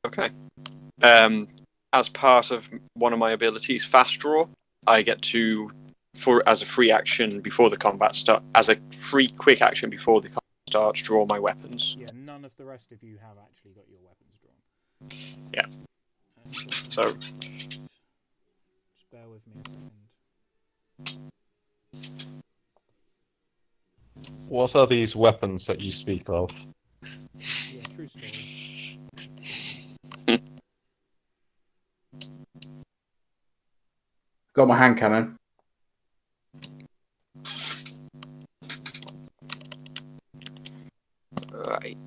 Okay. As part of one of my abilities, Fast Draw, I get to, as a free action before the combat start, as a free quick action before the combat starts, draw my weapons. Yeah, none of the rest of you have actually got your weapons drawn. Yeah. So just bear with me a second. What are these weapons that you speak of? Yeah, true story. Got my hand cannon. Right.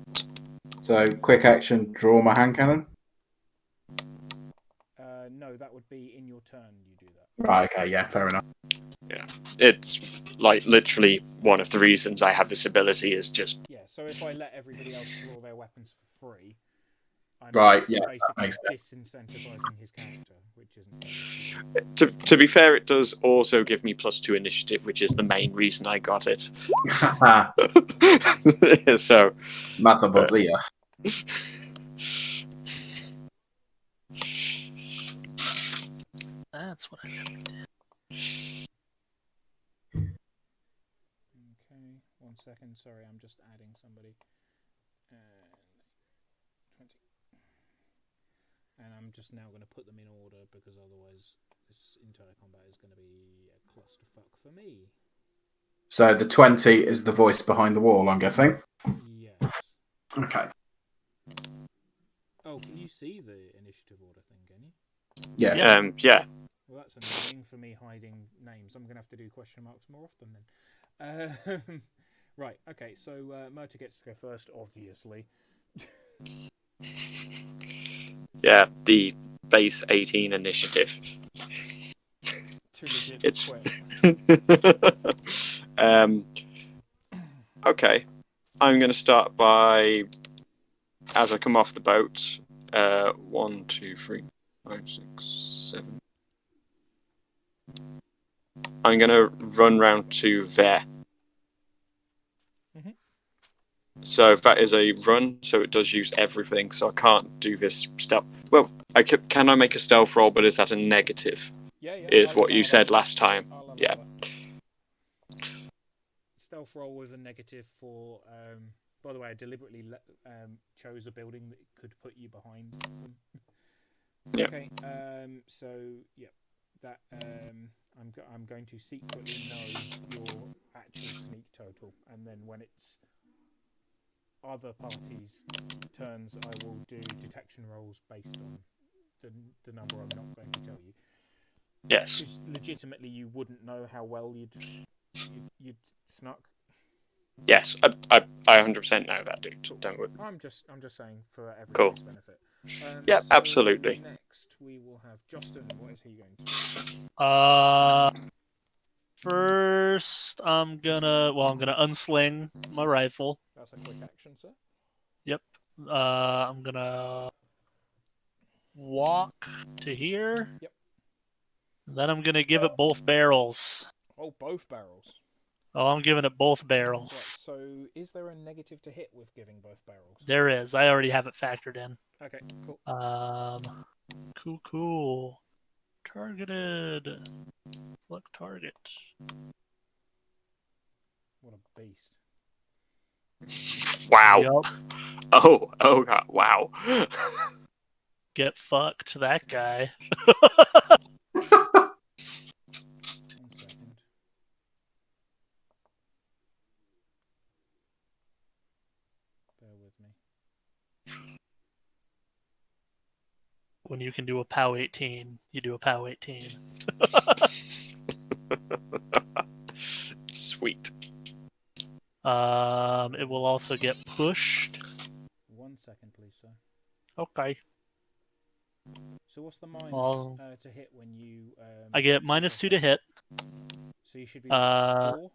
So, quick action, draw my hand cannon. No, that would be in your turn you do that. Right, okay, yeah, fair enough. Yeah. It's like literally one of the reasons I have this ability is just... Yeah, so if I let everybody else draw their weapons for free, I'm basically disincentivizing his character, which isn't... To be fair, it does also give me +2 initiative, which is the main reason I got it. So... Matabozia. That's what I never did. Okay, 1 second. Sorry, I'm just adding somebody. 20. And I'm just now going to put them in order because otherwise this entire combat is going to be a clusterfuck for me. So the 20 is the voice behind the wall, I'm guessing? Yes. Okay. Oh, can you see the initiative order thing, can you? Yeah. Yeah. Well, that's annoying for me hiding names. I'm going to have to do question marks more often then. Right, okay, so Murta gets to go first, obviously. Yeah, the base 18 initiative. Too legit to It's... quit. Okay. I'm going to start by, as I come off the boat, 1, 2, 3, 5, 6, 7. I'm going to run round to there. Mm-hmm. So that is a run, so it does use everything, so I can't do this stealth. Well, can I make a stealth roll, but is that a negative? Yeah. Is what you said last time. Yeah. Stealth roll was a negative for... by the way, I deliberately chose a building that could put you behind them. Yeah. Okay, so, yeah. That I'm going to secretly know your actual sneak total, and then when it's other parties' turns, I will do detection rolls based on the number I'm not going to tell you. Yes. Because legitimately, you wouldn't know how well you'd snuck. Yes, I 100% know that, dude. Don't worry. I'm just saying for Cool. everybody's benefit. Yeah, So absolutely. Next, we will have Justin. What is he going to do? First, I'm gonna unsling my rifle. That's a quick action, sir. Yep. I'm gonna walk to here. Yep. Then I'm gonna give it both barrels. Oh, both barrels. Oh, I'm giving it both Right. barrels. So, is there a negative to hit with giving both barrels? There is. I already have it factored in. Okay. Cool. Cool. Targeted. Select target. What a beast. Wow. Yup. Oh god, wow. Get fucked, that guy. 1 second. Bear with me. When you can do a POW 18, you do a POW 18. Sweet. It will also get pushed. 1 second, please, sir. Okay. So what's the minus Well, to hit when you? I get -2 to hit. So you should be 4.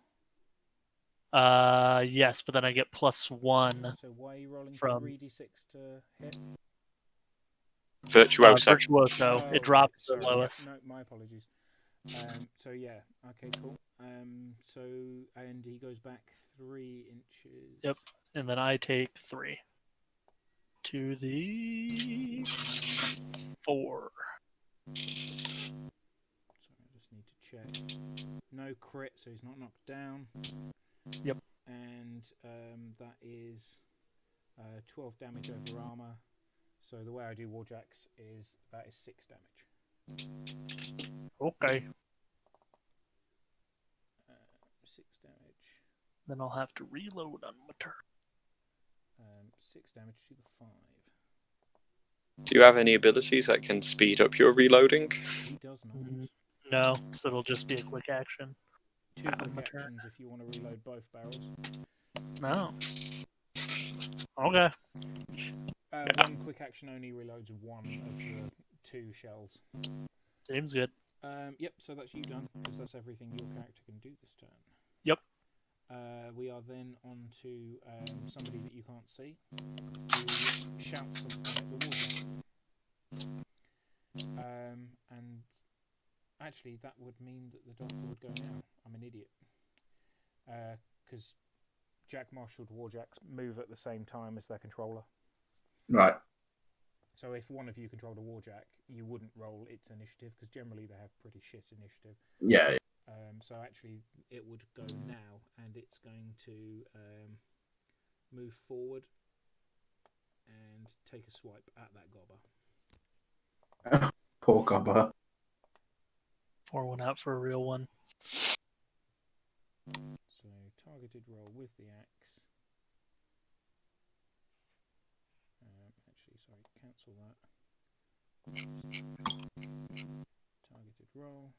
Yes, but then I get +1 So why are you rolling from 3d6 to hit? Virtuoso. Virtuoso. It drops the Sorry. lowest. No, my apologies. So yeah, okay, cool. So and he goes back 3 inches. Yep, and then I take 3 to the 4. Sorry, I just need to check. No crit, so he's not knocked down. Yep. And that is 12 damage over armor. So the way I do warjacks is that is 6 damage. Okay. 6 damage. Then I'll have to reload on my turn. 6 damage to the 5. Do you have any abilities that can speed up your reloading? He does not. No, so it'll just be a quick action. 2 quick actions if you want to reload both barrels. No. Okay. 1 quick action only reloads 1 of the 2 shells. Seems good. Yep, so that's you done, because that's everything your character can do this turn. Yep. We are then on to somebody that you can't see, who shouts something at the warjack. And actually, that would mean that the doctor would go now. I'm an idiot. Because Jack Marshalled warjacks move at the same time as their controller. Right. So if one of you controlled a warjack, you wouldn't roll its initiative, because generally they have pretty shit initiative. Yeah. So actually, it would go now, and it's going to move forward and take a swipe at that gobber. Poor gobber. Pour one out for a real one. So targeted roll with the axe. Actually, sorry, cancel that. Targeted roll.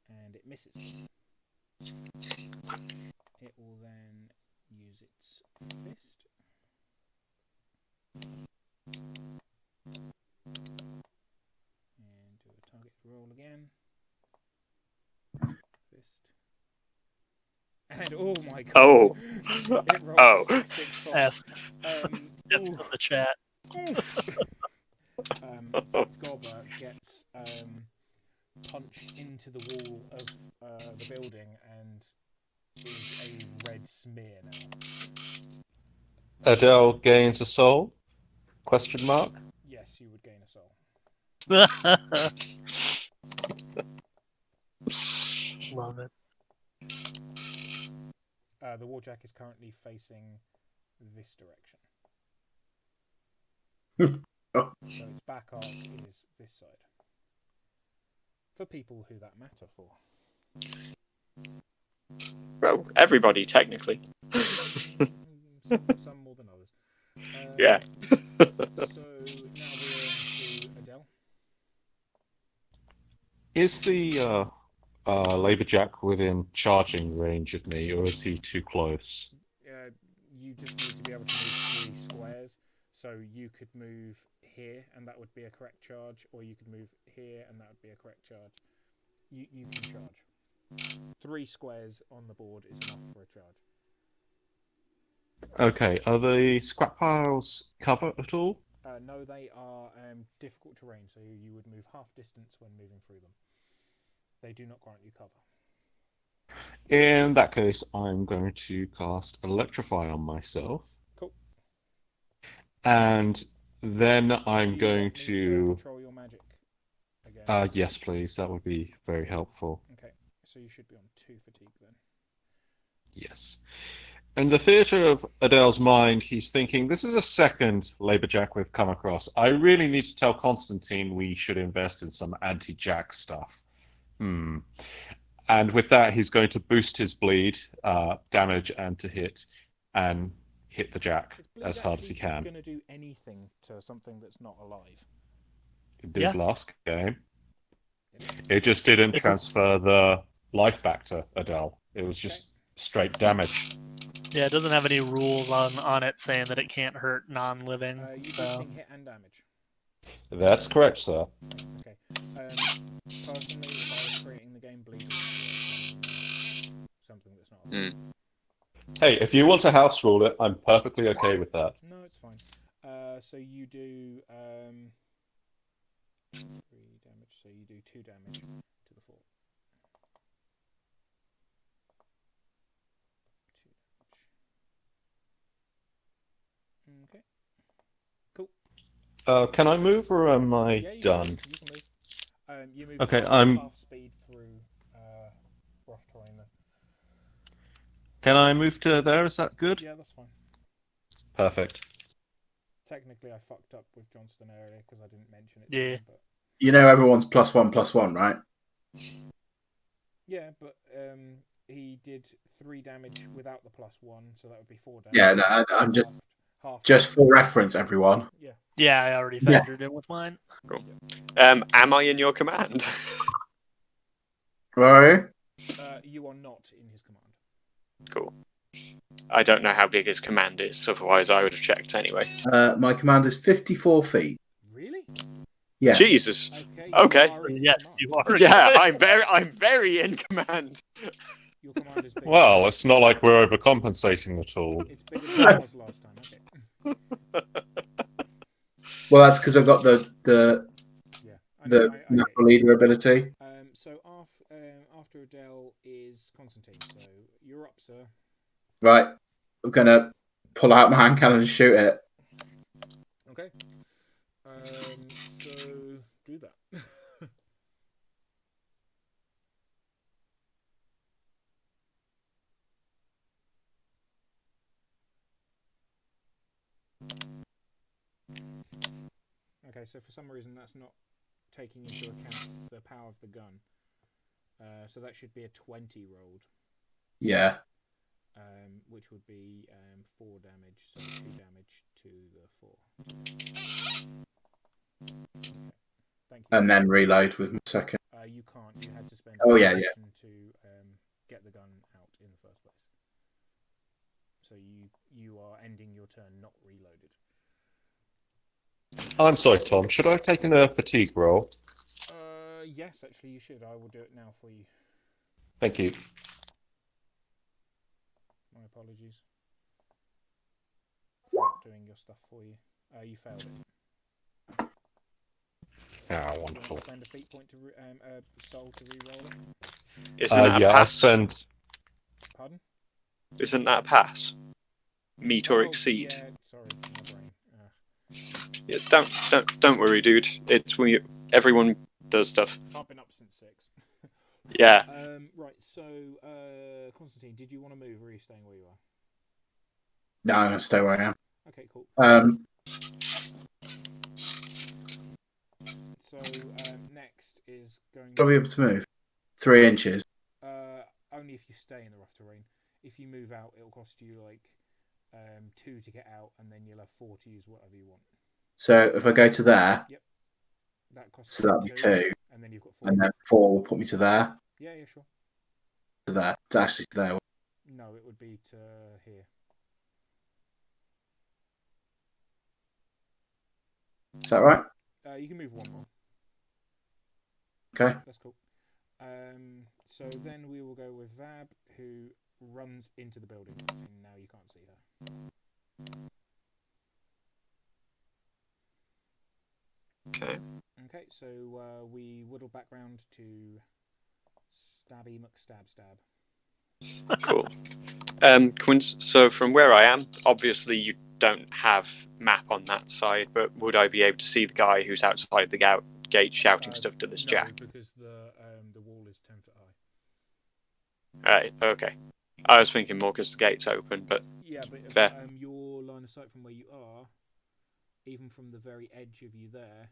And it misses. It will then use its fist. And do a target roll again. Fist. And oh my god! Oh. It rolled Oh. 6 F. F's F's in the chat. Gobber gets punched into the wall of the building and is a red smear now. Adele gains a soul? Question mark. Yes, you would gain a soul. Love it. The warjack is currently facing this direction. Oh. So its back arc is this side. For people who that matter for. Well, everybody, technically. Some more than others. Yeah. So now we're on to Adele. Is the Laberjack within charging range of me, or is he too close? You just need to be able to move 3 squares. So you could move here, and that would be a correct charge, or you could move here, and that would be a correct charge. You can charge. 3 squares on the board is enough for a charge. Okay, are the scrap piles cover at all? No, they are difficult terrain, so you would move half distance when moving through them. They do not grant you cover. In that case, I'm going to cast Electrify on myself. Cool. And then I'm Do you going want me to control your magic again? yes, please. That would be very helpful. Okay, so you should be on 2 fatigue then. Yes. In the theatre of Adele's mind, he's thinking, this is a second Laberjack we've come across. I really need to tell Constantine we should invest in some anti-Jack stuff. And with that, he's going to boost his bleed, damage, and to hit, and hit the Jack as hard as he can. Going to do anything to something that's not alive? It did last game. It just didn't transfer the life back to Adele. It was just straight damage. Yeah, it doesn't have any rules on it saying that it can't hurt non-living. You so. boosting hit and damage. That's correct, sir. Okay. Personally, if I was creating the game, bleed something that's not alive. Hey, if you want to house rule it, I'm perfectly okay with that. No, it's fine. So you do 3 damage. So you do 2 damage to the 4. 2 damage. Okay. Cool. Can I move, or am I done? You can move. You move okay, half speed through rough terrain then. Can I move to there? Is that good? Yeah, that's fine. Perfect. Technically, I fucked up with Johnston earlier because I didn't mention it. Yeah. But... You know everyone's +1/+1, right? Yeah, but he did 3 damage without the +1, so that would be 4 damage. Yeah, no, I'm just for reference, everyone. Yeah. Yeah, I already factored in with mine. Cool. Am I in your command? Where are you? You are not in his command. Cool. I don't know how big his command is, otherwise I would have checked anyway. My command is 54 feet. Really? Yeah. Jesus. Okay. Yes, you are. Yeah, I'm very in command. Your command is big. Well, it's not like we're overcompensating at all. It's bigger than it was last time. Okay. Well, that's because I've got the natural leader ability. So after Adele is Constantine. So you're up, sir. Right. I'm gonna pull out my hand cannon and shoot it. Okay. So do that. Okay, so for some reason that's not taking into account the power of the gun. So that should be a 20 rolled. Yeah. Which would be 4 damage, so 2 damage to the 4. Okay. Thank you. And then reload with my second. You can't. You had to spend action to get the gun out in the first place. So you are ending your turn not reloaded. I'm sorry, Tom. Should I have taken a fatigue roll? Yes, actually you should. I will do it now for you. Thank you. My apologies for not doing your stuff for you. You failed it. Ah, wonderful. Spend a feat point to soul to re-roll it. Isn't that a pass? I spent. Pardon? Isn't that a pass? Meet or exceed. Yeah, sorry, my brain. Yeah, don't worry, dude. It's when everyone does stuff. I've been up since 6. Yeah. Right. So, Constantine, did you want to move, or are you staying where you are? No, I'm gonna stay where I am. Okay, cool. So next is going. I'll be able to move 3 inches. Only if you stay in the rough terrain. If you move out, it'll cost you like 2 to get out, and then you'll have 4 to use whatever you want. So if I go to there, that costs so that'll be 2, and then you've got 4. and then 4 will put me to there. Yeah, sure. To there. To actually to there. No, it would be to here. Is that right? You can move 1 more. Okay. That's cool. So then we will go with Vab, who runs into the building, and now you can't see her. Okay. Okay, so we whittle back round to Stabby McStab. Cool. So from where I am, obviously you don't have map on that side, but would I be able to see the guy who's outside the gate shouting stuff to this Jack? No, because the wall is 10 foot high. Right. Okay. I was thinking more because the gate's open, but yeah, but fair. Your line of sight from where you are, even from the very edge of you there,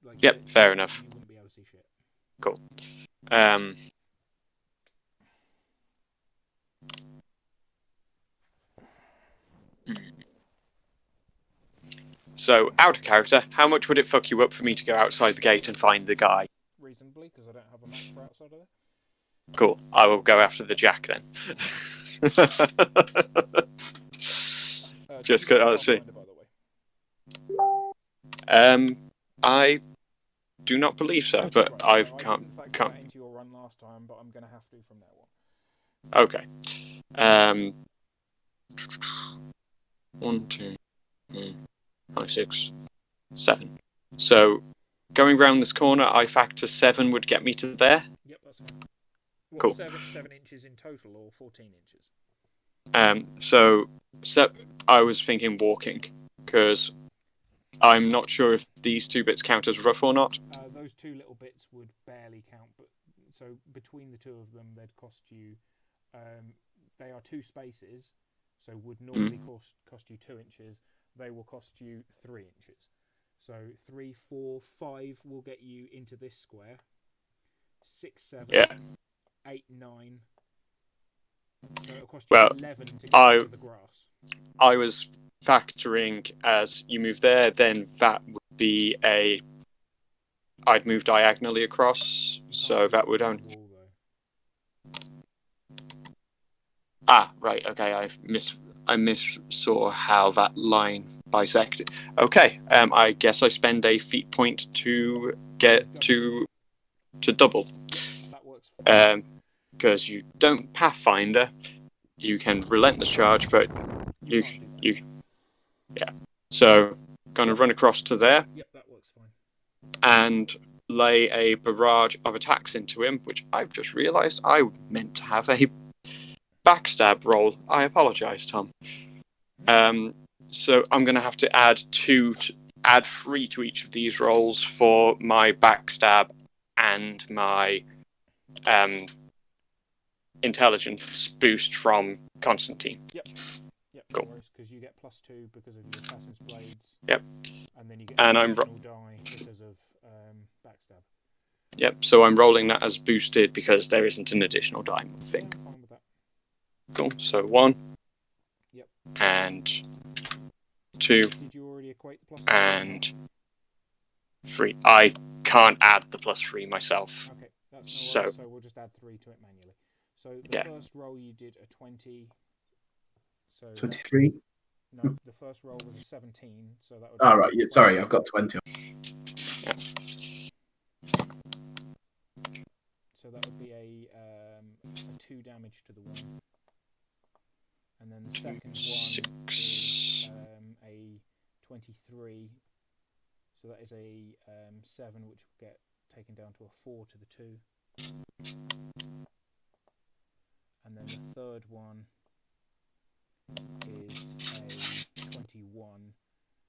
like fair enough. You wouldn't be able to see shit. Cool. So, out of character, how much would it fuck you up for me to go outside the gate and find the guy? Reasonably, because I don't have a map for outside of there. Cool. I will go after the Jack then. Just because I'll see. I do not believe so, but right. I so can't. I didn't that into your run last time, but I'm going to have to from now on. Okay. 1, 2, 3, 5, 6, 7. So, going round this corner, I factor 7 would get me to there. Yep, that's fine. What, cool. 7 inches in total, or 14 inches? So I was thinking walking, because I'm not sure if these 2 bits count as rough or not. Those 2 little bits would barely count, but so between the 2 of them, they'd cost you. They are 2 spaces, so would normally cost you 2 inches. They will cost you 3 inches. So 3, 4, 5 will get you into this square. 6, 7, 8, 9. So it'll cost you 11 to get into the grass. I was factoring as you move there, then that would be I'd move diagonally across, so that would only. Right. Okay. I missaw how that line bisected. Okay. I guess I spend a feat point to get to double. That works. Because you don't Pathfinder, you can relentless charge, but you. Yeah. So, gonna run across to there. Yep, that works fine. And lay a barrage of attacks into him, which I've just realised I meant to have a backstab roll. I apologise, Tom. So I'm gonna have to add 3 to each of these rolls for my backstab and my intelligence boost from Constantine. Yep. Cool. Because you get +2 because of your Assassin's Blades. Yep. And then you get an additional die because of backstab. Yep. So I'm rolling that as boosted because there isn't an additional die thing. I'm fine with that. Cool. So 1. Yep. And 2. Did you already equate the +3? And 3. I can't add the +3 myself. Okay, that's no worries. So we'll just add 3 to it manually. So the first roll you did a 20. So 23. No, the first roll was a 17. So that would. Right. Yeah, sorry, I've got 20. Yeah. So that would be a 2 damage to the 1. And then the second one is a 23. So that is a 7, which will get taken down to a 4 to the 2. And then the third one is a 21,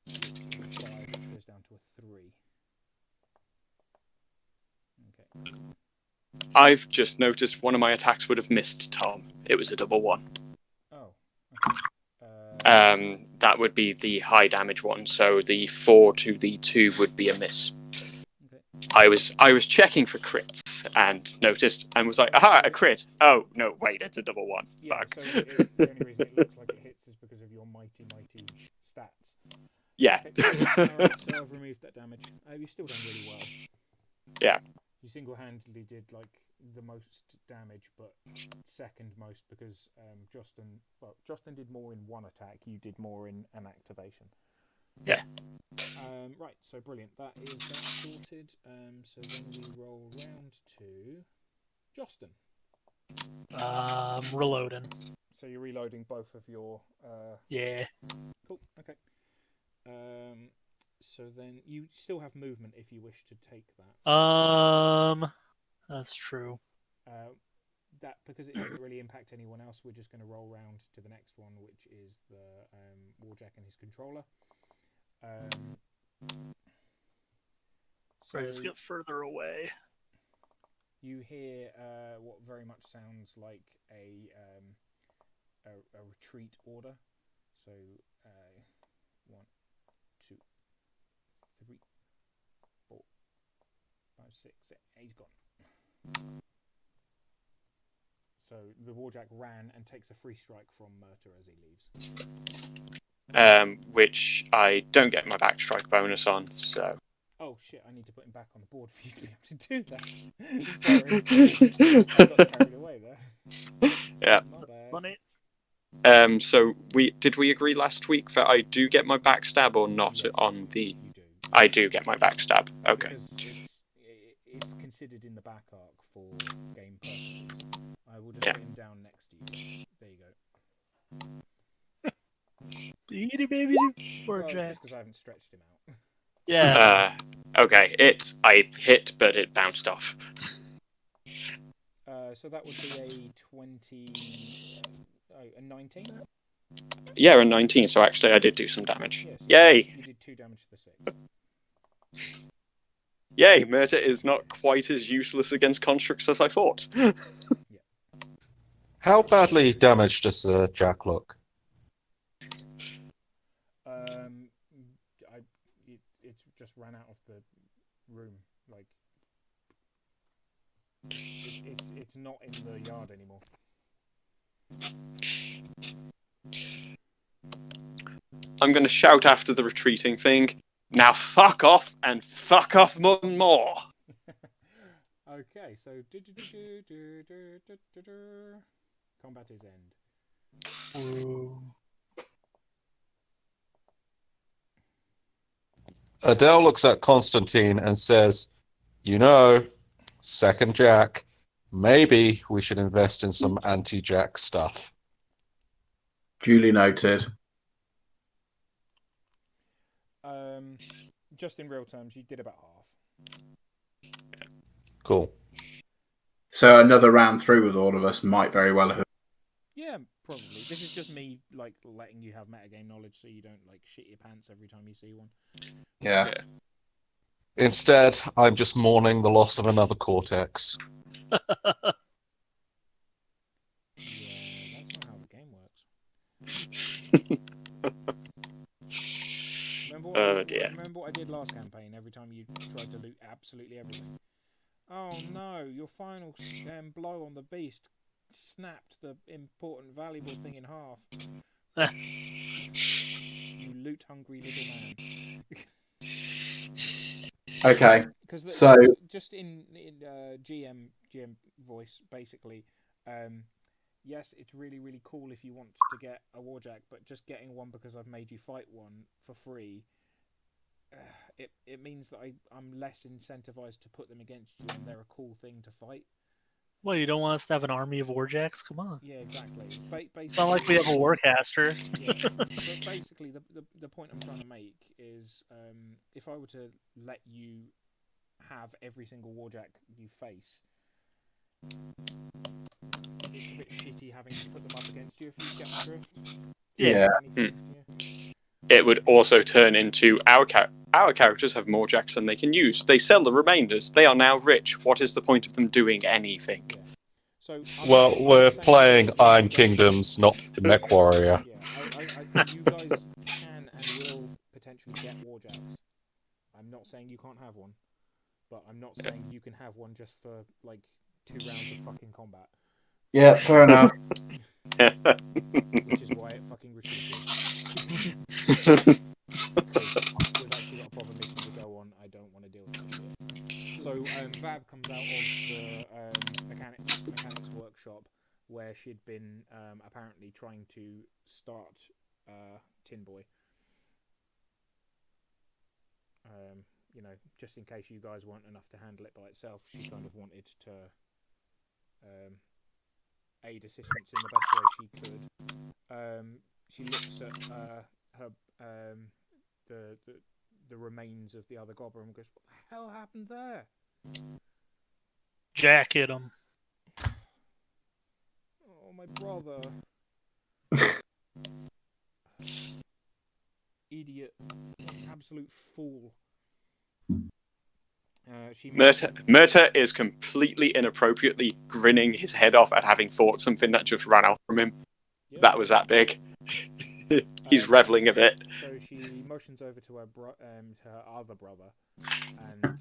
which is a 5, which goes down to a 3. Okay. I've just noticed one of my attacks would have missed Tom. It was a double 1. Oh. Okay. That would be the high damage one. So the 4 to the 2 would be a miss. Okay. I was checking for crits and noticed and was like, aha, a crit. Oh no, wait, it's a double 1. Yeah. Fuck. So the only reason it looks like it hits is because of your mighty stats. Yeah. Alright, so I've removed that damage. You've still done really well. Yeah. You single-handedly did like the most damage, but second most because Justin did more in one attack. You did more in an activation. Yeah. Right. So brilliant. That sorted. So then we roll round to Justin. Reloading. So you're reloading both of your. Yeah. Cool. Okay. So then you still have movement if you wish to take that. That's true. That because it doesn't really impact anyone else, we're just going to roll round to the next one, which is the Warjack and his controller. So let's get further away. You hear what very much sounds like a retreat order. So 1, 2, 3, 4, 5, 6. He's gone. So the Warjack ran and takes a free strike from Murta as he leaves. Which I don't get my backstrike bonus on, so. Oh shit, I need to put him back on the board for you to be able to do that. Sorry. I got carried away there. Yeah. Funny. So did we agree last week that I do get my backstab or not? Yes, on the. You do. I do get my backstab. Okay. Because it's considered in the back arc for game purposes. I will just put him down next to you. There you go. Itty baby Well, Warjack. it's just because I haven't stretched him out. Yeah. Okay. I hit, but it bounced off. So that would be a 19. Yeah, a 19. So actually, I did do some damage. Yes, Yay! You did 2 damage to the 6. Yay! Murta is not quite as useless against constructs as I thought. How badly damaged does Jack look? It's just ran out of the room. Like it's not in the yard anymore. I'm going to shout after the retreating thing. Now fuck off and fuck off more. Okay, so combat is end. Adele looks at Constantine and says, second Jack, maybe we should invest in some anti-Jack stuff. Duly noted. Just in real terms, you did about half. Cool. So another round through with all of us might very well have. Yeah, probably. This is just me like letting you have metagame knowledge, so you don't like shit your pants every time you see one. Yeah. Instead, I'm just mourning the loss of another Cortex. Yeah, that's not how the game works. Remember what I did last campaign? Every time you tried to loot absolutely everything. Oh no! Your final blow on the beast snapped the important, valuable thing in half. You loot-hungry little man. Okay. Because just in GM voice, basically, yes, it's really, really cool if you want to get a Warjack, but just getting one because I've made you fight one for free, it means that I'm less incentivized to put them against you, and they're a cool thing to fight. Well, you don't want us to have an army of Warjacks? Come on. Yeah, exactly. It's not like we have a Warcaster. Yeah, but basically, the point I'm trying to make is, if I were to let you have every single Warjack you face, it's a bit shitty having to put them up against you if you get my drift. Yeah. It would also turn into our characters have more jacks than they can use. They sell the remainders. They are now rich. What is the point of them doing anything? Yeah. So we're playing Iron Kingdoms, not Mech Warrior. Yeah, you guys can and will potentially get Warjacks. I'm not saying you can't have one, but I'm not saying you can have one just for like 2 rounds of fucking combat. Yeah, fair enough. Which is why it fucking retreated. So Vab comes out of the mechanics workshop where she'd been apparently trying to start Tin Boy. Just in case you guys weren't enough to handle it by itself, she kind of wanted to aid assistance in the best way she could. She looks at her the remains of the other goblin and goes, "What the hell happened there?" Jack hit him. Oh, my brother. Idiot. Absolute fool. Murta is completely inappropriately grinning his head off at having thought something that just ran out from him. Yeah. That was that big. He's reveling a bit. So she motions over to her other brother and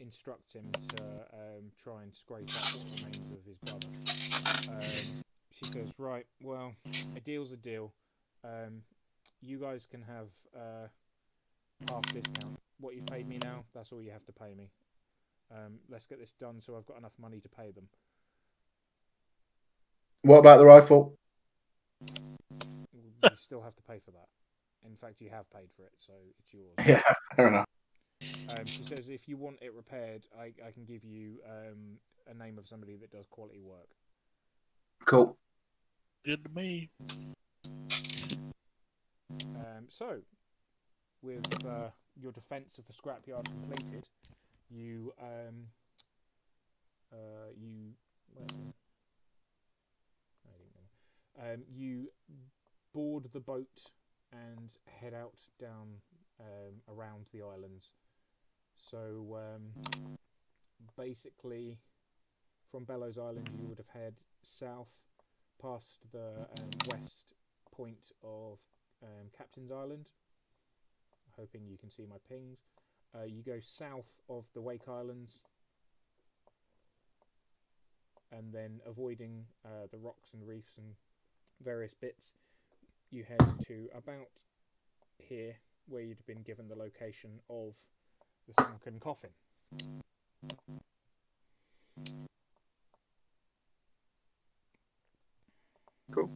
instructs him to try and scrape up what remains of his brother. She says, "Right, well, a deal's a deal. You guys can have half discount. What you've paid me now, that's all you have to pay me. Let's get this done so I've got enough money to pay them." What about the rifle? You still have to pay for that. In fact, you have paid for it, so it's yours. Yeah, fair enough. She says, if you want it repaired, I can give you a name of somebody that does quality work. Cool. Good to me. So, with your defence of the scrapyard completed, you board the boat and head out down around the islands. So basically, from Bellows Island, you would have head south past the west point of Captain's Island. Hoping you can see my pings. You go south of the Wake Islands, and then avoiding the rocks and reefs and various bits, you head to about here, where you'd been given the location of the sunken coffin. Cool.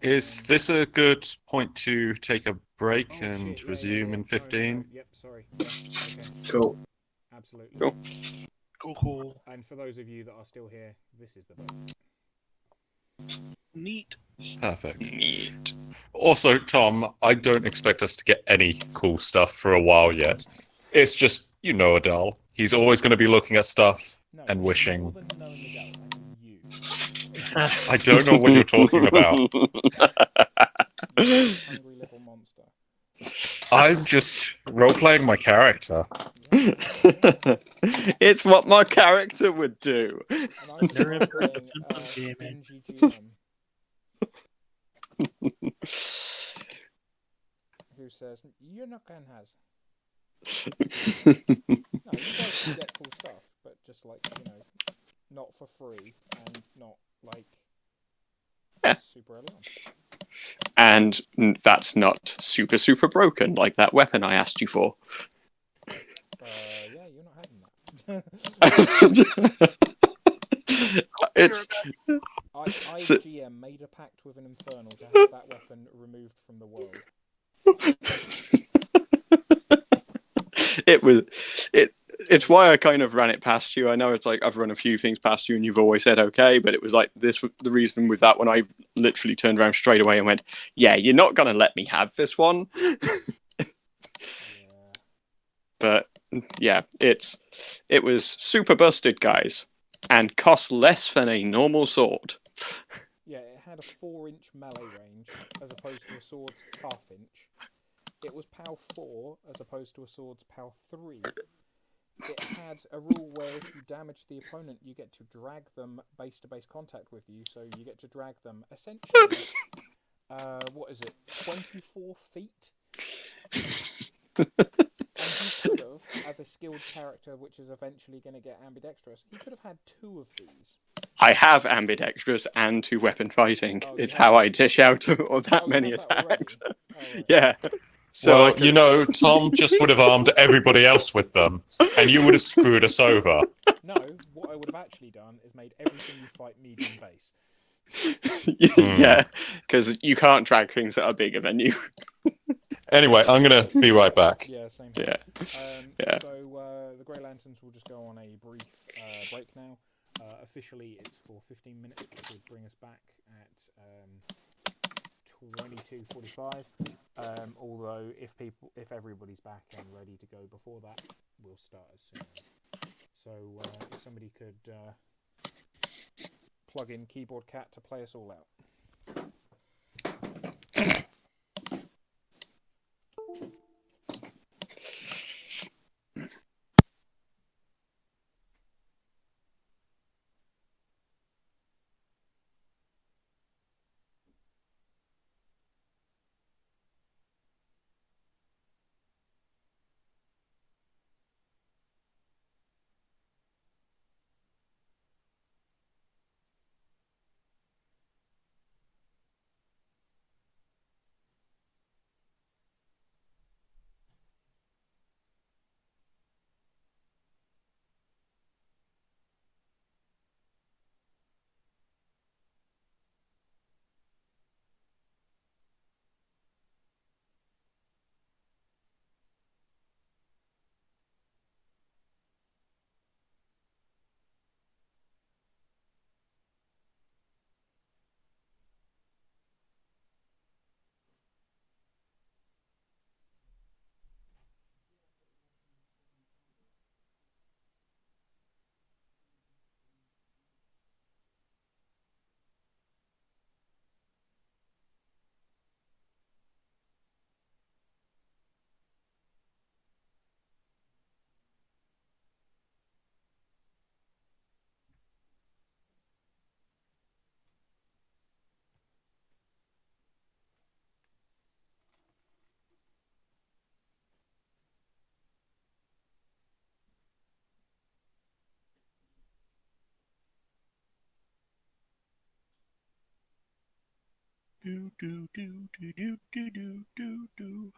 Is this a good point to take a break and resume in 15? No. Yep, sorry. Yeah, okay. Cool. Absolutely. Cool. And for those of you that are still here, this is the boat. Neat. Perfect. Neat. Also, Tom, I don't expect us to get any cool stuff for a while yet. It's just, Adele. He's always going to be looking at stuff and wishing. More than knowing Adele, I mean you. I don't know what you're talking about. Hungry little monster. I'm just role-playing my character. It's what my character would do. And I'm playing stingy GM. Who says, "You're not going to has." No, you guys can get cool stuff, but just not for free and not super early on. And that's not super broken like that weapon I asked you for. Yeah, you're not having that. I GM made a pact with an infernal to have that weapon removed from the world. It's why I kind of ran it past you. I know it's like I've run a few things past you and you've always said okay, but it was like this. The reason with that one, I literally turned around straight away and went, "Yeah, you're not gonna let me have this one." Yeah. But yeah, it was super busted, guys, and cost less than a normal sword. Yeah, it had a 4-inch melee range as opposed to a sword's half-inch. It was POW 4 as opposed to a sword's POW 3. It had a rule where if you damage the opponent, you get to drag them base-to-base contact with you, so you get to drag them essentially, 24 feet? And he could have, as a skilled character which is eventually going to get ambidextrous, he could have had 2 of these. I have ambidextrous and 2-weapon fighting. It's how I dish out all that many attacks. Right. Yeah. So well, you know, Tom just would have armed everybody else with them, and you would have screwed us over. No, what I would have actually done is made everything you fight medium base. Yeah, because you can't drag things that are bigger than you. Anyway, I'm going to be right back. Yeah, same here. Yeah. So the Grey Lanterns will just go on a brief break now. Officially, it's for 15 minutes, which would bring us back at 22:45. Although if everybody's back and ready to go before that, we'll start as soon as. So if somebody could plug in Keyboard Cat to play us all out. Do do do do do do do do do.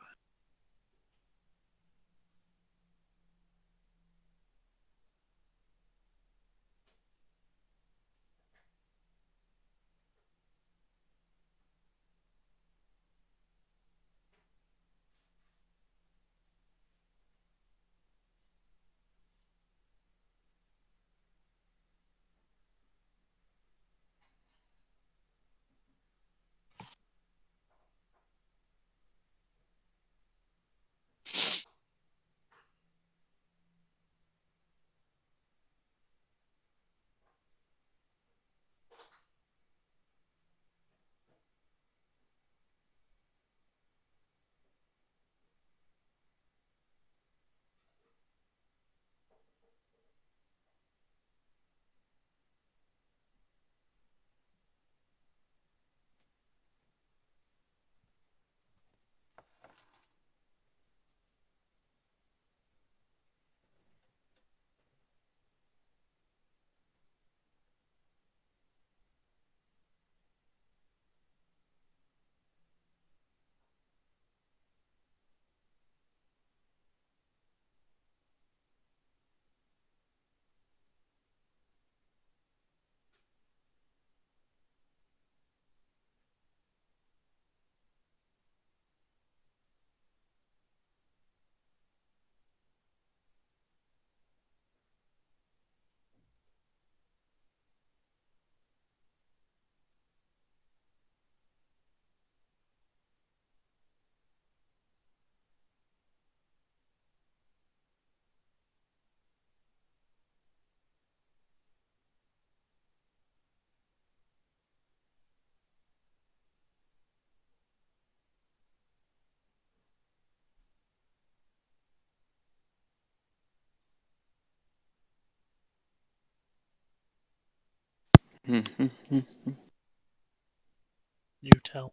You tell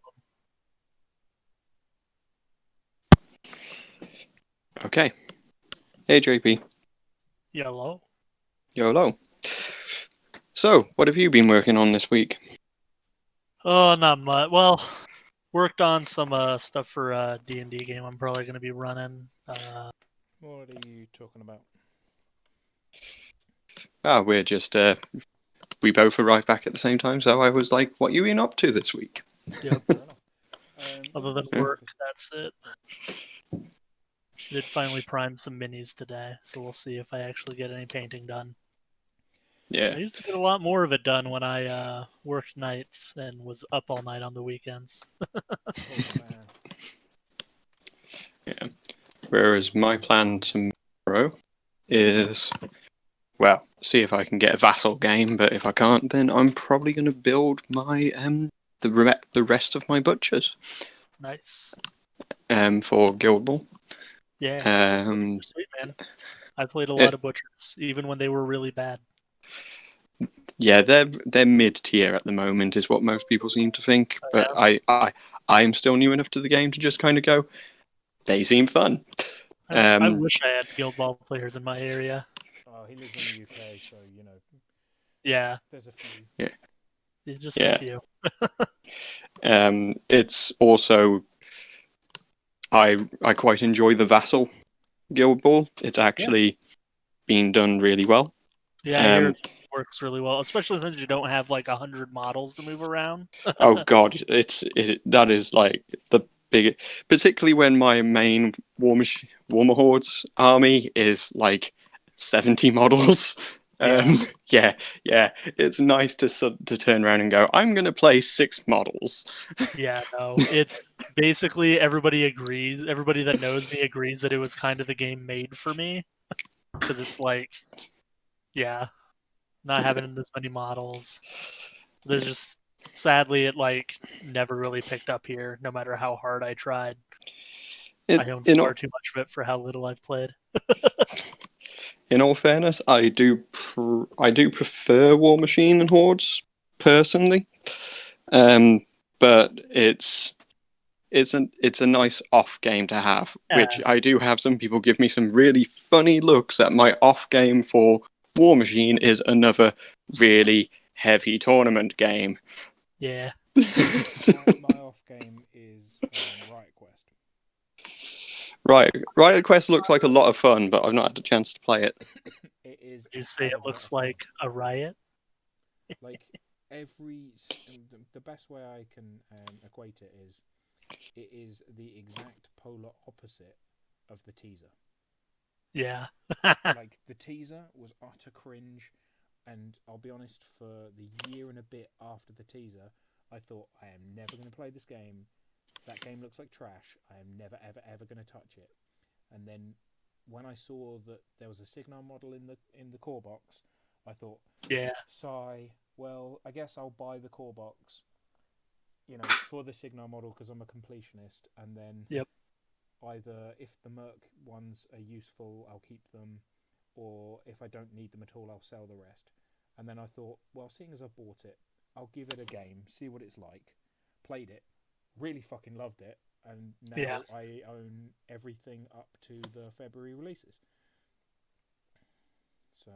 Okay. Hey, JP. them. Yellow. YOLO. So, what have you been working on this week? Oh, not much. Well, Worked on some stuff for a D&D game I'm probably going to be running. What are you talking about? We're just we both arrived back at the same time, so I was like, "What you been up to this week?" Yep. Fair enough. Other than Yeah. work, that's it. I did finally prime some minis today, so we'll see if I actually get any painting done. Yeah. I used to get a lot more of it done when I worked nights and was up all night on the weekends. Oh man. Yeah. Whereas my plan tomorrow is, well, see if I can get a vassal game, but if I can't, then I'm probably going to build my the rest of my butchers Nice. for Guild Ball. Yeah. Um, Sweet, man. I played a it- lot of butchers, even when they were really bad. yeah, they're mid tier at the moment, is what most people seem to think. But I'm still new enough to the game to just kind of go, they seem fun. I wish I had Guild Ball players in my area. Oh, he lives in the UK, so you know. Yeah. There's a few. Yeah. Just a few. It's also I quite enjoy the vassal Guild Ball. It's actually been done really well. Yeah, I hear it works really well, especially since you don't have like 100 models to move around. Oh god, that is like the big, particularly when my main Warmer Hordes army is like 70 models. Yeah, it's nice to turn around and go, I'm gonna play 6 models. Yeah, no, it's basically everybody agrees. Everybody that knows me agrees that it was kind of the game made for me because it's like, yeah, not having as many models. There's just sadly it like never really picked up here, no matter how hard I tried. I own far too much of it for how little I've played. In all fairness, I do prefer War Machine and Hordes personally, but it's a nice off game to have. Which I do have some people give me some really funny looks at my off game for War Machine is another really heavy tournament game. Yeah. my off game is Riot Quest. Riot Quest looks like a lot of fun, but I've not had a chance to play it. It is. Did you say it looks like a riot? Like the best way I can equate it is the exact polar opposite of the teaser. Yeah. Like the teaser was utter cringe, and I'll be honest, for the year and a bit after the teaser, I thought I am never going to play this game. That game looks like trash. I am never ever going to touch it. And then when I saw that there was a Signar model in the core box, I thought, yeah, sigh. Well, I guess I'll buy the core box, for the Signar model because I'm a completionist, and then either if the Merc ones are useful, I'll keep them, or if I don't need them at all, I'll sell the rest. And then I thought, well, seeing as I've bought it, I'll give it a game, see what it's like. Played it, really fucking loved it, and now I own everything up to the February releases. So,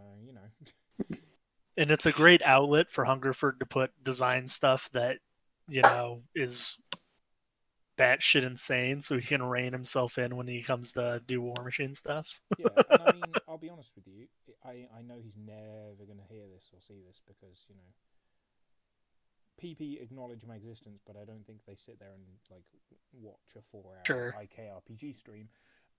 And it's a great outlet for Hungerford to put design stuff that, is batshit insane, so he can rein himself in when he comes to do War Machine stuff. Yeah, and I mean, I'll be honest with you, I know he's never going to hear this or see this because, PP acknowledge my existence, but I don't think they sit there and watch a 4-hour IKRPG stream.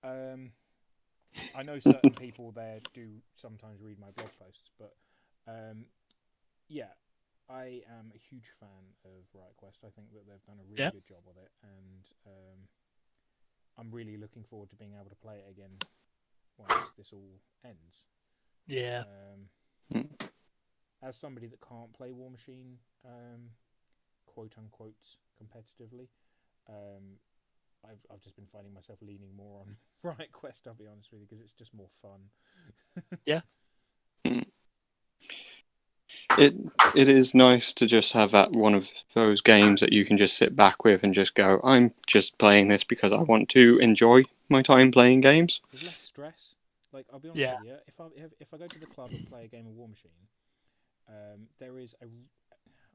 I know certain people there do sometimes read my blog posts, but I am a huge fan of Riot Quest. I think that they've done a really good job with it, and I'm really looking forward to being able to play it again once this all ends. Yeah. As somebody that can't play War Machine, quote unquote, competitively, I've just been finding myself leaning more on Riot Quest. I'll be honest with you, because it's just more fun. Yeah. It is nice to just have that one of those games that you can just sit back with and just go, I'm just playing this because I want to enjoy my time playing games. There's less stress. Like, I'll be honest with you, if I go to the club and play a game of War Machine, there is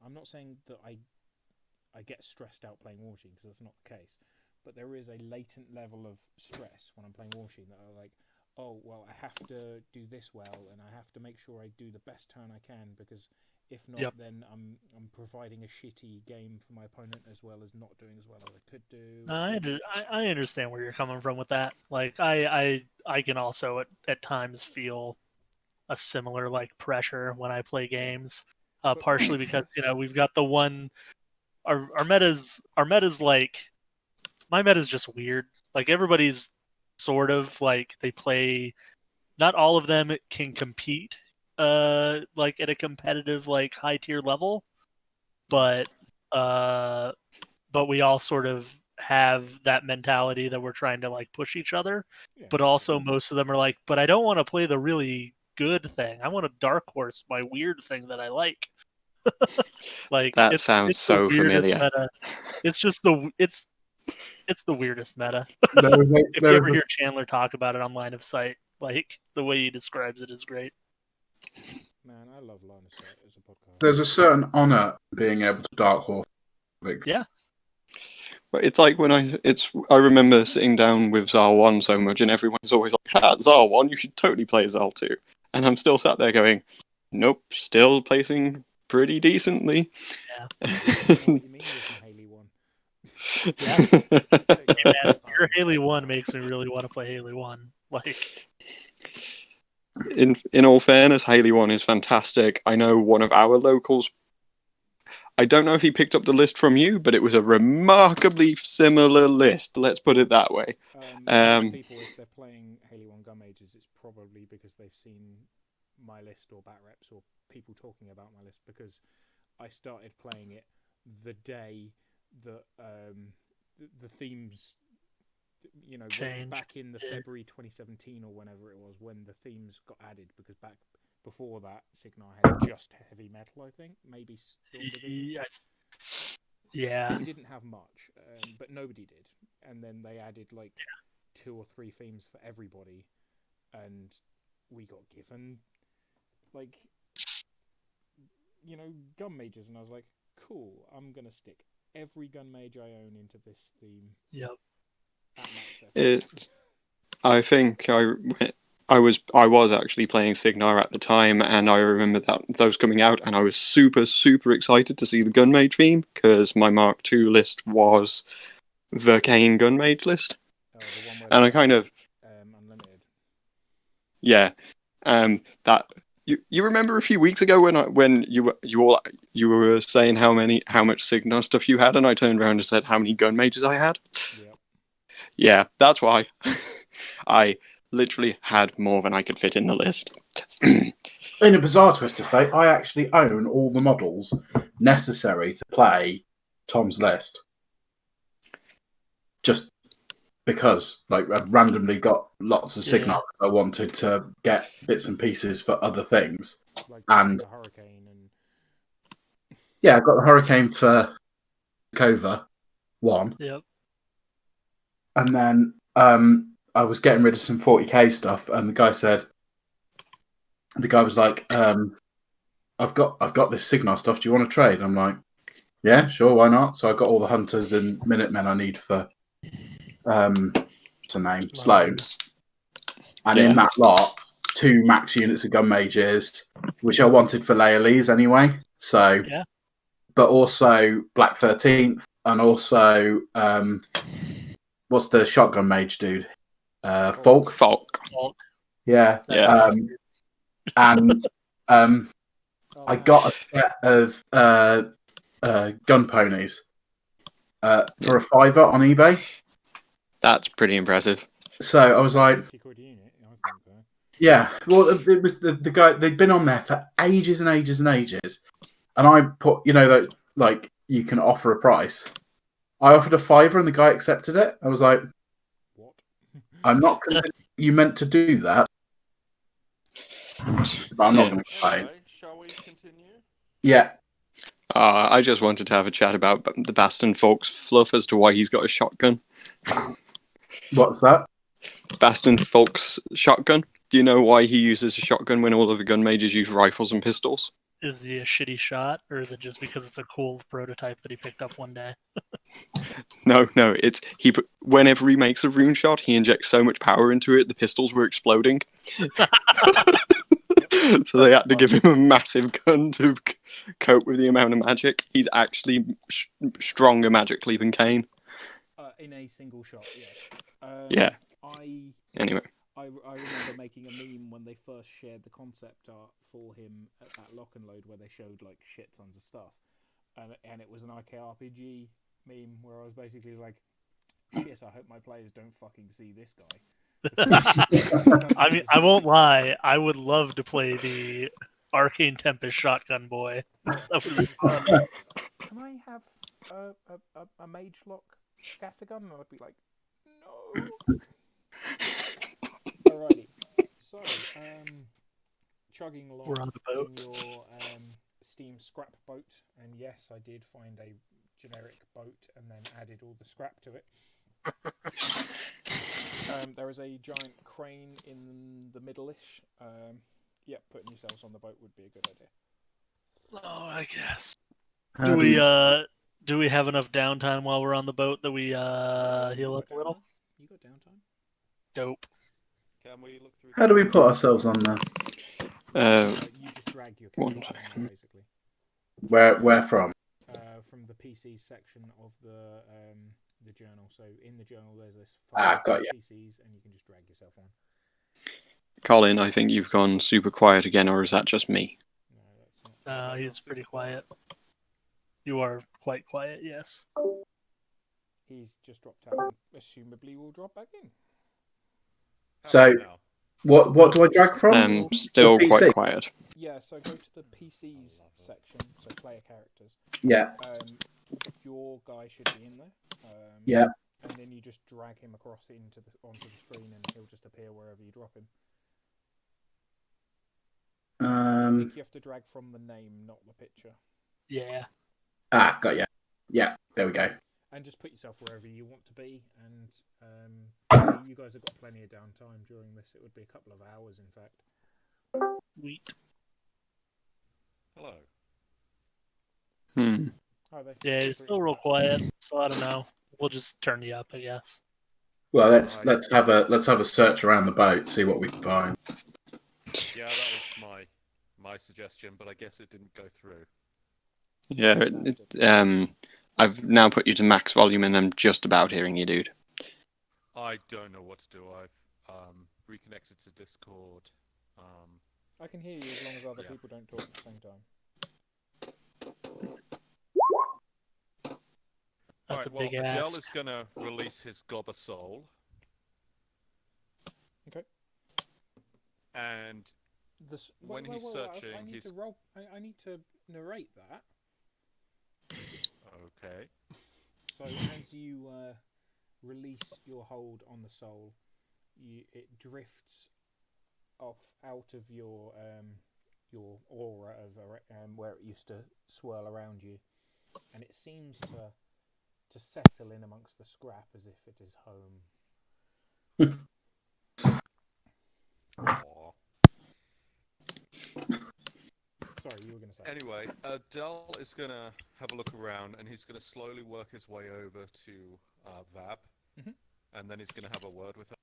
I'm not saying that I get stressed out playing War Machine, because that's not the case. But there is a latent level of stress when I'm playing War Machine that I'm like, oh, well, I have to do this well, and I have to make sure I do the best turn I can, because if not, then I'm providing a shitty game for my opponent, as well as not doing as well as I could do. I understand where you're coming from with that. Like, I can also at times feel a similar like pressure when I play games, partially because we've got the one our meta's like, my meta's just weird. Like, everybody's sort of like, they play. Not all of them can compete, like at a competitive, like high tier level, but we all sort of have that mentality that we're trying to like push each other. Yeah. But also, most of them are like, but I don't want to play the really good thing. I want to dark horse my weird thing that I like. Like, That it's sounds so familiar. meta. It's just it's the weirdest meta. There If you ever hear Chandler talk about it on Line of Sight, like, the way he describes it is great. Man, I love Line of Sight as a podcast. There's a certain honour being able to dark horse. Yeah. But it's like when I remember sitting down with Zal 1 so much, and everyone's always like, Zal 1, you should totally play Zal 2. And I'm still sat there going, nope, still placing pretty decently. Yeah. I know what you mean with Haley 1. Yeah. Hey, man, your Haley 1 makes me really want to play Haley 1. Like, in all fairness, Haley 1 is fantastic. I know one of our locals, I don't know if he picked up the list from you, but it was a remarkably similar list. Let's put it that way. People, if they're playing Haley 1 Gun Mages, it's probably because they've seen my list or bat reps or people talking about my list, because I started playing it the day that the themes, changed. Back in the February 2017 or whenever it was, when the themes got added, because back before that, Signar had just heavy metal, I think, maybe Storm Division. Yeah. We didn't have much, but nobody did. And then they added like 2 or 3 themes for everybody, and we got given like gun mages, and I was like, cool, I'm gonna stick every gun mage I own into this theme. Yep. At max effort. I think I was actually playing Signar at the time, and I remember those coming out, and I was super, super excited to see the gun mage theme, because my Mark II list was the Kane gun mage list. Oh, the one where and I kind of unlimited. Yeah. That you remember a few weeks ago when you were saying how much Signar stuff you had, and I turned around and said how many gun mages I had? Yep. Yeah, that's why. I literally had more than I could fit in the list. In a bizarre twist of fate, I actually own all the models necessary to play Tom's list. Just because, like, I'd randomly got lots of Signar. I wanted to get bits and pieces for other things. Like and the Hurricane and... Yeah, I got the Hurricane for Kova 1. Yep. And then I was getting rid of some 40k stuff, and the guy was like, I've got this Signar stuff, do you want to trade? I'm like, yeah, sure, why not? So I got all the Hunters and Minutemen I need for what's her name? Sloan. And in that lot, 2 max units of gun mages, which I wanted for Laelies anyway. So but also Black 13th, and also what's the shotgun mage dude? Falk. Yeah. And I got a set of gun ponies for a $5 on eBay. That's pretty impressive. So I was like, yeah. Well, it was the guy. They'd been on there for ages and ages and ages, and I put, that like you can offer a price. I offered a $5 and the guy accepted it. I was like, what? I'm not convinced you meant to do that. But I'm not going to play. Anyway, shall we continue? Yeah. I just wanted to have a chat about the Baston Folks fluff as to why he's got a shotgun. What's that? Baston Folks shotgun. Do you know why he uses a shotgun when all of the gun mages use rifles and pistols? Is he a shitty shot, or is it just because it's a cool prototype that he picked up one day? No, it's whenever he makes a rune shot, he injects so much power into it, the pistols were exploding. So they had to give him a massive gun to cope with the amount of magic. He's actually stronger magically than Kane. In a single shot, yeah. Yeah. Anyway. I remember making a meme when they first shared the concept art for him at that lock and load where they showed like shit tons of stuff, and it was an IKRPG meme where I was basically like, shit, I hope my players don't fucking see this guy. I mean, I won't lie. I would love to play the Arcane Tempest shotgun boy. That would be fun. Can I have a mage lock scattergun? And I'd be like, no. Alrighty. So, chugging along We're on the boat. in your Steam scrap boat, and yes, I did find a generic boat and then added all the scrap to it. There is a giant crane in the middle-ish. Putting yourselves on the boat would be a good idea. Oh, I guess. How Do we have enough downtime while we're on the boat that we heal up a little? You got downtime? Dope. Can we look through? How do we put ourselves on there? You just drag your character on there, basically. Where from? From the PCs section of the journal. So in the journal, there's this Got you. PCs, and you can just drag yourself on. Colin, I think you've gone super quiet again, or is that just me? No, that's not. He's pretty quiet. You are quite quiet, yes. He's just dropped out. Assumably, will drop back in. So, what do I drag from? Still The PC? quite quiet. Yeah, so go to the PCs section, so player characters. Yeah. Your guy should be in there. Yeah. And then you just drag him across onto the screen, and he'll just appear wherever you drop him. I think you have to drag from the name, not the picture. Yeah. Got you. Yeah, there we go. And just put yourself wherever you want to be, and you guys have got plenty of downtime during this. It would be a couple of hours, in fact. Sweet. Hello. Hi there. Yeah, he's still real quiet, so I don't know. We'll just turn you up, I guess. Well, let's have a search around the boat, see what we can find. Yeah, that was my suggestion, but I guess it didn't go through. Yeah, I've now put you to max volume, and I'm just about hearing you, dude. I don't know what to do. I've reconnected to Discord. I can hear you as long as other people don't talk at the same time. That's right, a big Adele ask. is going to release his Gobber Soul. Okay. And when he's searching, I need to narrate that. Okay. So as you release your hold on the soul, it drifts off out of your aura of where it used to swirl around you, and it seems to settle in amongst the scrap as if it is home. Aww. Sorry, you were going to say. Anyway, Adele is going to have a look around, and he's going to slowly work his way over to Vab, and then he's going to have a word with her.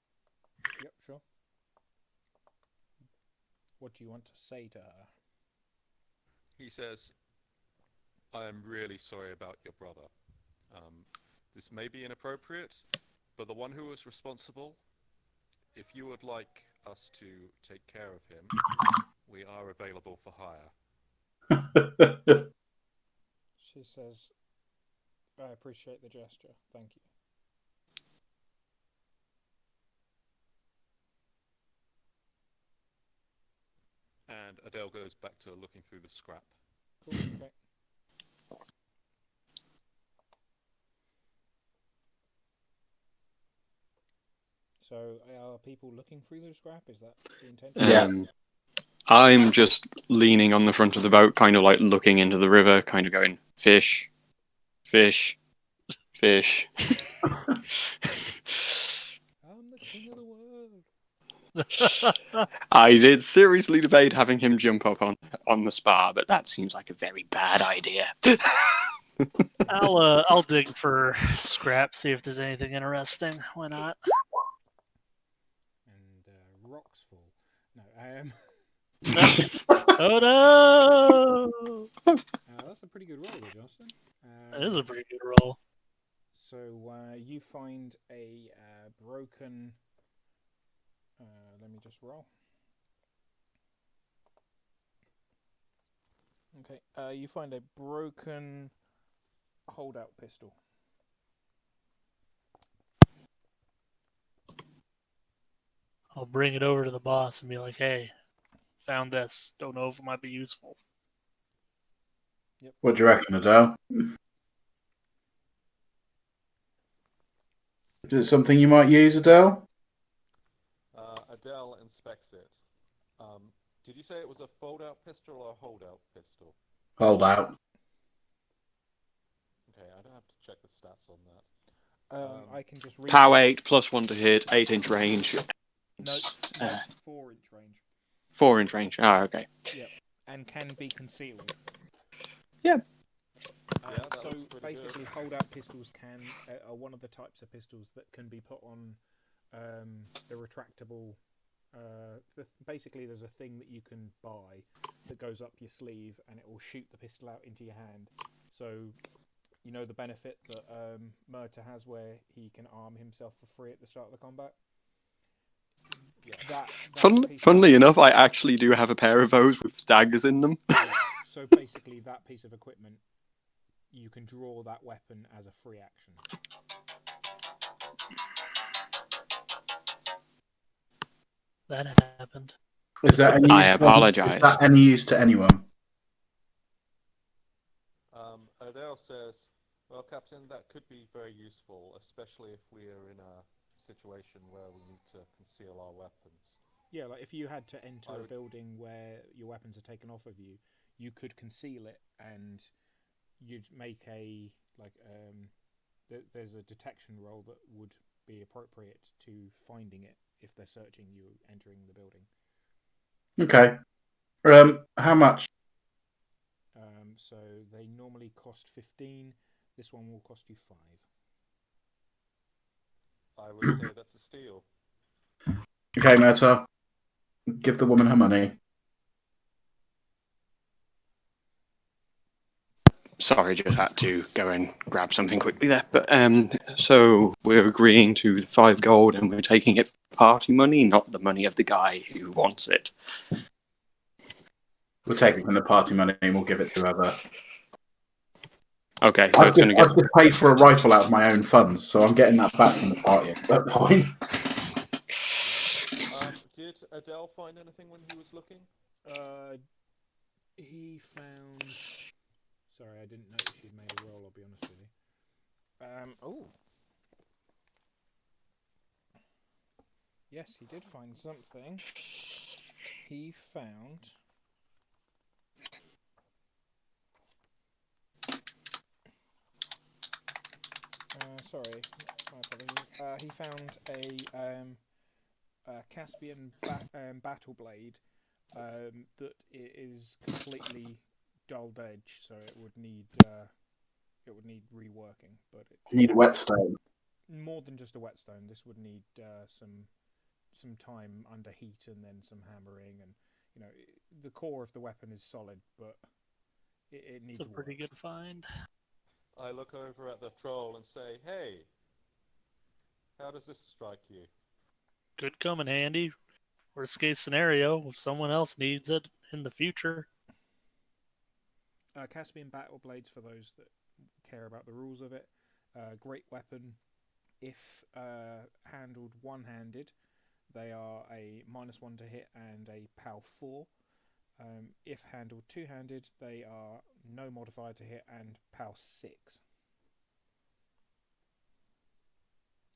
Yep, sure. What do you want to say to her? He says, I am really sorry about your brother. This may be inappropriate, but the one who was responsible, if you would like us to take care of him, we are available for hire. She says, I appreciate the gesture. Thank you. And Adele goes back to looking through the scrap. Cool, okay. So, are people looking through the scrap? Is that the intention? I'm just leaning on the front of the boat, kind of like looking into the river, kind of going, fish, fish, fish. I'm the king of the world. I did seriously debate having him jump up on the spar, but that seems like a very bad idea. I'll dig for scrap, see if there's anything interesting. Why not? And rocks fall. No, Oh no! that's a pretty good roll there, Justin. That is a pretty good roll. So you find a broken. Let me just roll. Okay, you find a broken holdout pistol. I'll bring it over to the boss and be like, "Hey, found this. Don't know if it might be useful." Yep. What do you reckon, Adele? Is it something you might use, Adele? Adele inspects it. Did you say it was a fold-out pistol or a hold-out pistol? Hold out. Okay, I don't have to check the stats on that. I can just read. POW 8 plus 1 to hit, 8-inch range. No, 4-inch range. 4-inch range. Ah, okay. Yep, and can be concealed. Yeah. Yeah, that so looks pretty basically, good. holdout pistols are one of the types of pistols that can be put on the retractable. Basically, there's a thing that you can buy that goes up your sleeve and it will shoot the pistol out into your hand. So, you know the benefit that Murta has where he can arm himself for free at the start of the combat? Yeah. Funnily enough, I actually do have a pair of those with daggers in them. Yeah. So basically, that piece of equipment, you can draw that weapon as a free action. That happened. Is that any use I apologize. Is that any use to anyone? Adele says, "Well, Captain, that could be very useful, especially if we are in a situation where we need to conceal our weapons." Yeah, like if you had to enter a building where your weapons are taken off of you, you could conceal it, and you'd make there's a detection roll that would be appropriate to finding it if they're searching you entering the building. Okay. How much? So they normally cost 15. This one will cost you 5. I would say that's a steal. Okay, Meta. Give the woman her money. Sorry, just had to go and grab something quickly there. But so we're agreeing to the 5 gold, and we're taking it for party money, not the money of the guy who wants it. We'll take it from the party money and we'll give it to whoever. Okay, so it's going to get. I've just paid for a rifle out of my own funds, so I'm getting that back from the party at that point. Did Adele find anything when he was looking? He found. Sorry, I didn't notice she'd made a roll. I'll be honest with you. Yes, he did find something. He found. Sorry, my apologies. He found a Caspian battle blade that is completely dulled edge, so it would need reworking. But You need a whetstone. More than just a whetstone. This would need some time under heat and then some hammering, and the core of the weapon is solid, but it needs. It's a pretty good find. I look over at the troll and say, "Hey, how does this strike you?" Could come in handy. Worst case scenario, if someone else needs it in the future. Caspian battle blades, for those that care about the rules of it, great weapon. If handled one-handed, they are a -1 to hit and a POW 4. If handled two-handed, they are no modifier to hit and POW 6.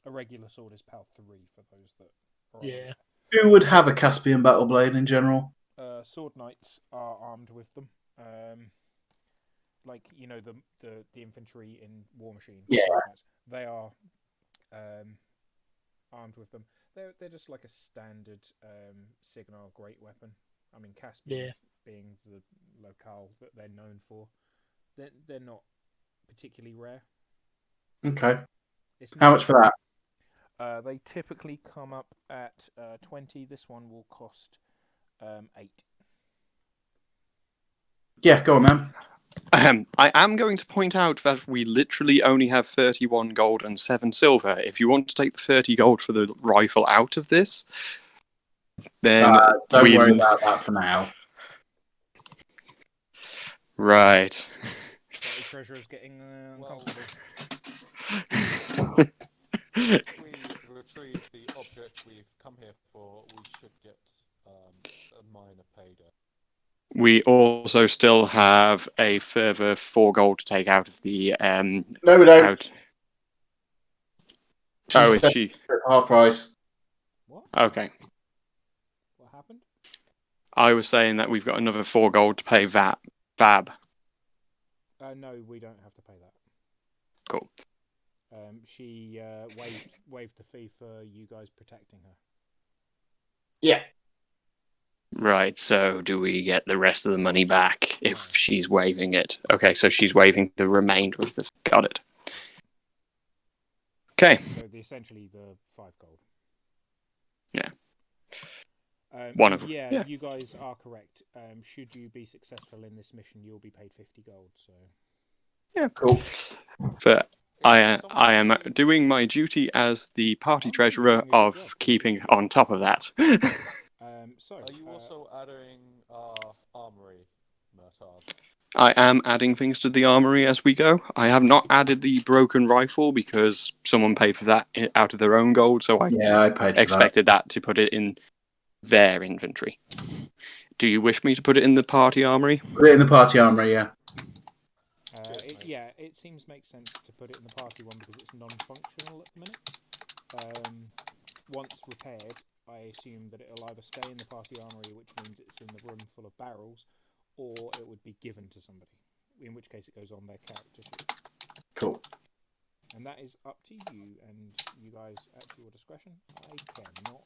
A regular sword is POW 3 for those that are. Yeah. Who would have a Caspian battle blade in general? Sword knights are armed with them. Like the infantry in War Machine. Yeah. They are armed with them. They're just like a standard Signar great weapon. I mean, Caspian being the locale that they're known for, they're not particularly rare. Okay. How much for that? They typically come up at 20. This one will cost 8. Yeah, go on then. I am going to point out that we literally only have 31 gold and 7 silver. If you want to take the 30 gold for the rifle out of this, then don't worry about that for now. Right. Party treasurer's getting uncomfortable. If we retrieve the object we've come here for, we should get a minor payday. We also still have a further 4 gold to take out of the. No, we don't. Is she? Half price. What? Okay. What happened? I was saying that we've got another 4 gold to pay Vab. No, we don't have to pay that. Cool. She waived the fee for you guys protecting her. Yeah. Right, so do we get the rest of the money back if she's waiving it? Okay, so she's waiving the remainder of the... Got it. Okay. So essentially the 5 gold. Yeah. One of them. Yeah, you guys are correct. Should you be successful in this mission, you'll be paid 50 gold. So. Yeah, cool. But I am doing my duty as the party treasurer of keeping on top of that. So, are you also adding armory, Murtagh? I am adding things to the armory as we go. I have not added the broken rifle because someone paid for that out of their own gold, so I expected that to put it in their inventory. Do you wish me to put it in the party armory? Put it in the party armory, yeah. It seems makes sense to put it in the party one because it's non-functional at the minute. Once repaired, I assume that it'll either stay in the party armory, which means it's in the room full of barrels, or it would be given to somebody, in which case it goes on their character sheet. Cool. And that is up to you, and you guys at your discretion. I care not.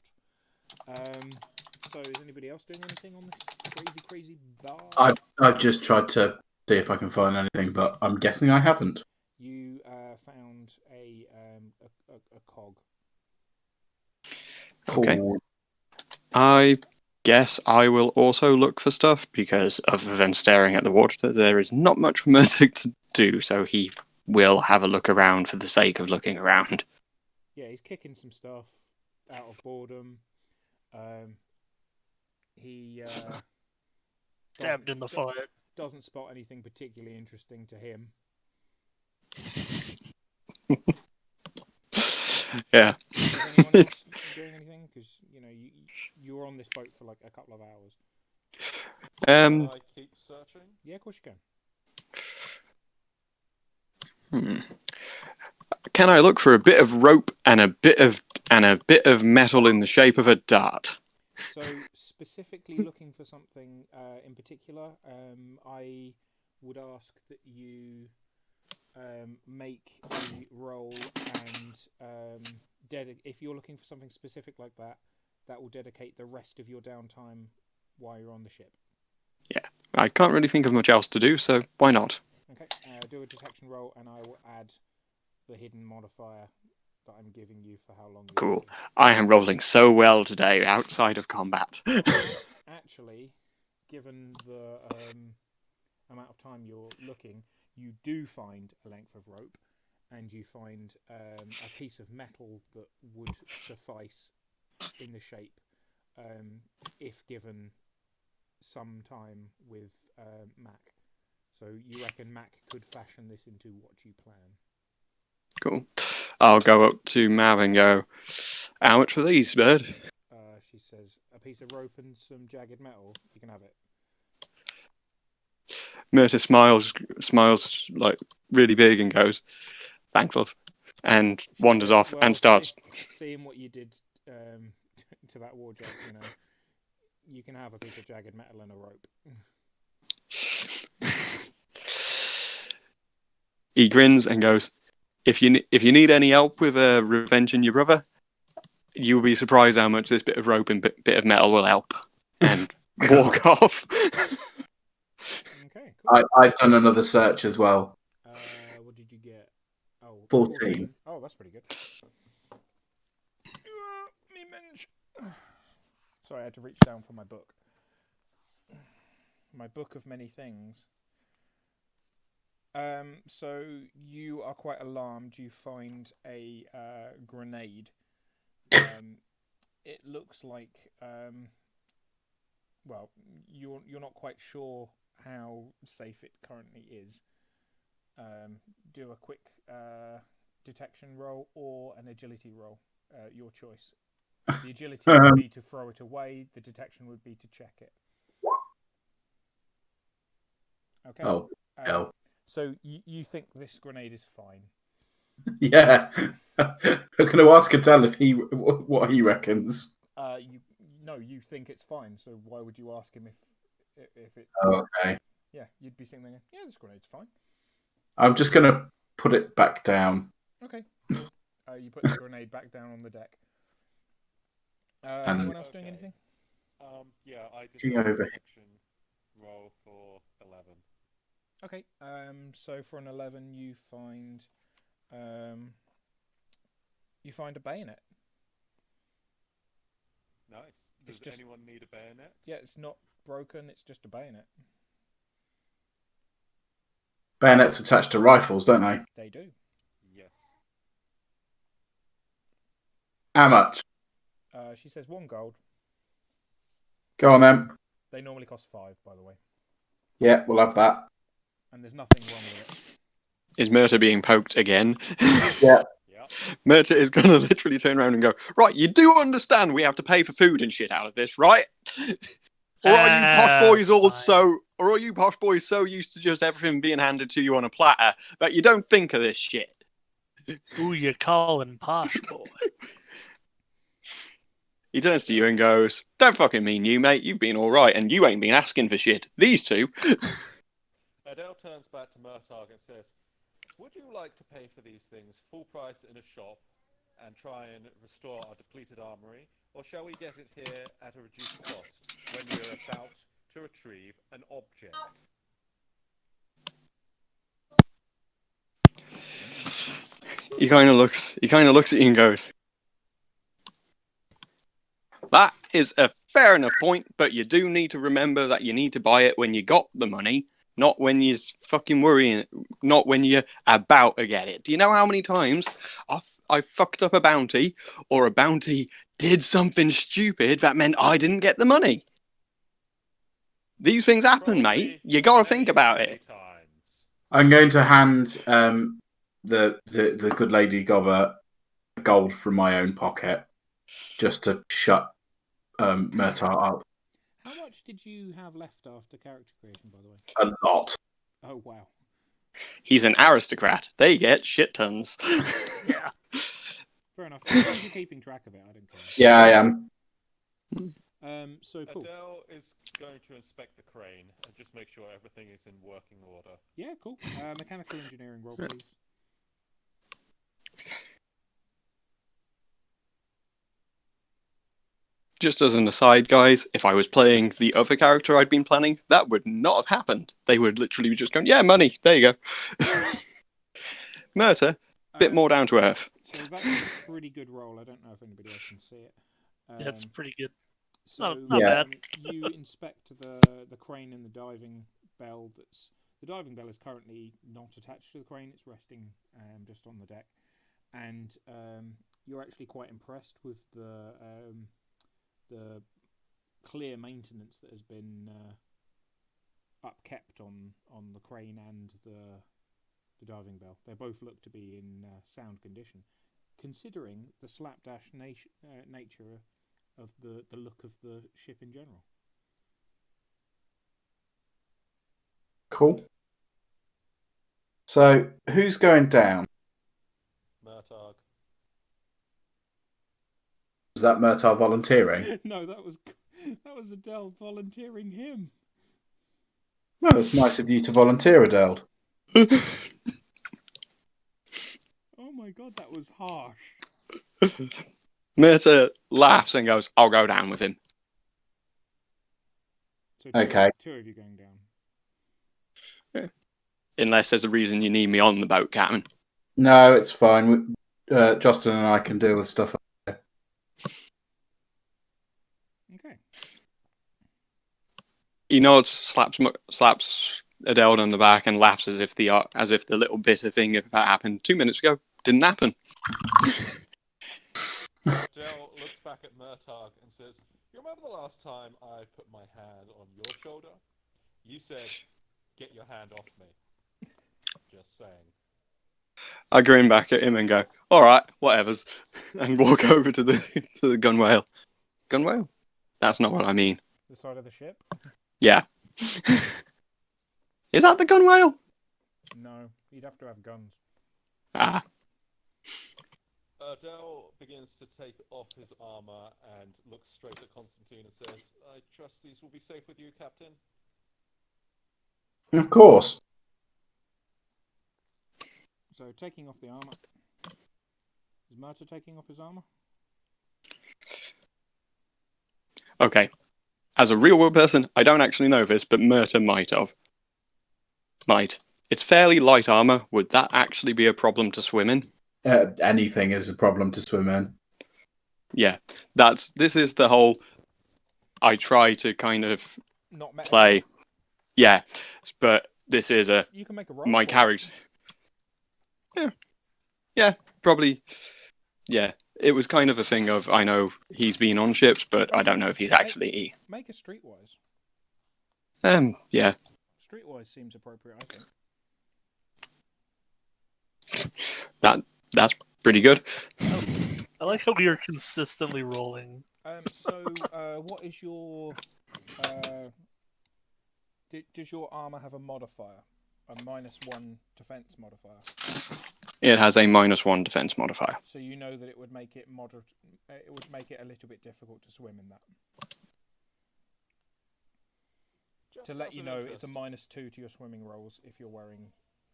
So is anybody else doing anything on this crazy bar? I've just tried to see if I can find anything, but I'm guessing I haven't. You found a cog. Okay. I guess I will also look for stuff because other than staring at the water, there is not much for Murtagh to do, so he will have a look around for the sake of looking around. Yeah, he's kicking some stuff out of boredom. He stabbed in the foot. Doesn't spot anything particularly interesting to him. Yeah. Is anyone else doing anything? Because you were on this boat for like a couple of hours. Can I keep searching? Yeah, of course you can. Can I look for a bit of rope and a bit of metal in the shape of a dart? So specifically looking for something in particular, I would ask that you make a roll and if you're looking for something specific like that, that will dedicate the rest of your downtime while you're on the ship. Yeah, I can't really think of much else to do, so why not? Okay, do a detection roll, and I will add the hidden modifier that I'm giving you for how long. Cool. I am rolling so well today outside of combat. Actually, given the amount of time you're looking, you do find a length of rope, and you find a piece of metal that would suffice in the shape if given some time with Mac. So you reckon Mac could fashion this into what you plan? Cool. I'll go up to Mav and go, how much for these, bird? She says, a piece of rope and some jagged metal. You can have it. Murtagh smiles like really big and goes, thanks, love, and wanders off and starts. Seeing what you did to that wardrobe, you can have a piece of jagged metal and a rope. He grins and goes, if you need any help with revenging your brother, you'll be surprised how much this bit of rope and bit of metal will help. And walk off. Okay, cool. I've done another search as well. What did you get? Oh, 14. Oh, that's pretty good. Me mensch. Sorry, I had to reach down for my book. My book of many things. So you are quite alarmed. You find a grenade. It looks like, well, you're not quite sure how safe it currently is. Do a quick detection roll or an agility roll. Your choice. The agility would be to throw it away. The detection would be to check it. Okay. Oh, hell. So you think this grenade is fine? Yeah. I'm going to ask Adele if what he reckons. You think it's fine. So why would you ask him if it? Oh, okay. Yeah, you'd be sitting there. Yeah, this grenade's fine. I'm just going to put it back down. Okay. Cool. You put the grenade back down on the deck. Anyone else doing anything? Yeah, I did a protection roll for 11. Okay. So for an 11, you find a bayonet. Nice. Does anyone need a bayonet? Yeah, it's not broken. It's just a bayonet. Bayonets attached to rifles, don't they? They do. Yes. How much? She says 1 gold. Go on then. They normally cost 5, by the way. Yeah, we'll have that. And there's nothing wrong with it. Is Murta being poked again? Yeah. Murta is going to literally turn around and go, right, you do understand we have to pay for food and shit out of this, right? Or are you posh boys so used to just everything being handed to you on a platter that you don't think of this shit? Who you calling posh boy? He turns to you and goes, don't fucking mean you, mate. You've been all right, and you ain't been asking for shit. These two. Adele turns back to Murtagh and says, would you like to pay for these things full price in a shop and try and restore our depleted armory, or shall we get it here at a reduced cost when we're about to retrieve an object? He kind of looks at you and goes, that is a fair enough point, but you do need to remember that you need to buy it when you got the money, not when you're fucking worrying, not when you're about to get it. Do you know how many times I fucked up a bounty, or a bounty did something stupid that meant I didn't get the money? These things happen, mate. You gotta think about it. I'm going to hand the good lady Gobber gold from my own pocket just to shut Murtagh up. How much did you have left after character creation, by the way? A lot. Oh, wow. He's an aristocrat. They get shit tons. Yeah. Fair enough. As long as you're keeping track of it, I don't care. Yeah, I am. So cool. Adele is going to inspect the crane and just make sure everything is in working order. Yeah, cool. Mechanical engineering roll, please. Just as an aside, guys, if I was playing the other character I'd been planning, that would not have happened. They would literally be just going, yeah, money, there you go. Murta, a bit more down to earth. So that's a pretty good roll. I don't know if anybody else can see it. Yeah, it's pretty good. So not bad. You inspect the crane and the diving bell. The diving bell is currently not attached to the crane. It's resting just on the deck. And you're actually quite impressed with the clear maintenance that has been upkept on the crane and the diving bell. They both look to be in sound condition, considering the slapdash nature of the look of the ship in general. Cool. So, who's going down? Murtagh. Was that Murtagh volunteering? No, that was Adele volunteering him. No, it's nice of you to volunteer, Adele. Oh my god, that was harsh. Murta laughs and goes, "I'll go down with him." So Okay. two of you going down. Unless there's a reason you need me on the boat, Captain. No, it's fine. Justin and I can deal with stuff. Okay. He nods, slaps Adele on the back, and laughs as if the little bitter thing that happened 2 minutes ago didn't happen. Adele looks back at Murtagh and says, "You remember the last time I put my hand on your shoulder? You said, 'Get your hand off me.' Just saying." I grin back at him and go, "All right, whatever's," and walk over to the gunwale. Gunwale? That's not what I mean. The side of the ship? Yeah. Is that the gunwale? No, you'd have to have guns. Ah. Adele begins to take off his armor and looks straight at Constantine and says, "I trust these will be safe with you, Captain." Of course. So, taking off the armor. Is Murta taking off his armor? Okay. As a real world person, I don't actually know this, but Murta might have. Might. It's fairly light armor. Would that actually be a problem to swim in? Anything is a problem to swim in. Yeah. This is the whole. I try to kind of Not meta. play. Yeah. But this is You can make a roll. my character. Yeah, probably. Yeah. It was kind of a thing of, I know he's been on ships, but I don't know if he's actually. Make a streetwise. Yeah. Streetwise seems appropriate, I think. That's pretty good. I like how we are consistently rolling. So, what is your? Does your armor have a modifier? A -1 defense modifier. It has a -1 defense modifier. So you know that it would make it moderate. It would make it a little bit difficult to swim in that. To let you know, it's a -2 to your swimming rolls if you're wearing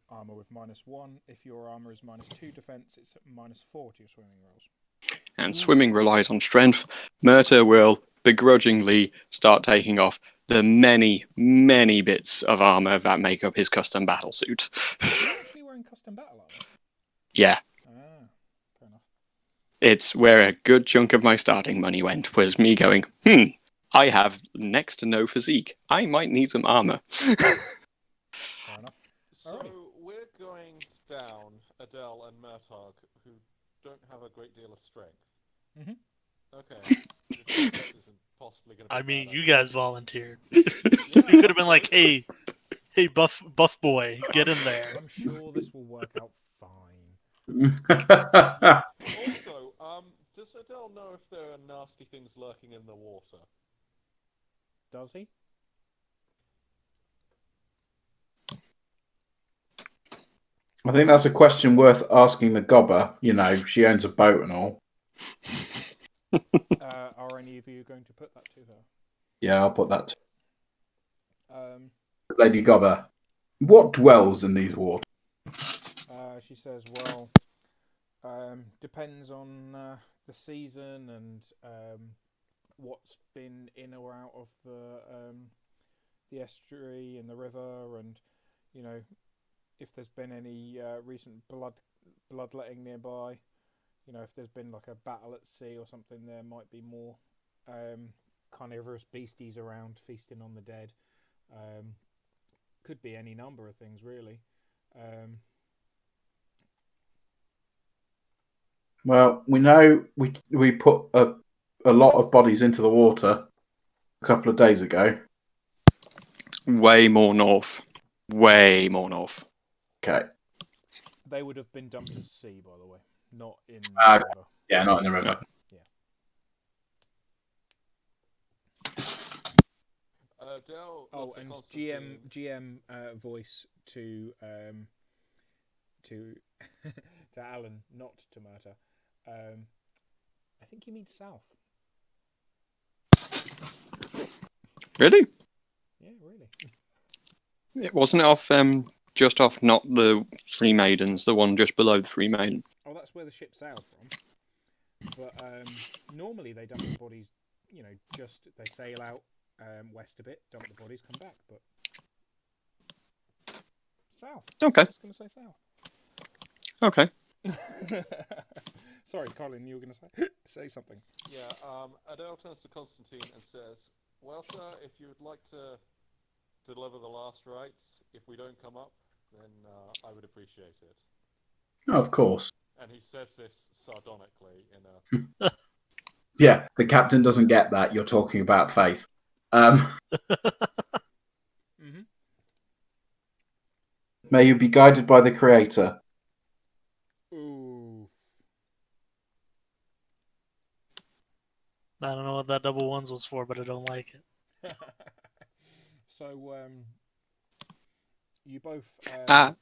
armor with -1. If your armor is -2 defense, it's -4 to your swimming rolls. And swimming relies on strength. Murta will begrudgingly start taking off the many, many bits of armor that make up his custom battle suit. Are you actually wearing custom battle armor? Yeah. Ah, fair enough. It's where a good chunk of my starting money went, was me going, I have next to no physique. I might need some armor. Fair enough. So Alrighty. we're going down Adele and Murtagh, who don't have a great deal of strength. Mhm. Okay. This isn't possibly going to be I a mean, bad you idea. guys volunteered. Yeah, You could have been like, "Hey, buff boy, get in there." I'm sure this will work out fine. Also, does Adele know if there are nasty things lurking in the water? Does he? I think that's a question worth asking the gobber. You know, she owns a boat and all. Are any of you going to put that to her? Yeah, I'll put that to Um, Lady Gobber. What dwells in these waters? She says, well, depends on the season and what's been in or out of the estuary and the river, and you know, if there's been any recent bloodletting nearby. You know, if there's been like a battle at sea or something, there might be more carnivorous beasties around feasting on the dead. Could be any number of things, really. Well, we know we put a lot of bodies into the water a couple of days ago. Way more north. Way more north. Okay. They would have been dumped at sea, by the way, not in the Okay. river. Yeah, not in the river. Adele Oh, looks at and Constantine. GM voice to to Alan, not to Murta. I think you mean south. Really? Yeah, really. It wasn't off just off not the Three Maidens, the one just below the Three Maidens. Oh, that's where the ship sailed from. But normally they dump the bodies, just they sail out west a bit, dump the bodies, come back. But south. Okay. I'm just going to say south. Okay. Sorry, Colin, you were going to say something. Yeah, Adele turns to Constantine and says, "Well, sir, if you would like to deliver the last rites, if we don't come up, then I would appreciate it." Oh, of course. And he says this sardonically in a... Yeah, the captain doesn't get that. You're talking about faith. Mm-hmm. May you be guided by the Creator. Ooh. I don't know what that double ones was for, but I don't like it. So, you both...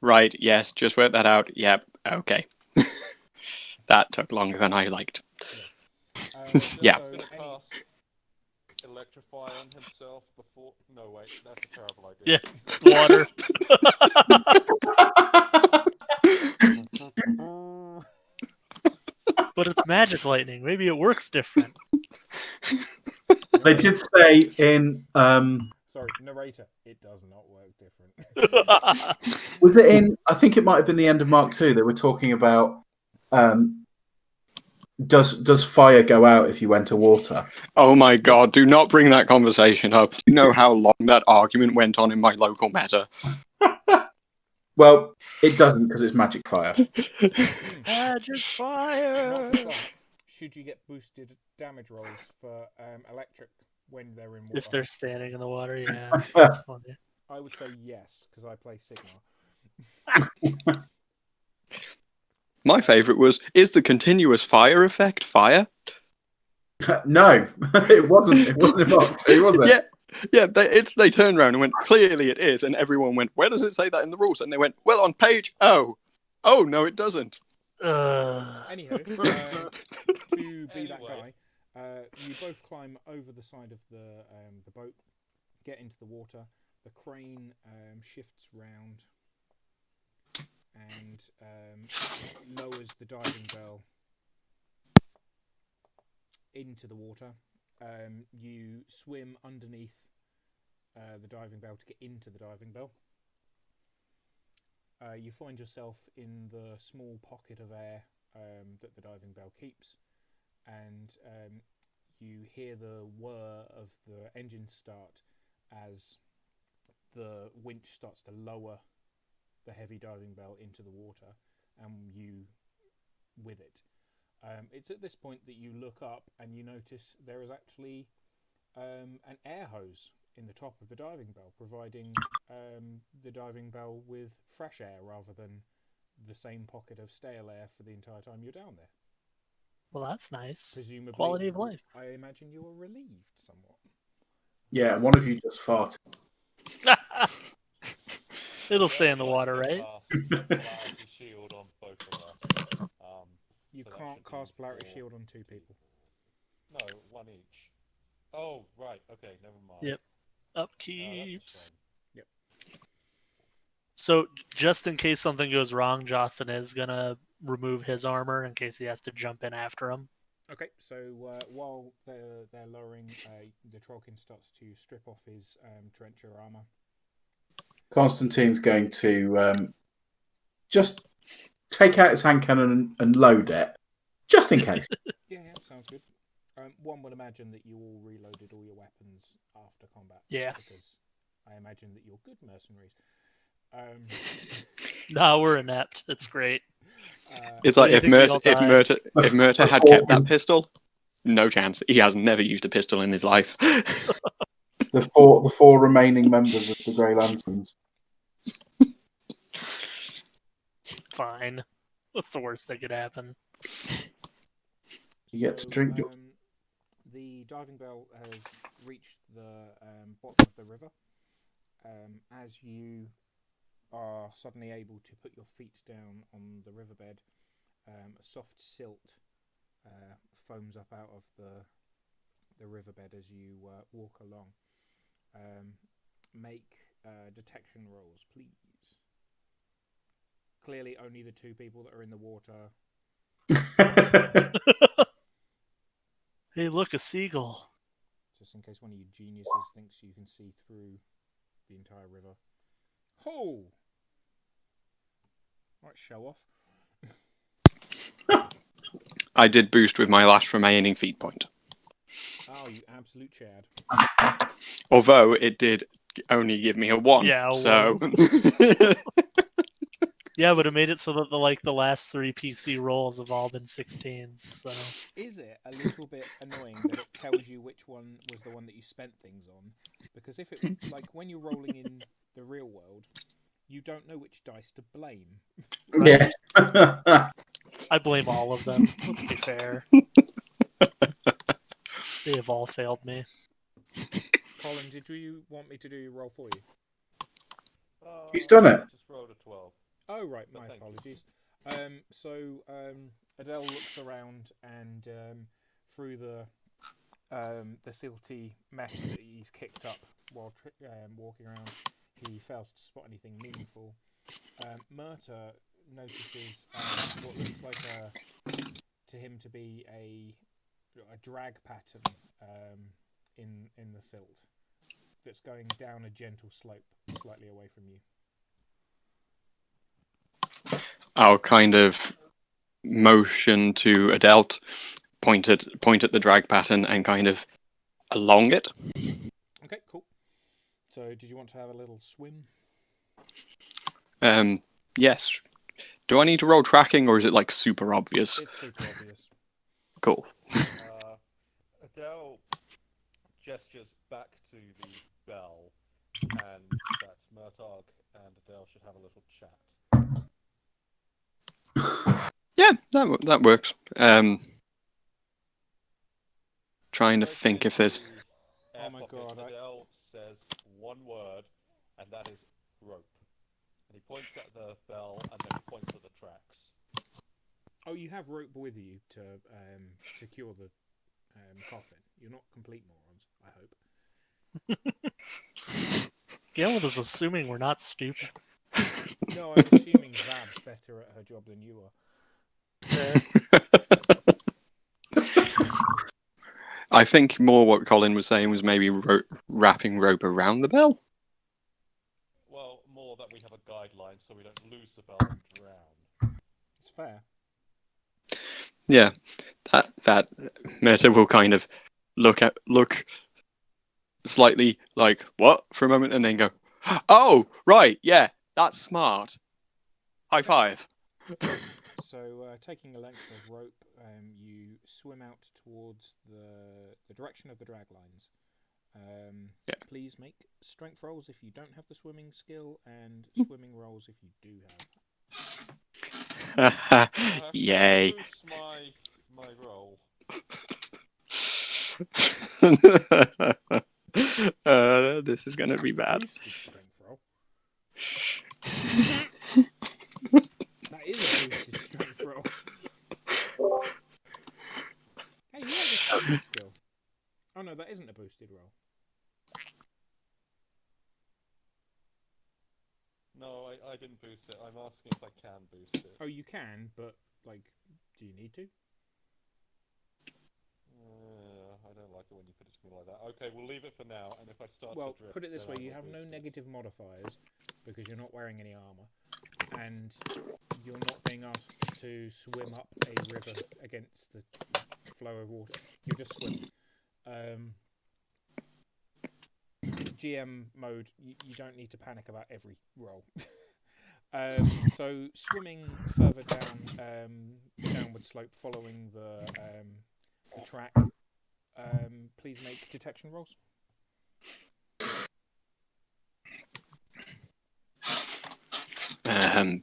right, yes, just work that out. Yep, okay. That took longer than I liked. Yeah. He's going to cast Electrify on himself before... No, wait, that's a terrible idea. Yeah, water. But it's magic lightning. Maybe it works different. They did say in... Sorry, narrator, it does not work different. Was it in... I think it might have been the end of Mark II. They were talking about... Does fire go out if you enter water? Oh my god, do not bring that conversation up. Do you know how long that argument went on in my local meta? Well, it doesn't because it's magic fire. Magic fire! Not for long. Should you get boosted damage rolls for electric when they're in water? If they're standing in the water, yeah. That's funny. I would say yes, because I play Sigma. My favourite was, is the continuous fire effect fire? No, it wasn't. It wasn't in Mark II, was it? Yeah. They turned around and went, clearly it is, and everyone went, where does it say that in the rules? And they went, well, on page O. Oh, no, it doesn't. Anyhow, to be that guy, you both climb over the side of the boat, get into the water. The crane shifts round and lowers the diving bell into the water. You swim underneath the diving bell to get into the diving bell. You find yourself in the small pocket of air that the diving bell keeps, and you hear the whir of the engine start as the winch starts to lower the heavy diving bell into the water, and you with it. It's at this point that you look up and you notice there is actually an air hose in the top of the diving bell, providing the diving bell with fresh air rather than the same pocket of stale air for the entire time you're down there. Well, that's nice. Presumably, quality of life. I imagine you were relieved somewhat. Yeah, one of you just farted. It'll stay in the water, right? Polarity shield on both of us. You can't cast Polarity Shield on two people. No, one each. Oh, right. Okay, never mind. Yep. Upkeeps. Yep. So, just in case something goes wrong, Justin is going to remove his armor in case he has to jump in after him. Okay, so while they're lowering, the Trollkin starts to strip off his trencher armor. Constantine's going to just take out his hand cannon and load it, just in case. Yeah, sounds good. One would imagine that you all reloaded all your weapons after combat. Yeah. Because I imagine that you're good mercenaries. No, we're inept. It's great. It's like if Murta had kept that pistol, no chance. He has never used a pistol in his life. The four remaining members of the Grey Lanterns. Fine. What's the worst that could happen? You get to drink your... The diving bell has reached the bottom of the river. As you are suddenly able to put your feet down on the riverbed, a soft silt foams up out of the riverbed as you walk along. Make detection rolls, please. Clearly only the two people that are in the water. Hey, look, a seagull. Just in case one of you geniuses thinks you can see through the entire river. Ho! Right, show off. I did boost with my last remaining feat point. Oh, you absolute Chad. Although it did only give me a 1. Yeah, a so... Yeah, but it made it so that the last 3 PC rolls have all been 16s. So is it a little bit annoying that it tells you which one was the one that you spent things on? Because if it like when you're rolling in the real world, you don't know which dice to blame. right? Yes. I blame all of them. Let's be fair. They have all failed me. Colin, did you want me to do your roll for you? He's done it. I just rolled a 12. Oh, right, But my thank you. apologies. Adele looks around and through the silty mess that he's kicked up while walking around, he fails to spot anything meaningful. Murta notices what looks like to him to be a drag pattern in the silt that's going down a gentle slope slightly away from you. I'll kind of motion to Adelt, point at the drag pattern and kind of along it. Okay, cool. So, did you want to have a little swim? Yes. Do I need to roll tracking, or is it like super obvious? It's super obvious. Cool. Adele gestures back to the bell, and that's Murtagh and Adele should have a little chat. Yeah, that works. Trying to think if there's... Oh my god, Adele says one word, and that is rope. And he points at the bell, and then he points at the tracks. Oh, you have rope with you to secure the coffin. You're not complete morons, I hope. Gail is assuming we're not stupid. No, I'm assuming Vab's better at her job than you are. I think more what Colin was saying was maybe wrapping rope around the bell. Well, more that we have a guideline so we don't lose the bell and drown. It's fair. Yeah, that Meta will kind of look slightly like what for a moment, and then go, "Oh, right, yeah, that's smart. High five." So, taking a length of rope, you swim out towards the direction of the drag lines. Yeah. Please make strength rolls if you don't have the swimming skill, and swimming rolls if you do have. Yay. Boost my roll. This is gonna be bad. Boosted strength roll. That is a boosted strength roll. Hey, you have a swimming skill. Oh no, that isn't a boosted roll. No, I didn't boost it. I'm asking if I can boost it. Oh, you can, but like, do you need to? I don't like it when you put it to me like that. Okay, we'll leave it for now, and if I start to drift... Put it this way, you have no boost it. negative modifiers, because you're not wearing any armour, and you're not being asked to swim up a river against the flow of water. You're just swimming. GM mode, you don't need to panic about every roll. So swimming further down the downward slope following the track, please make detection rolls.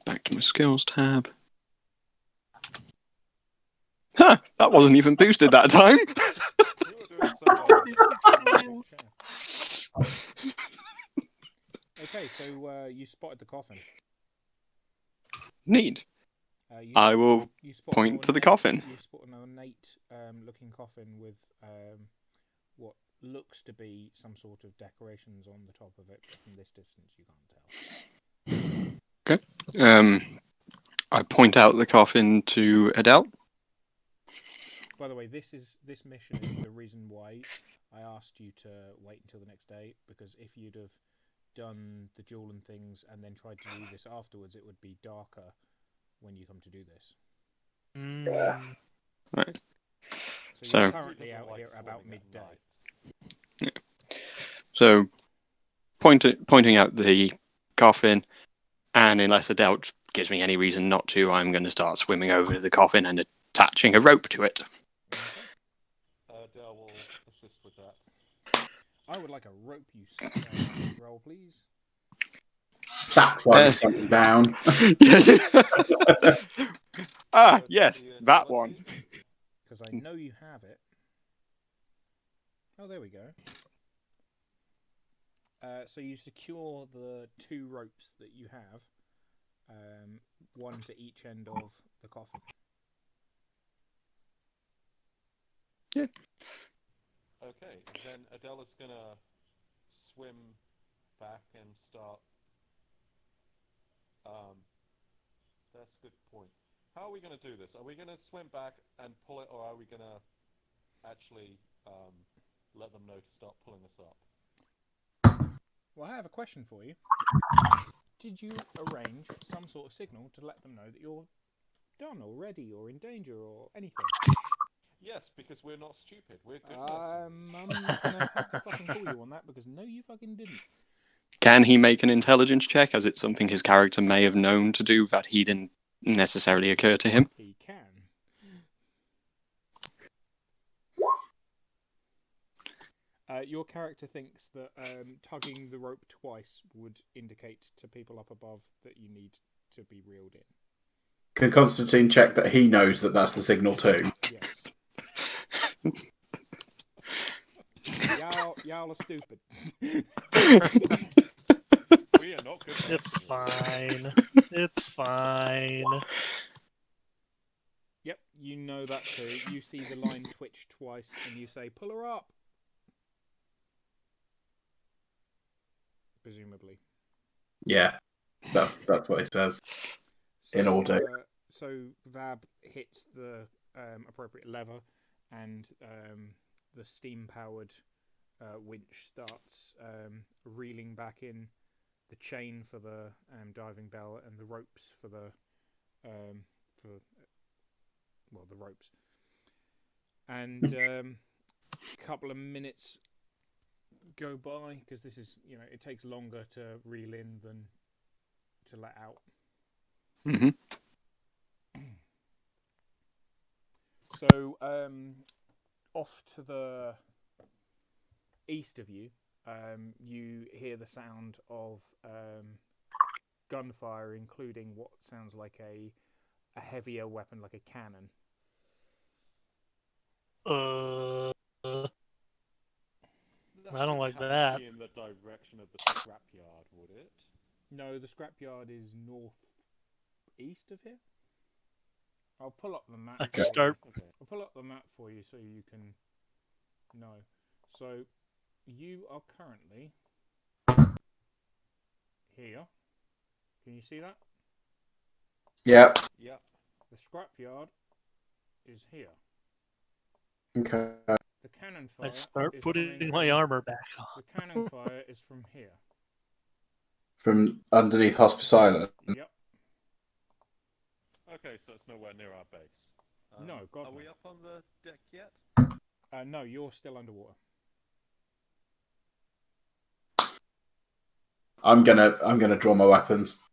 Back to my skills tab. Huh, that wasn't even boosted that time. We were doing so well. Okay, so you spotted the coffin. Neat. I will point to the coffin. You spot an ornate looking coffin with what looks to be some sort of decorations on the top of it, but from this distance you can't tell. Okay. I point out the coffin to Adele. By the way, this mission is the reason why I asked you to wait until the next day, because if you'd have done the duel and things and then tried to do this afterwards, it would be darker when you come to do this. Right. So you're currently out here about midday. Yeah. So, pointing out the coffin, and unless a doubt gives me any reason not to, I'm going to start swimming over to the coffin and attaching a rope to it. Okay. Dale will assist with that. I would like a rope use roll, please. That's writing something down. Yes, that one. Because I know you have it. Oh, there we go. So you secure the 2 ropes that you have, one to each end of the coffin. Yeah. Okay, then Adela's gonna swim back and start. That's a good point. How are we gonna do this? Are we gonna swim back and pull it, or are we gonna actually let them know to start pulling us up? Well, I have a question for you. Did you arrange some sort of signal to let them know that you're done or ready or in danger or anything? Yes, because we're not stupid. We're good I'm mercenaries. gonna have to fucking call you on that, because no, you fucking didn't. Can he make an intelligence check, as it's something his character may have known to do that he didn't necessarily occur to him? He can. Your character thinks that tugging the rope twice would indicate to people up above that you need to be reeled in. Can Constantine check that he knows that that's the signal too? Yes. Y'all are stupid. We are not good. It's fine. It's fine. Yep, you know that too. You see the line twitch twice and you say, "Pull her up." Presumably. Yeah, that's what he says. So, in order. So Vab hits the appropriate lever, and the steam-powered winch starts reeling back in the chain for the diving bell and the ropes for the the ropes. And a couple of minutes go by, because this is, it takes longer to reel in than to let out. Mm-hmm. So off to the east of you, you hear the sound of gunfire, including what sounds like a heavier weapon, like a cannon. I don't like That that. would be in the direction of the scrapyard, would it? No, the scrapyard is northeast of here. I'll pull up the map. I start. I'll pull up the map for you so you can know. So you are currently here. Can you see that? Yep. Yeah. The scrapyard is here. Okay. The cannon fire. I start is putting coming my from, armor back on. The cannon fire is from here. From underneath Hospice Island. Yep. Okay, so it's nowhere near our base. No, God. Are we up on the deck yet? No, you're still underwater. I'm gonna draw my weapons.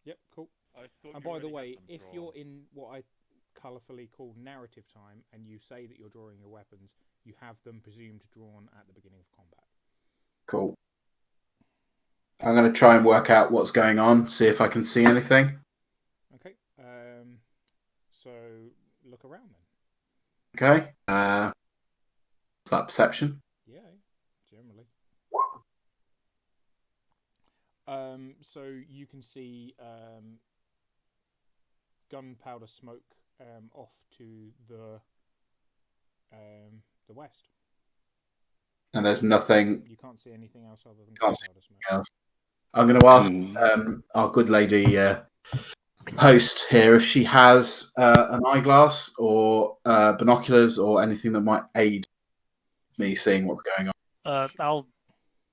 Yep, cool. And you by the already way, had them if drawn. you're in what I colourfully call narrative time, and you say that you're drawing your weapons, you have them presumed drawn at the beginning of combat. Cool. I'm gonna try and work out what's going on, see if I can see anything. Okay. So look around then. Okay. Is that perception? Yeah, generally. So you can see gunpowder smoke off to the west. And there's nothing. You can't see anything else other than Can't see gunpowder smoke. else. I'm going to ask our good lady host here if she has an eyeglass or binoculars or anything that might aid me seeing what's going on. I'll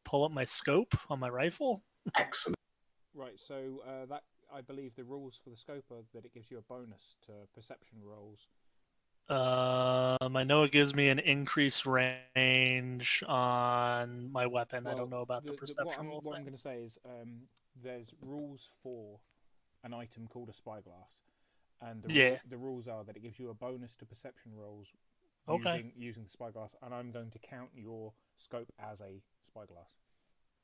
pull up my scope on my rifle. Excellent. Right, so that I believe the rules for the scope are that it gives you a bonus to perception rolls. I know it gives me an increased range on my weapon. Well, I don't know about the perception roll what I'm thing. going to say is there's rules for an item called a spyglass, and the rules are that it gives you a bonus to perception rolls using the spyglass, and I'm going to count your scope as a spyglass.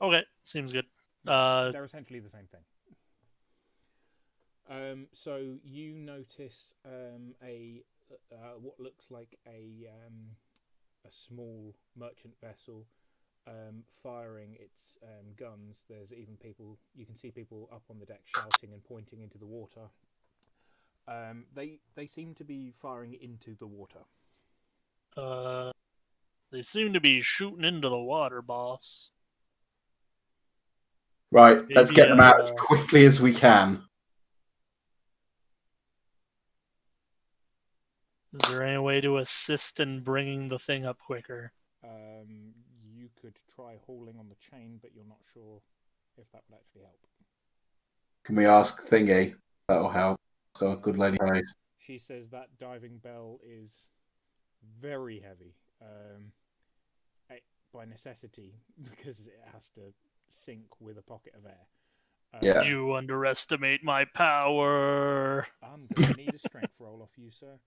Okay, seems good. They're essentially the same thing. So you notice what looks like a small merchant vessel firing its guns. There's even people. You can see people up on the deck shouting and pointing into the water. They seem to be firing into the water. They seem to be shooting into the water, boss. Right, let's get them out as quickly as we can. Is there any way to assist in bringing the thing up quicker? You could try hauling on the chain, but you're not sure if that would actually help. Can we ask Thingy? That'll help. Got a good lady face. She says that diving bell is very heavy, by necessity, because it has to sink with a pocket of air. Yeah. You underestimate my power. I'm going to need a strength roll off you, sir.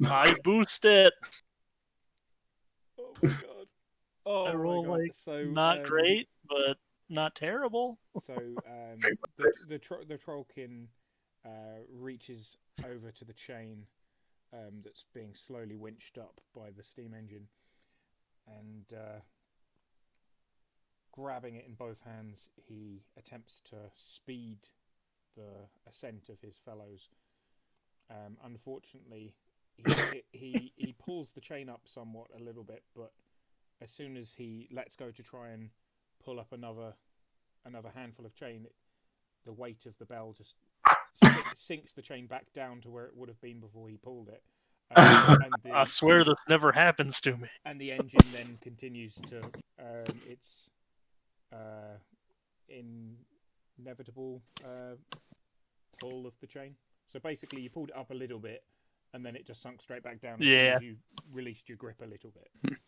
I boost it. Oh my god. Oh, I roll my god. like So not great, but not terrible. So the trollkin reaches over to the chain that's being slowly winched up by the steam engine, and grabbing it in both hands, he attempts to speed the ascent of his fellows. Unfortunately, he pulls the chain up somewhat a little bit, but as soon as he lets go to try and pull up another handful of chain, the weight of the bell just sinks the chain back down to where it would have been before he pulled it. I swear this never happens to me. And the engine then continues to its inevitable pull of the chain. So basically, you pulled it up a little bit, and then it just sunk straight back down as soon as you released your grip a little bit.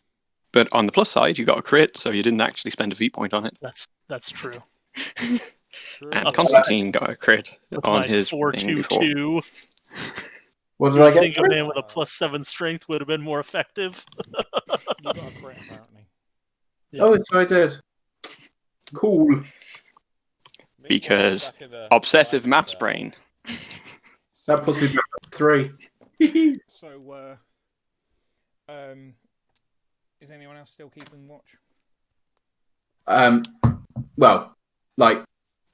But on the plus side, you got a crit, so you didn't actually spend a V point on it. That's true. And Constantine got a crit on his 4-2-2. What did I get? I think a man with a +7 strength would have been more effective. You got a crit, apparently. Yeah. Oh, so I did. Cool. Because obsessive maths brain. That puts me back at 3. So, is anyone else still keeping watch? Well, like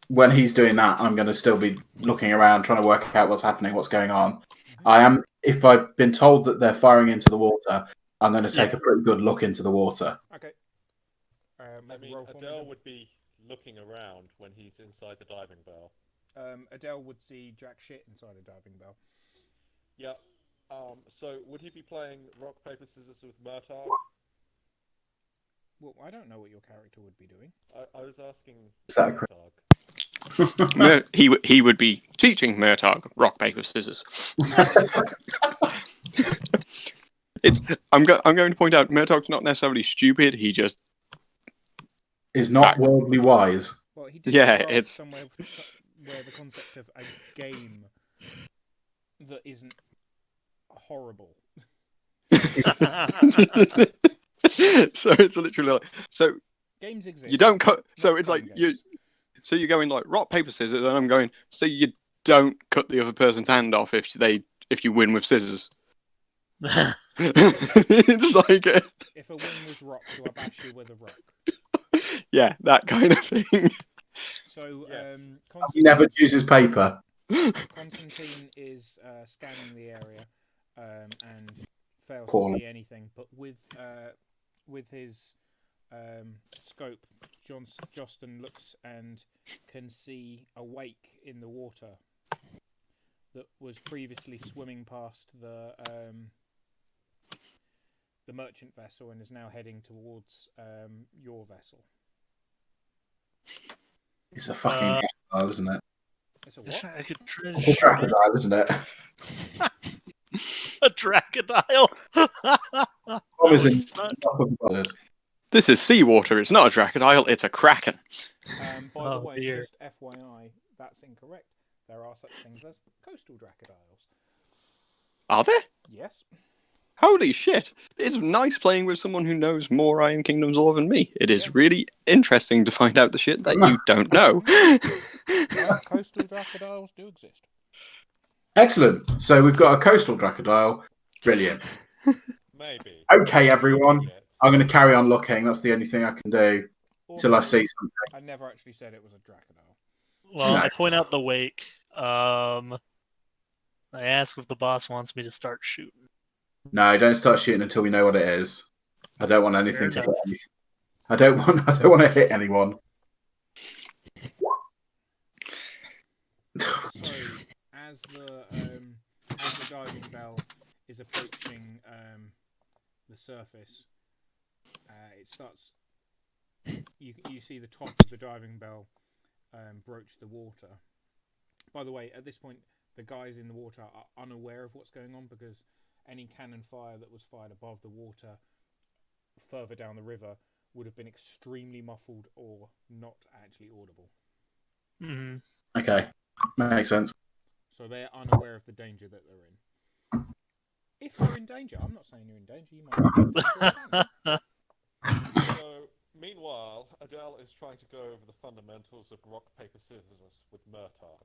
when he's doing that, I'm going to still be looking around, trying to work out what's happening, what's going on. Mm-hmm. I am. If I've been told that they're firing into the water, I'm going to take a pretty good look into the water. Okay. I mean, Adele would be looking around when he's inside the diving bell. Adele would see jack shit inside a diving bell. Yeah. So would he be playing rock, paper, scissors with Murtagh? Well, I don't know what your character would be doing. I was asking Murtagh. he would be teaching Murtagh rock, paper, scissors. I'm going to point out Murtagh's not necessarily stupid. He just is not worldly wise. Well, he did it's somewhere where the concept of a game that isn't horrible. So it's literally like, so games exist. You don't cut. So it's like games. So you're going like rock, paper, scissors, and I'm going. So you don't cut the other person's hand off if you win with scissors. It's like if a win was rock, do I bash you with a rock? Yeah, that kind of thing. So yes. He never chooses paper. Constantine is scanning the area and fails to see anything, but with his scope, Joston looks and can see a wake in the water, that was previously swimming past the merchant vessel and is now heading towards your vessel. It's a fucking crocodile, isn't it? It's a what? I could try to It's a shoot it. crocodile, isn't it? A crocodile. This is seawater. It's not a crocodile. It's a kraken. By the way, just FYI, that's incorrect. There are such things as coastal crocodiles. Are there? Yes. Holy shit. It's nice playing with someone who knows more Iron Kingdoms lore than me. It is really interesting to find out the shit that you don't know. Coastal crocodiles do exist. Excellent. So we've got a coastal crocodile. Brilliant. Maybe. Okay, everyone. I'm going to carry on looking. That's the only thing I can do until I see something. I never actually said it was a crocodile. Well, I point out the wake. I ask if the boss wants me to start shooting. No, don't start shooting until we know what it is. I don't want anything to hit anything. I don't want to hit anyone. So, as the diving bell is approaching the surface, it starts. You see the top of the diving bell broach the water. By the way, at this point, the guys in the water are unaware of what's going on because any cannon fire that was fired above the water further down the river would have been extremely muffled or not actually audible. Mm-hmm. Okay, makes sense. So they're unaware of the danger that they're in. If you're in danger, I'm not saying you're in danger. You might be in danger. So, meanwhile, Adele is trying to go over the fundamentals of rock, paper, scissors with Murtagh.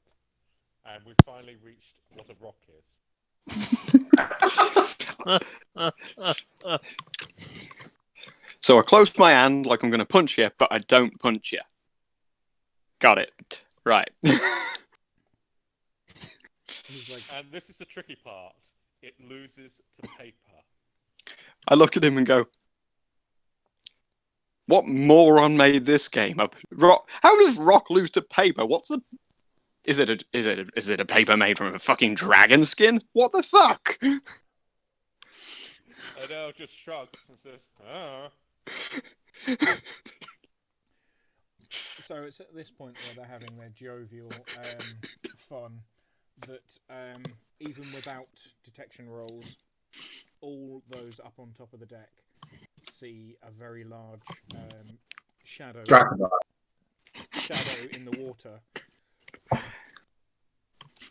And we've finally reached what a rock is. So I close my hand like I'm going to punch you, but I don't punch you. Got it. Right. And this is the tricky part. It loses to paper. I look at him and go, what moron made this game up? Rock? How does rock lose to paper? What's the... Is it a paper made from a fucking dragon skin? What the fuck? Adele just shrugs and says, "Ah." So it's at this point where they're having their jovial fun that even without detection rolls, all those up on top of the deck see a very large shadow in the water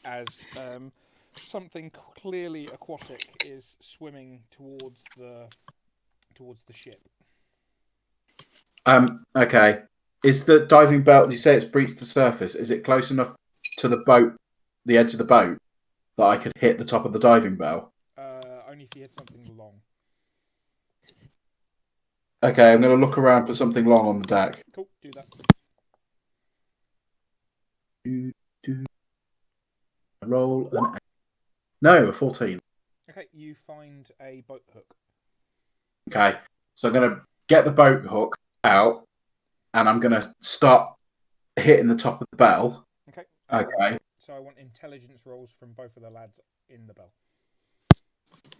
as something clearly aquatic is swimming towards the ship. Okay. Is the diving belt, you say it's breached the surface, is it close enough to the boat, the edge of the boat, that I could hit the top of the diving bell? Only if you hit something long. Okay, I'm going to look around for something long on the deck. Cool, do that. Roll an 8. No, a 14. Okay, you find a boat hook. Okay, so I'm going to get the boat hook out, and I'm going to start hitting the top of the bell. Okay. Okay. So I want intelligence rolls from both of the lads in the bell.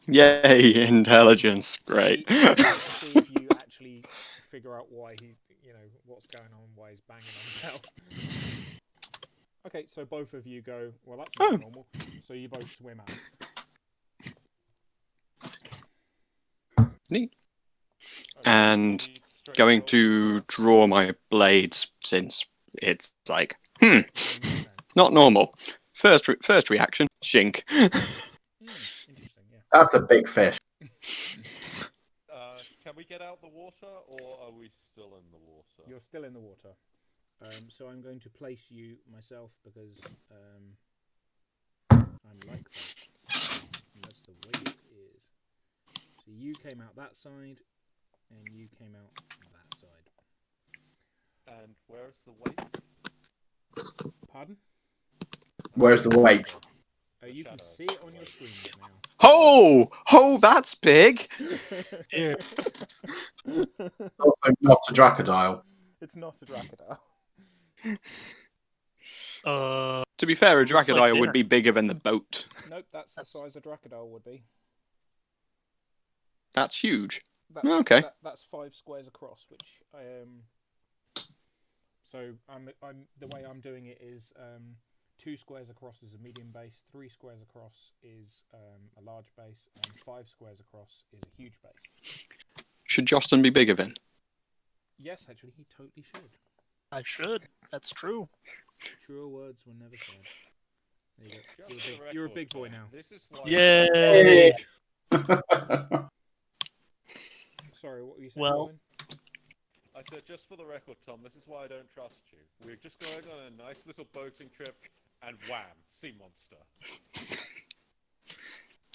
Yay, intelligence. Great. See if you actually figure out why what's going on, why he's banging on the bell. Okay, so both of you go, well, that's not normal. So you both swim out. Neat. And going to draw my blades since it's like, not normal. First reaction, shink. Interesting, yeah. That's a big fish. Can we get out the water, or are we still in the water? You're still in the water. So I'm going to place you myself because I'm like that. And that's the way it is. So you came out that side, and you came out that side. And where's the wake? Pardon? Where's the wake? You can see it on your screen now. Oh, that's big. Not a crocodile. It's not a crocodile. To be fair, a Dracodile would be bigger than the boat. Nope, that's the size a Dracodile would be. That's huge. Okay. That's 5 squares across, which so the way I'm doing it is 2 squares across is a medium base, 3 squares across is a large base, and 5 squares across is a huge base. Should Jostin be bigger then? Yes, actually, he totally should. I should. That's true. Truer words were never said. There you go. You're a big boy now. This is why. Yay! Sorry, what were you saying? Well, Colin? I said, just for the record, Tom, this is why I don't trust you. We're just going on a nice little boating trip, and wham, sea monster.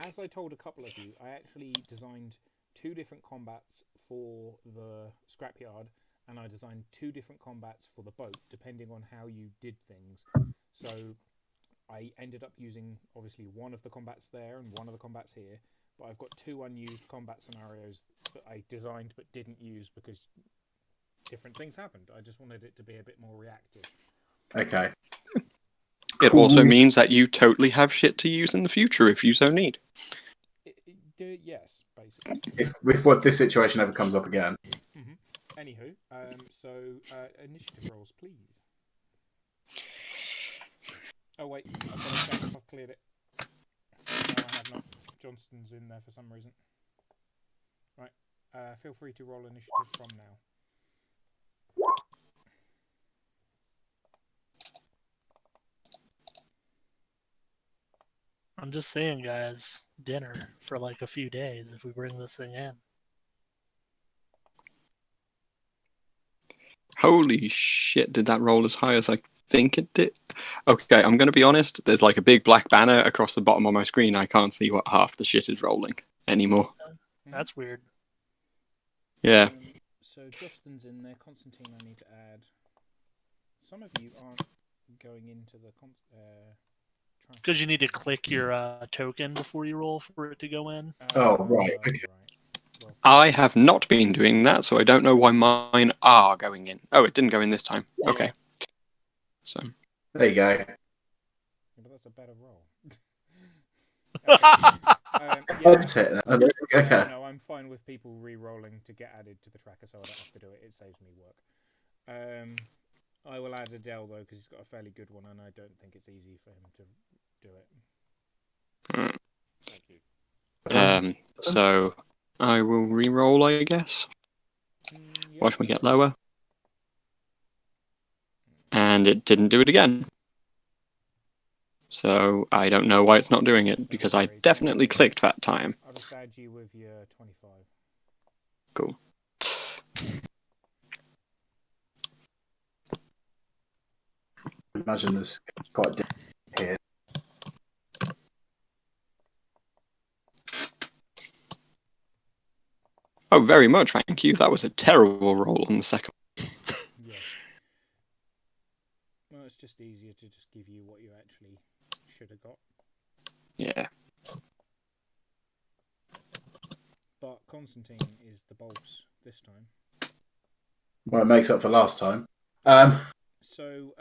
As I told a couple of you, I actually designed 2 different combats for the scrapyard, and I designed 2 different combats for the boat, depending on how you did things. So I ended up using, obviously, one of the combats there and one of the combats here, but I've got 2 unused combat scenarios that I designed but didn't use because different things happened. I just wanted it to be a bit more reactive. Okay. It also means that you totally have shit to use in the future if you so need. Yes, basically. If what this situation ever comes up again. Mm-hmm. Anywho, so initiative rolls, please. Oh wait, I've got to check if I've cleared it. No, I have not. Johnston's in there for some reason. Right, feel free to roll initiative from now. I'm just saying, guys, dinner for like a few days if we bring this thing in. Holy shit, did that roll as high as I think it did? Okay, I'm going to be honest. There's like a big black banner across the bottom of my screen. I can't see what half the shit is rolling anymore. That's weird. Yeah. So Justin's in there. Constantine, I need to add. Some of you aren't going into the... Because you need to click your token before you roll for it to go in. Oh, right. Okay. Right. Well, I have not been doing that, so I don't know why mine are going in. Oh, it didn't go in this time. Yeah. Okay. So there you go. Yeah, but that's a better roll. Okay. Okay. No, I'm fine with people re-rolling to get added to the tracker, so I don't have to do it. It saves me work. I will add Adele though because he's got a fairly good one, and I don't think it's easy for him to do it. Thank you. So I will re-roll, I guess. Yeah. Watch me get lower. And it didn't do it again. So I don't know why it's not doing it, because I definitely clicked that time. I'll just add you with your 25. Cool. Imagine there's quite different here. Oh, very much, thank you. That was a terrible roll on the second. Yeah. Well, it's just easier to just give you what you actually should have got. Yeah. But Constantine is the boss this time. Well, it makes up for last time. So,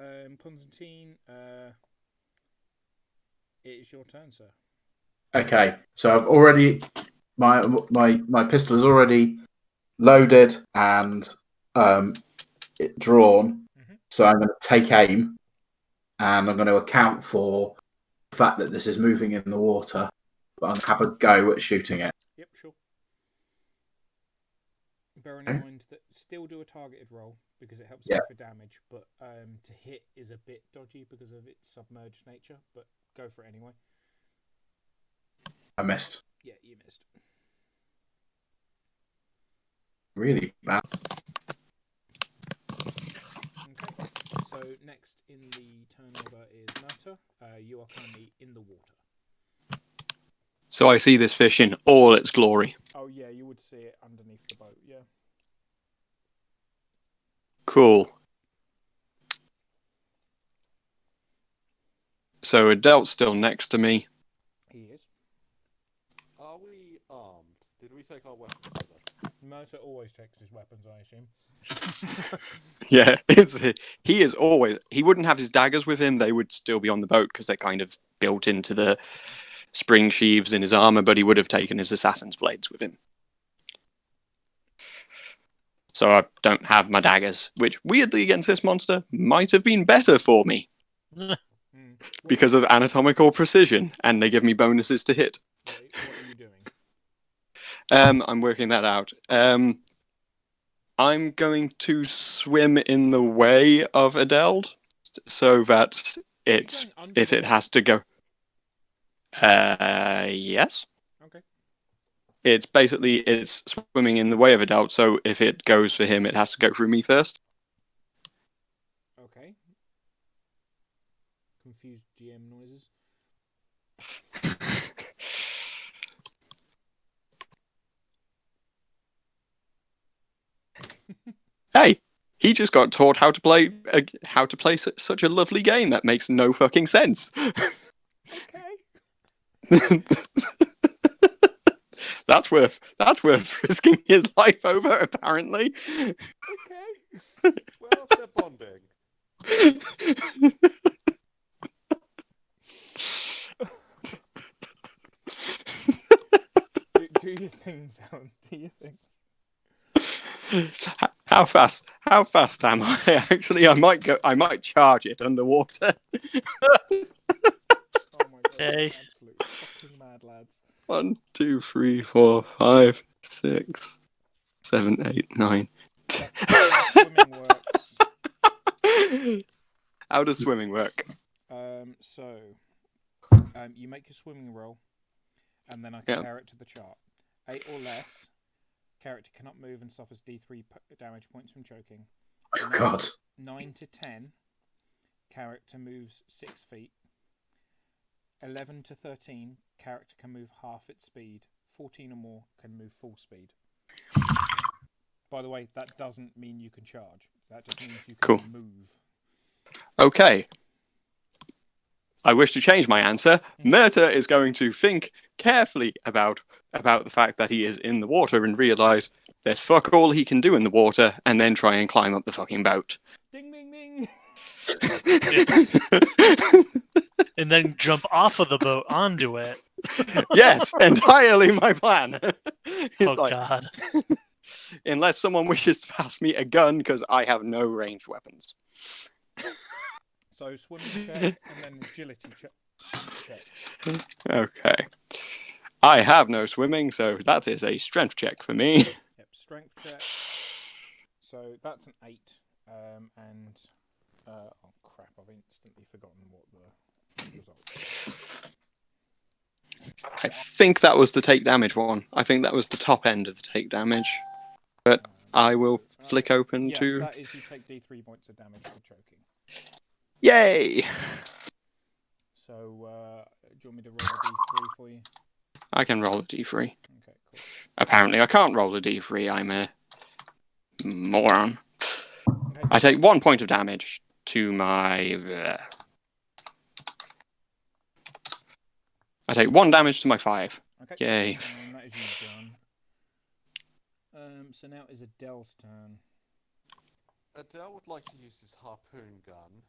Constantine, it is your turn, sir. Okay, so I've already my pistol is already loaded and drawn. Mm-hmm. So I'm going to take aim, and I'm going to account for the fact that this is moving in the water. But I'm going to have a go at shooting it. Yep, sure. Bearing in mind that still do a targeted roll because it helps you for damage, but to hit is a bit dodgy because of its submerged nature. But go for it anyway. I missed. Yeah, you missed. Really bad. Okay. So next in the turn order is Nata. You are currently in the water. So I see this fish in all its glory. Oh yeah, you would see it underneath the boat. Yeah. Cool. So Adele's still next to me. He is. Are we armed? Did we take our weapons with us? Murta always checks his weapons, I assume. Yeah, he is always. He wouldn't have his daggers with him; they would still be on the boat because they're kind of built into the spring sheaths in his armor. But he would have taken his assassin's blades with him. So I don't have my daggers, which weirdly against this monster might have been better for me because of anatomical precision, and they give me bonuses to hit. What are you doing? I'm working that out. I'm going to swim in the way of Adeld so that if it has to go. Yes. Okay. It's swimming in the way of Adeld, so if it goes for him, it has to go through me first. Okay. Confused GM noises. Hey, he just got taught how to play such a lovely game that makes no fucking sense. Okay. That's worth risking his life over, apparently. Okay. Well, they're bonding. do your things, Alan. Do your things. How fast am I? Actually, I might charge it underwater. Oh my god, Hey. absolute fucking mad lads. 1, 2, 3, 4, 5, 6, 7, 8, 9. Swimming works. How does swimming work? You make your swimming roll, and then I compare it to the chart. 8 or less, character cannot move and suffers D3 damage points from choking. Oh God. 9 to 10, character moves 6 feet. 11 to 13, character can move half its speed. 14 or more can move full speed. By the way, that doesn't mean you can charge. That just means you can move. Okay. I wish to change my answer. Murta is going to think carefully about the fact that he is in the water and realise there's fuck all he can do in the water, and then try and climb up the fucking boat. Ding, ding, ding! And then jump off of the boat onto it. Yes, entirely my plan. God. Unless someone wishes to pass me a gun, because I have no ranged weapons. So swimming check and then agility check. Okay. I have no swimming, so that is a strength check for me. Yep, strength check. So that's an 8. Oh crap, I've instantly forgotten what the result is. I think that was the take damage one. I think that was the top end of the take damage. But I will flick open yes, to... that is, you take D3 points of damage for choking. Yay! So, do you want me to roll a D3 for you? I can roll a D3. Okay, cool. Apparently I can't roll a D3, I'm a moron. Okay. I take 1 point of damage to my... I take 1 damage to my 5. Okay. Yay. And that is you done. So now is Adele's turn. Adele would like to use his harpoon gun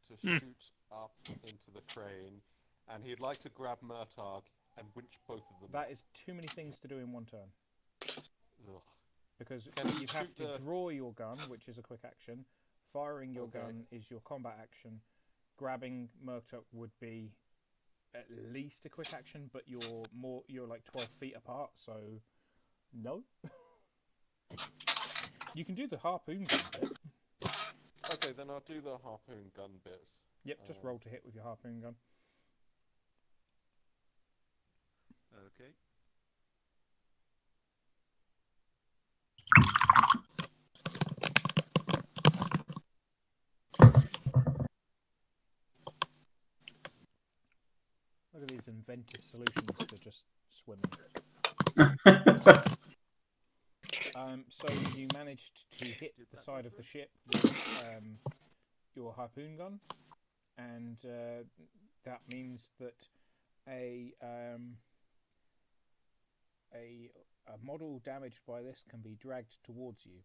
to shoot up into the crane, and he'd like to grab Murtagh and winch both of them. That is too many things to do in one turn. Ugh. Because you have to draw your gun, which is a quick action. Firing your gun is your combat action. Grabbing Murtagh would be at least a quick action, but you're like 12 feet apart, so no. You can do the harpoon gun bit. Okay, then I'll do the harpoon gun bits. Yep, just roll to hit with your harpoon gun. Okay. Look at these inventive solutions to just swimming. So you managed to hit the side of the ship with your harpoon gun, and that means that a A model damaged by this can be dragged towards you.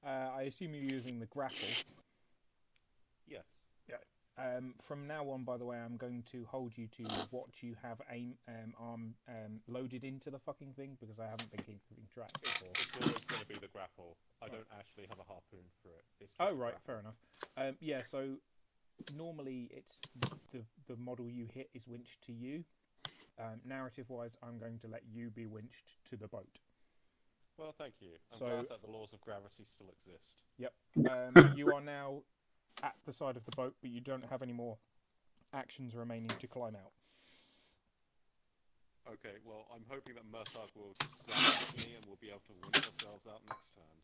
I assume you're using the grapple. Yes. Yeah. From now on, by the way, I'm going to hold you to what you have arm loaded into the fucking thing because I haven't been keeping track before. It's always going to be the grapple. I don't actually have a harpoon for it. It's just right, grapple. fair enough. Yeah, so normally it's the model you hit is winched to you. Narrative-wise, I'm going to let you be winched to the boat. Well, thank you. I'm glad that the laws of gravity still exist. Yep. You are now at the side of the boat, but you don't have any more actions remaining to climb out. Okay, well, I'm hoping that Murtagh will just grab onto me and we'll be able to winch ourselves out next turn.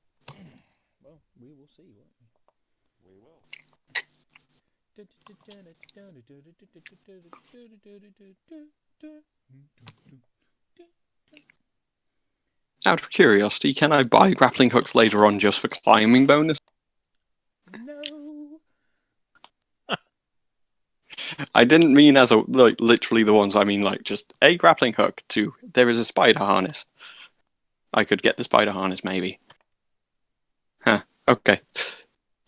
Well, we will see, won't we? We will. Out of curiosity, can I buy grappling hooks later on just for climbing bonus? No. I didn't mean as literally the ones. I mean just a grappling hook. There is a spider harness. I could get the spider harness maybe. Huh. Okay.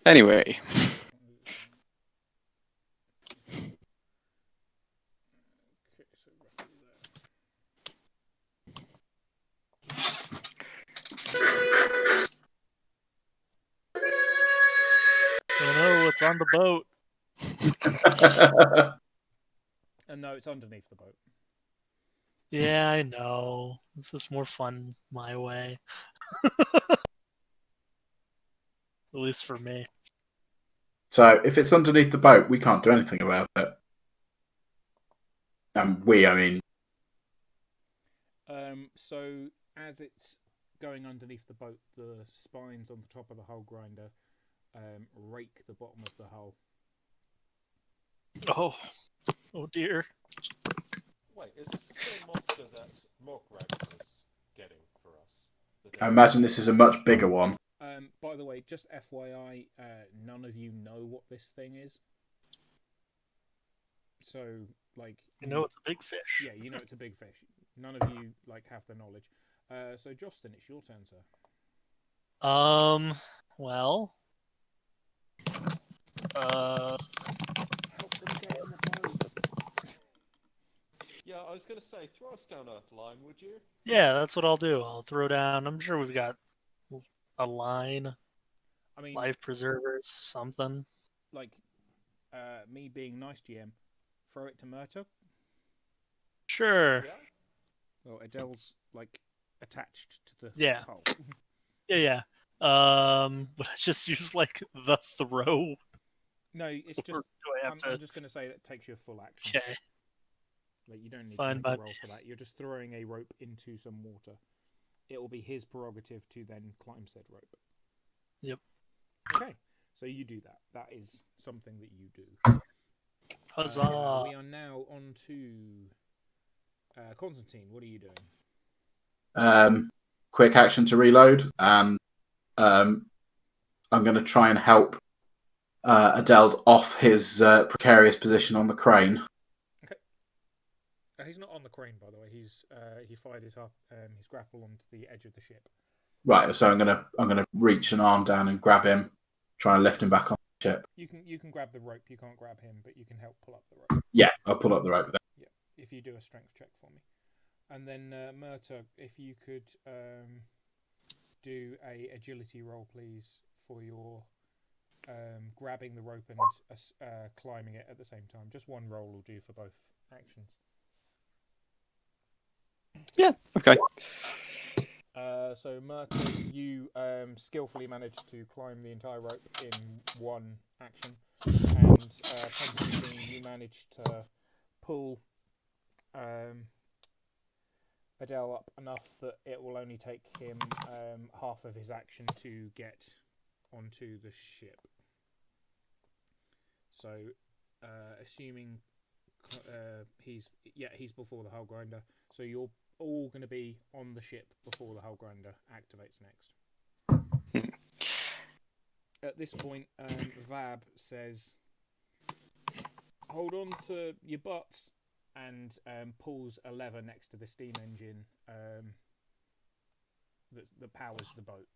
Anyway. Oh no, it's on the boat. And no, it's underneath the boat. Yeah, I know. This is more fun my way. At least for me. So if it's underneath the boat, we can't do anything about it. I mean. So as it's going underneath the boat, the spines on the top of the hull grinder rake the bottom of the hull. Oh dear. Wait, is this the same monster that Morgreg was getting for us? I imagine this is a much bigger one. By the way, just FYI, none of you know what this thing is. So, you know it's a big fish. Yeah, you know it's a big fish. None of you have the knowledge. So, Jostin, it's your turn, sir. Well. Help them get in the boat. Yeah, I was going to say, throw us down a line, would you? Yeah, that's what I'll do. I'll throw down. I'm sure we've got a line. I mean, life preservers, something. Me being nice, GM, throw it to Murtagh. Sure. Yeah. Well, Adele's attached to the hull. Yeah. Would I just use the throw? No, it's just. I'm just going to say that takes you a full action. Okay. You don't need to make a roll for that. You're just throwing a rope into some water. It will be his prerogative to then climb said rope. Yep. Okay, so you do that. That is something that you do. Huzzah! We are now on to Constantine. What are you doing? Quick action to reload, and I'm going to try and help Adele off his precarious position on the crane. Okay. He's not on the crane, by the way. He fired his grapple onto the edge of the ship. Right, so I'm gonna reach an arm down and grab him, try and lift him back on the ship. You can grab the rope. You can't grab him, but you can help pull up the rope. Yeah, I'll pull up the rope then. Yeah, if you do a strength check for me, and then Murtagh, if you could do a agility roll, please, for your grabbing the rope and climbing it at the same time. Just one roll will do for both actions. Yeah. Okay. So Murtagh, you skillfully managed to climb the entire rope in one action, and Constantine, you managed to pull Adele up enough that it will only take him half of his action to get onto the ship. So, assuming he's before the hull grinder, so you're all going to be on the ship before the hull grinder activates next. At this point, Vab says, "Hold on to your butts. and pulls a lever next to the steam engine that powers the boat.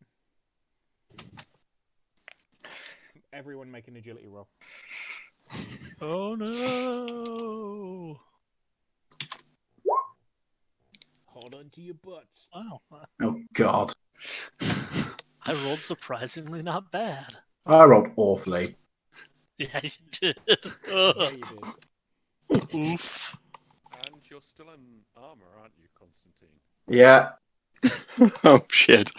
Everyone make an agility roll. Oh no! Hold on to your butts. Wow. Oh God. I rolled surprisingly not bad. I rolled awfully. Yeah, you did. Yeah, you did. Oof. And you're still in armor, aren't you, Constantine? Yeah. Oh shit.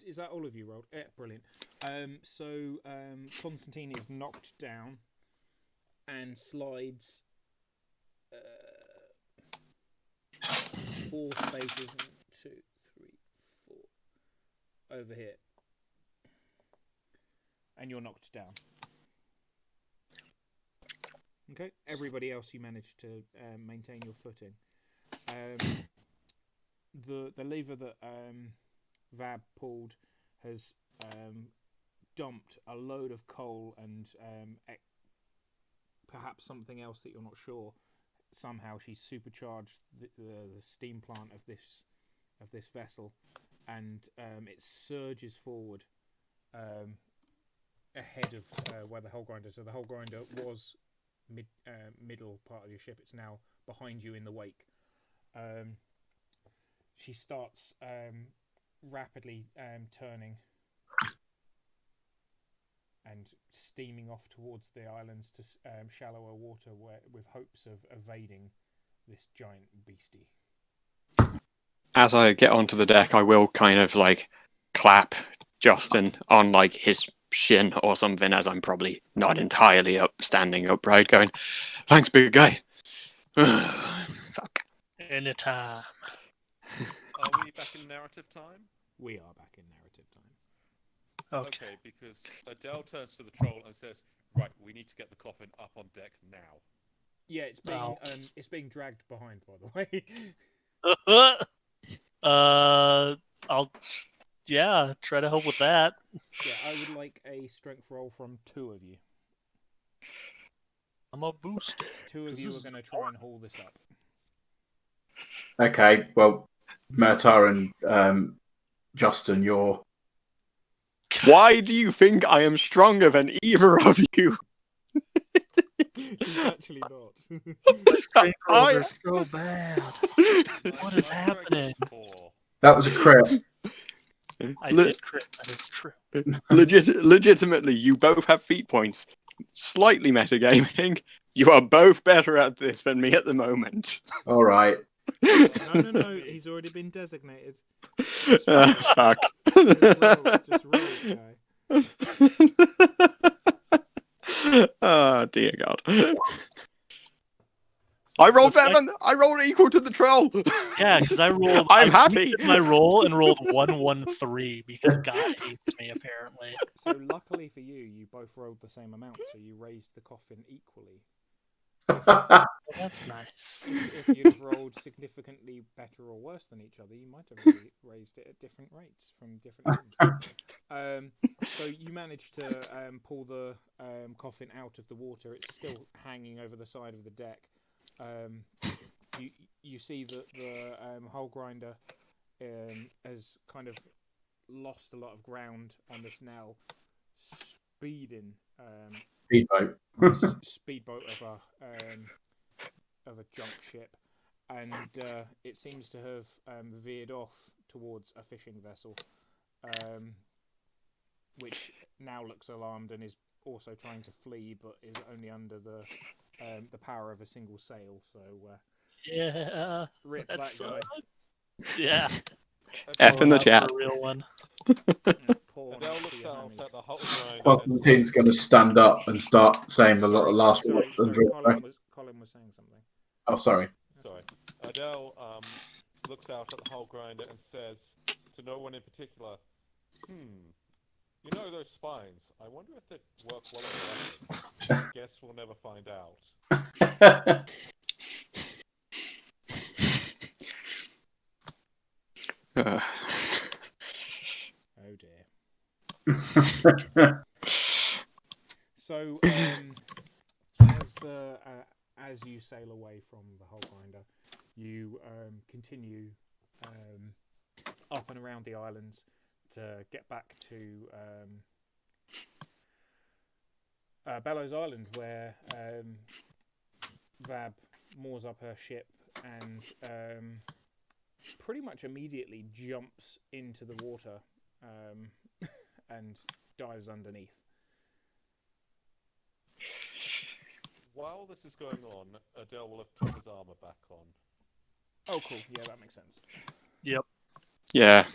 Is that all of you rolled? Yeah, brilliant. So Constantine is knocked down and slides 4 spaces, 1, 2, 3, 4, over here, and you're knocked down. Okay, everybody else, you managed to maintain your footing. The lever that Vab pulled has dumped a load of coal and perhaps something else that you're not sure. Somehow she's supercharged the steam plant of this vessel, and it surges forward ahead of where the hull grinder. So the hull grinder was middle part of your ship. It's now behind you in the wake. She starts rapidly turning and steaming off towards the islands to shallower water, with hopes of evading this giant beastie. As I get onto the deck, I will kind of like clap Justin on like his shin or something, as I'm probably not entirely standing upright, going, "Thanks, big guy." Fuck. Anytime. Are we back in narrative time? We are back in narrative time. Okay, because Adele turns to the troll and says, "Right, we need to get the coffin up on deck now." Yeah, it's being dragged behind, by the way. I'll try to help with that. Yeah, I would like a strength roll from 2 of you. I'm a booster. 2 of you are going to try and haul this up. Okay. Well, Murtar and Justin, you're. Why do you think I am stronger than either of you? He's actually not. My strength rolls are so bad. What is happening? That was a crit. I did crit. That is true. Legitimately, you both have feat points. Slightly metagaming. You are both better at this than me at the moment. All right. No. He's already been designated. Fuck. Just roll, guy. Oh dear God. I rolled better. I rolled equal to the troll. Yeah, because I rolled. I'm happy. My roll and rolled 113 because God hates me apparently. So luckily for you, you both rolled the same amount, so you raised the coffin equally. Well, that's nice. If you'd have rolled significantly better or worse than each other, you might have raised it at different rates from different rooms. So you managed to pull the coffin out of the water. It's still hanging over the side of the deck. You see that the hull grinder has kind of lost a lot of ground on this now speeding speedboat of a junk ship, and it seems to have veered off towards a fishing vessel, which now looks alarmed and is also trying to flee, but is only under the power of a single sail. So yeah, rip that guy. Yeah, F in the chat. A real one. Adele looks out at the hull grinder. Constantine's going to stand up and start saying the last word. Colin was saying something. Oh, sorry. Sorry. Adele looks out at the hull grinder and says to no one in particular, "You know those spines? I wonder if they work well on weapons. Guess we'll never find out." Oh dear. So, as as you sail away from the hull grinder, you continue up and around the islands to get back to Bellows Island, where Vab moors up her ship and pretty much immediately jumps into the water and dives underneath. While this is going on, Adele will have put his armor back on. Oh, cool. Yeah, that makes sense. Yep. Yeah.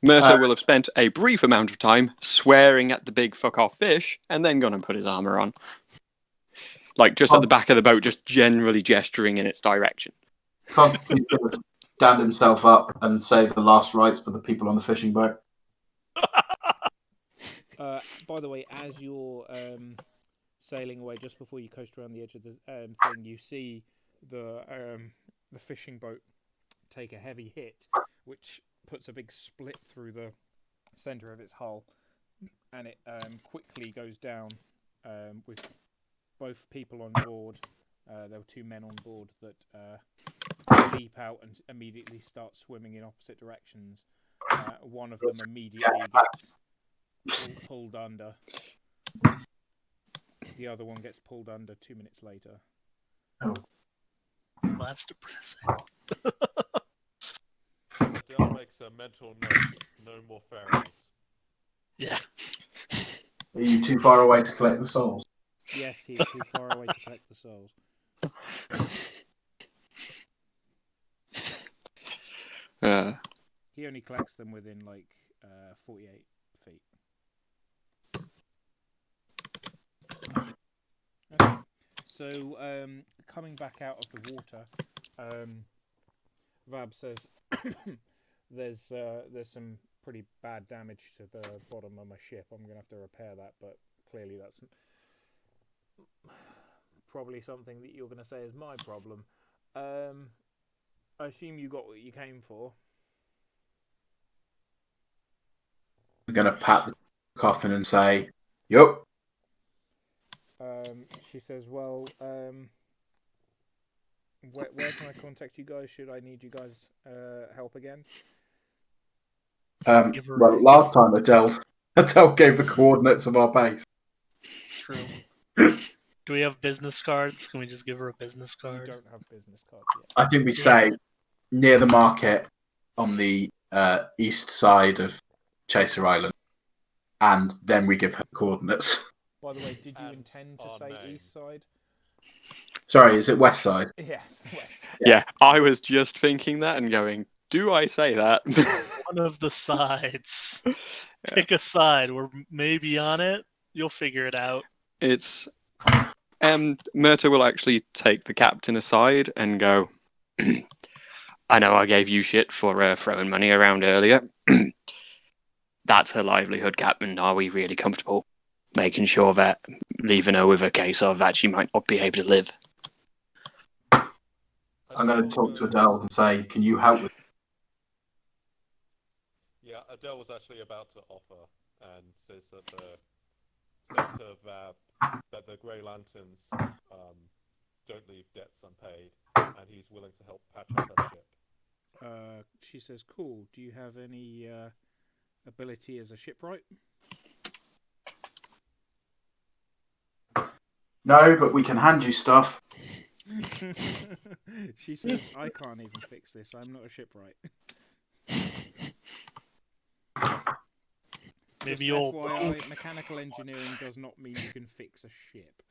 Murta will have spent a brief amount of time swearing at the big fuck-off fish and then gone and put his armor on. Like, just at the back of the boat, just generally gesturing in its direction. Constantly going to stand himself up and say the last rites for the people on the fishing boat. By the way, as you're sailing away, just before you coast around the edge of the thing, you see the fishing boat take a heavy hit, which puts a big split through the center of its hull, and it quickly goes down with both people on board. There were 2 men on board that leap out and immediately start swimming in opposite directions. One of them immediately gets pulled under. The other one gets pulled under 2 minutes later. Oh. Well, that's depressing. Adele makes a mental note: no more ferries. Yeah. Are you too far away to collect the souls? Yes, he's too far away to collect the souls. He only collects them within 48 feet. Okay. So, coming back out of the water, Vab says there's some pretty bad damage to the bottom of my ship. I'm going to have to repair that, but clearly that's probably something that you're going to say is my problem. I assume you got what you came for. I'm going to pat the coffin and say, yup. She says, well, where can I contact you guys? Should I need you guys help again? Well, last time Adele gave the coordinates of our base. True. Do we have business cards? Can we just give her a business card? We don't have business cards yet. I think we say near the market on the east side of Chaser Island, and then we give her coordinates. By the way, did you intend to say east side? Sorry, is it west side? Yes, west side. Yeah, I was just thinking that and going, do I say that? One of the sides. Yeah. Pick a side. We're maybe on it. You'll figure it out. It's... Murta will actually take the captain aside and go, I know I gave you shit for throwing money around earlier. That's her livelihood, Captain. Are we really comfortable making sure that leaving her with a case of that she might not be able to live? I'm going to talk to Adele and say, can you help with? Yeah, Adele was actually about to offer and says to Vab that the Grey Lanterns don't leave debts unpaid, and he's willing to help patch up her ship. She says, cool. Do you have any ability as a shipwright? No, but we can hand you stuff. She says, I can't even fix this. I'm not a shipwright. Maybe you'll... FYI, mechanical engineering does not mean you can fix a ship.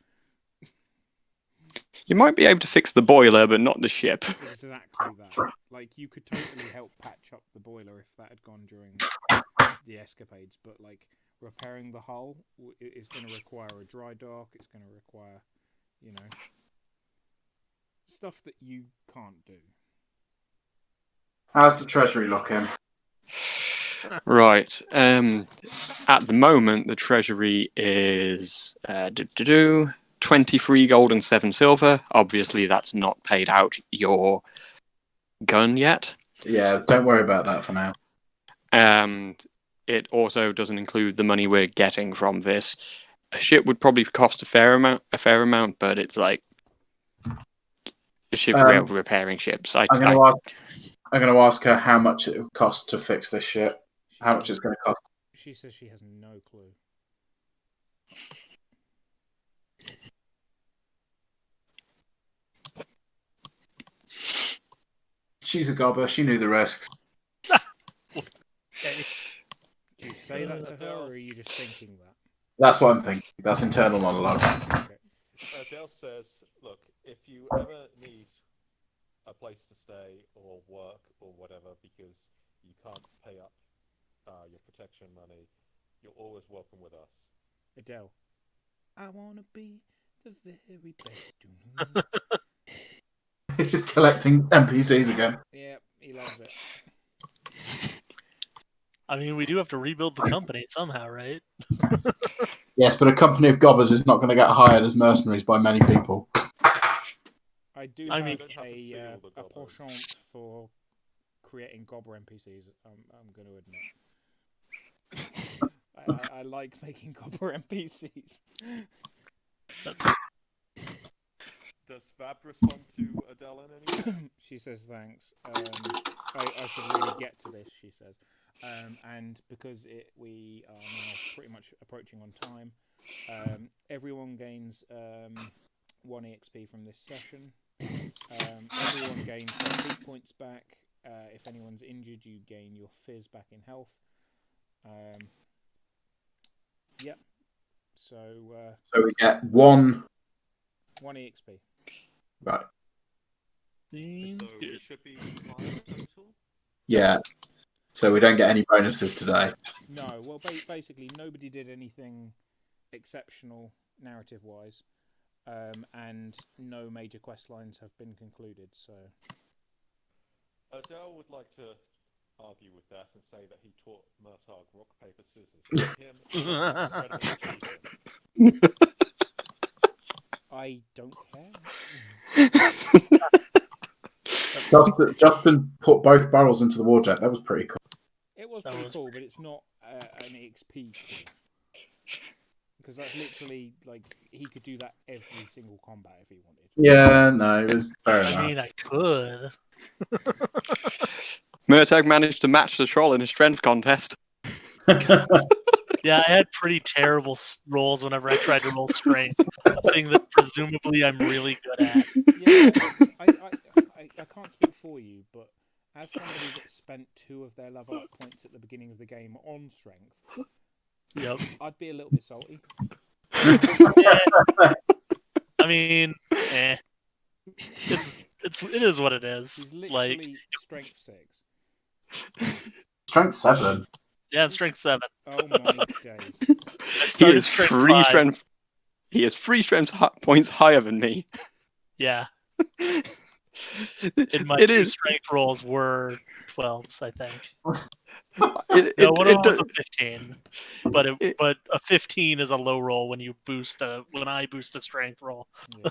You might be able to fix the boiler, but not the ship. Exactly that. Like, you could totally help patch up the boiler if that had gone during the escapades, but, like, repairing the hull is going to require a dry dock, it's going to require, you know, stuff that you can't do. How's the treasury looking? Right. At the moment, the treasury is 23 gold and 7 silver. Obviously, that's not paid out your gun yet. Yeah, don't worry about that for now. And it also doesn't include the money we're getting from this. A ship would probably cost a fair amount, but it's like She'll be able to repairing ships. I'm going to ask her how much it would cost to fix this ship. How much it's going to cost. She says she has no clue. She's a gobber. She knew the risks. Okay. Do you say that to her, or are you just thinking that? That's what I'm thinking. That's internal monologue. Okay. Adele says, look, if you ever need a place to stay or work or whatever because you can't pay up your protection money, you're always welcome with us. Adele, I want to be the very best. He's collecting NPCs again. Yeah, he loves it. I mean, we do have to rebuild the company somehow, right? Yes, but a company of gobbers is not going to get hired as mercenaries by many people. I do have a penchant for creating gobber NPCs. I'm going to admit. I like making gobber NPCs. That's. Does Fab respond to Adele in any way? She says thanks. I should really get to this, she says. And because we are now pretty much approaching on time, everyone gains 1 EXP from this session. Everyone gains their feat points back. If anyone's injured, you gain your fizz back in health. Yep. So we get 1 EXP. Right. So we should be 5 total? Yeah. So we don't get any bonuses today. No, well, basically nobody did anything exceptional narrative-wise, and no major quest lines have been concluded. So Adele would like to argue with that and say that he taught Murtagh rock paper scissors. I don't care. Justin put both barrels into the war jet. That was pretty cool. It was pretty cool, but it's not an EXP cool. Because that's literally, like, he could do that every single combat if he wanted. Yeah, no, it was fair enough. I mean, I could. Murtagh managed to match the troll in a strength contest. Yeah, I had pretty terrible rolls whenever I tried to roll strength. A thing that presumably I'm really good at. Yeah, I can't speak for you, but as somebody that spent 2 of their level up points at the beginning of the game on strength, yep, I'd be a little bit salty. I mean, it is what it is. He's literally like strength 6. Strength 7. Yeah, strength 7. Oh my days! He is 3 strength. He is 3 strength points higher than me. Yeah. And my 2 strength rolls were 12s, I think. One of them was a 15, but a 15 is a low roll when I boost a strength roll. Yeah.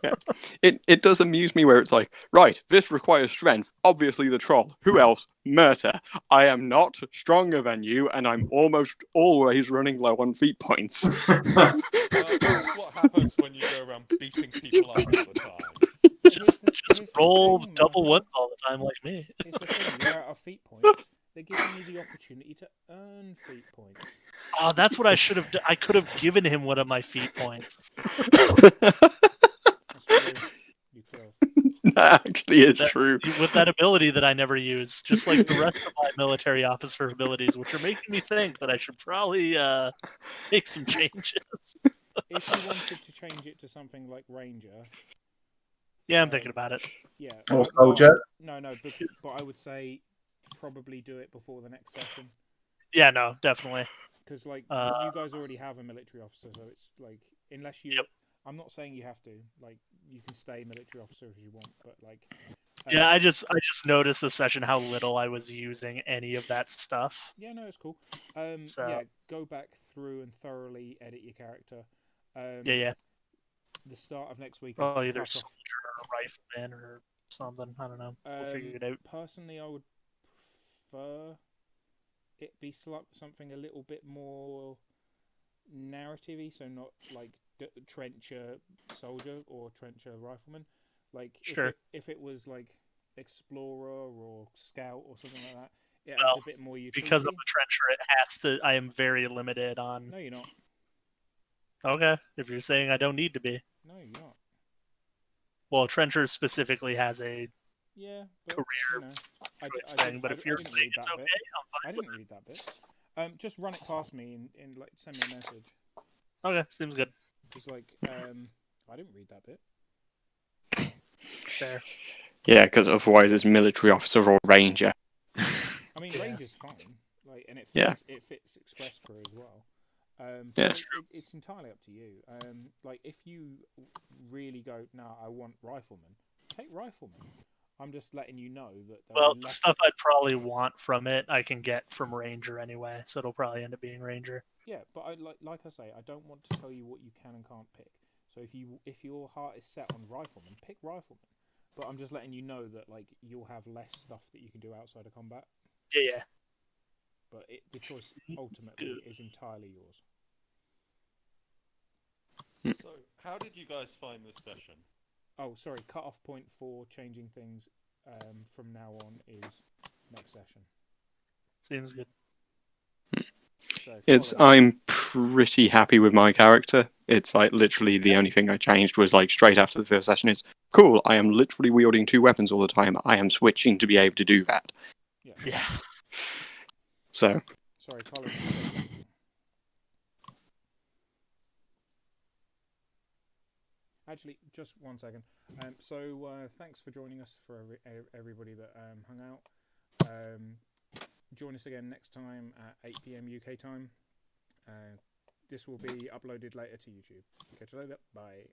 Yeah. It does amuse me where it's like, right, this requires strength. Obviously the troll. Who else? Murtagh. I am not stronger than you, and I'm almost always running low on feat points. This is what happens when you go around beating people up all the time. Just roll double ones all the time like me. It's the thing, you're out of feat points. They're giving you the opportunity to earn feat points. Oh, that's what I should have done. I could have given him one of my feat points. You could have. That actually is true. With that ability that I never use, just like the rest of my military officer abilities, which are making me think that I should probably make some changes. If you wanted to change it to something like Ranger... Yeah, I'm thinking about it. Yeah. Or Soldier? No, but I would say probably do it before the next session. Yeah, no, definitely. Because, like, you guys already have a military officer, so it's, like, unless you... Yep. I'm not saying you have to. Like, you can stay military officer if you want, but, like... yeah, I just noticed this session how little I was using any of that stuff. Yeah, no, it's cool. So... Yeah, go back through and thoroughly edit your character. Yeah. The start of next week... Well, either soldier or rifleman or something. I don't know. We'll figure it out. Personally, I would prefer it be something a little bit more narrative-y, so not, like, trencher soldier or trencher rifleman. Like Sure. if it was like explorer or scout or something like that, it adds Well, a bit more utility. Because I'm a trencher, it has to. I am very limited on. No, you're not. Okay, if you're saying I don't need to be. No, you're not. Well, trencher specifically has a but, career thing. But if you're saying it's okay, I'm fine. I didn't read that bit. Just run it past me and like send me a message. Okay, seems good. Just like I didn't read that bit. Fair. Yeah, because otherwise it's military officer or ranger. I mean, ranger's fine. Like, and it fits express crew as well. Yeah. It's entirely up to you. Like if you really go, no, I want rifleman. Take rifleman. I'm just letting you know that. Well, the stuff I'd probably want from it, I can get from Ranger anyway, so it'll probably end up being Ranger. Yeah, but like I say, I don't want to tell you what you can and can't pick. So if your heart is set on rifleman, pick rifleman. But I'm just letting you know that like you'll have less stuff that you can do outside of combat. Yeah. But the choice ultimately is entirely yours. So, how did you guys find this session? Oh, sorry. Cut-off point for changing things from now on is next session. Seems good. So, I'm pretty happy with my character. It's like literally the only thing I changed was like straight after the first session is cool. I am literally wielding 2 weapons all the time. I am switching to be able to do that. Yeah. So. Sorry, Colin. Actually, just 1 second. So thanks for joining us for everybody that hung out. Join us again next time at 8 PM UK time. This will be uploaded later to YouTube. Catch you later. Bye.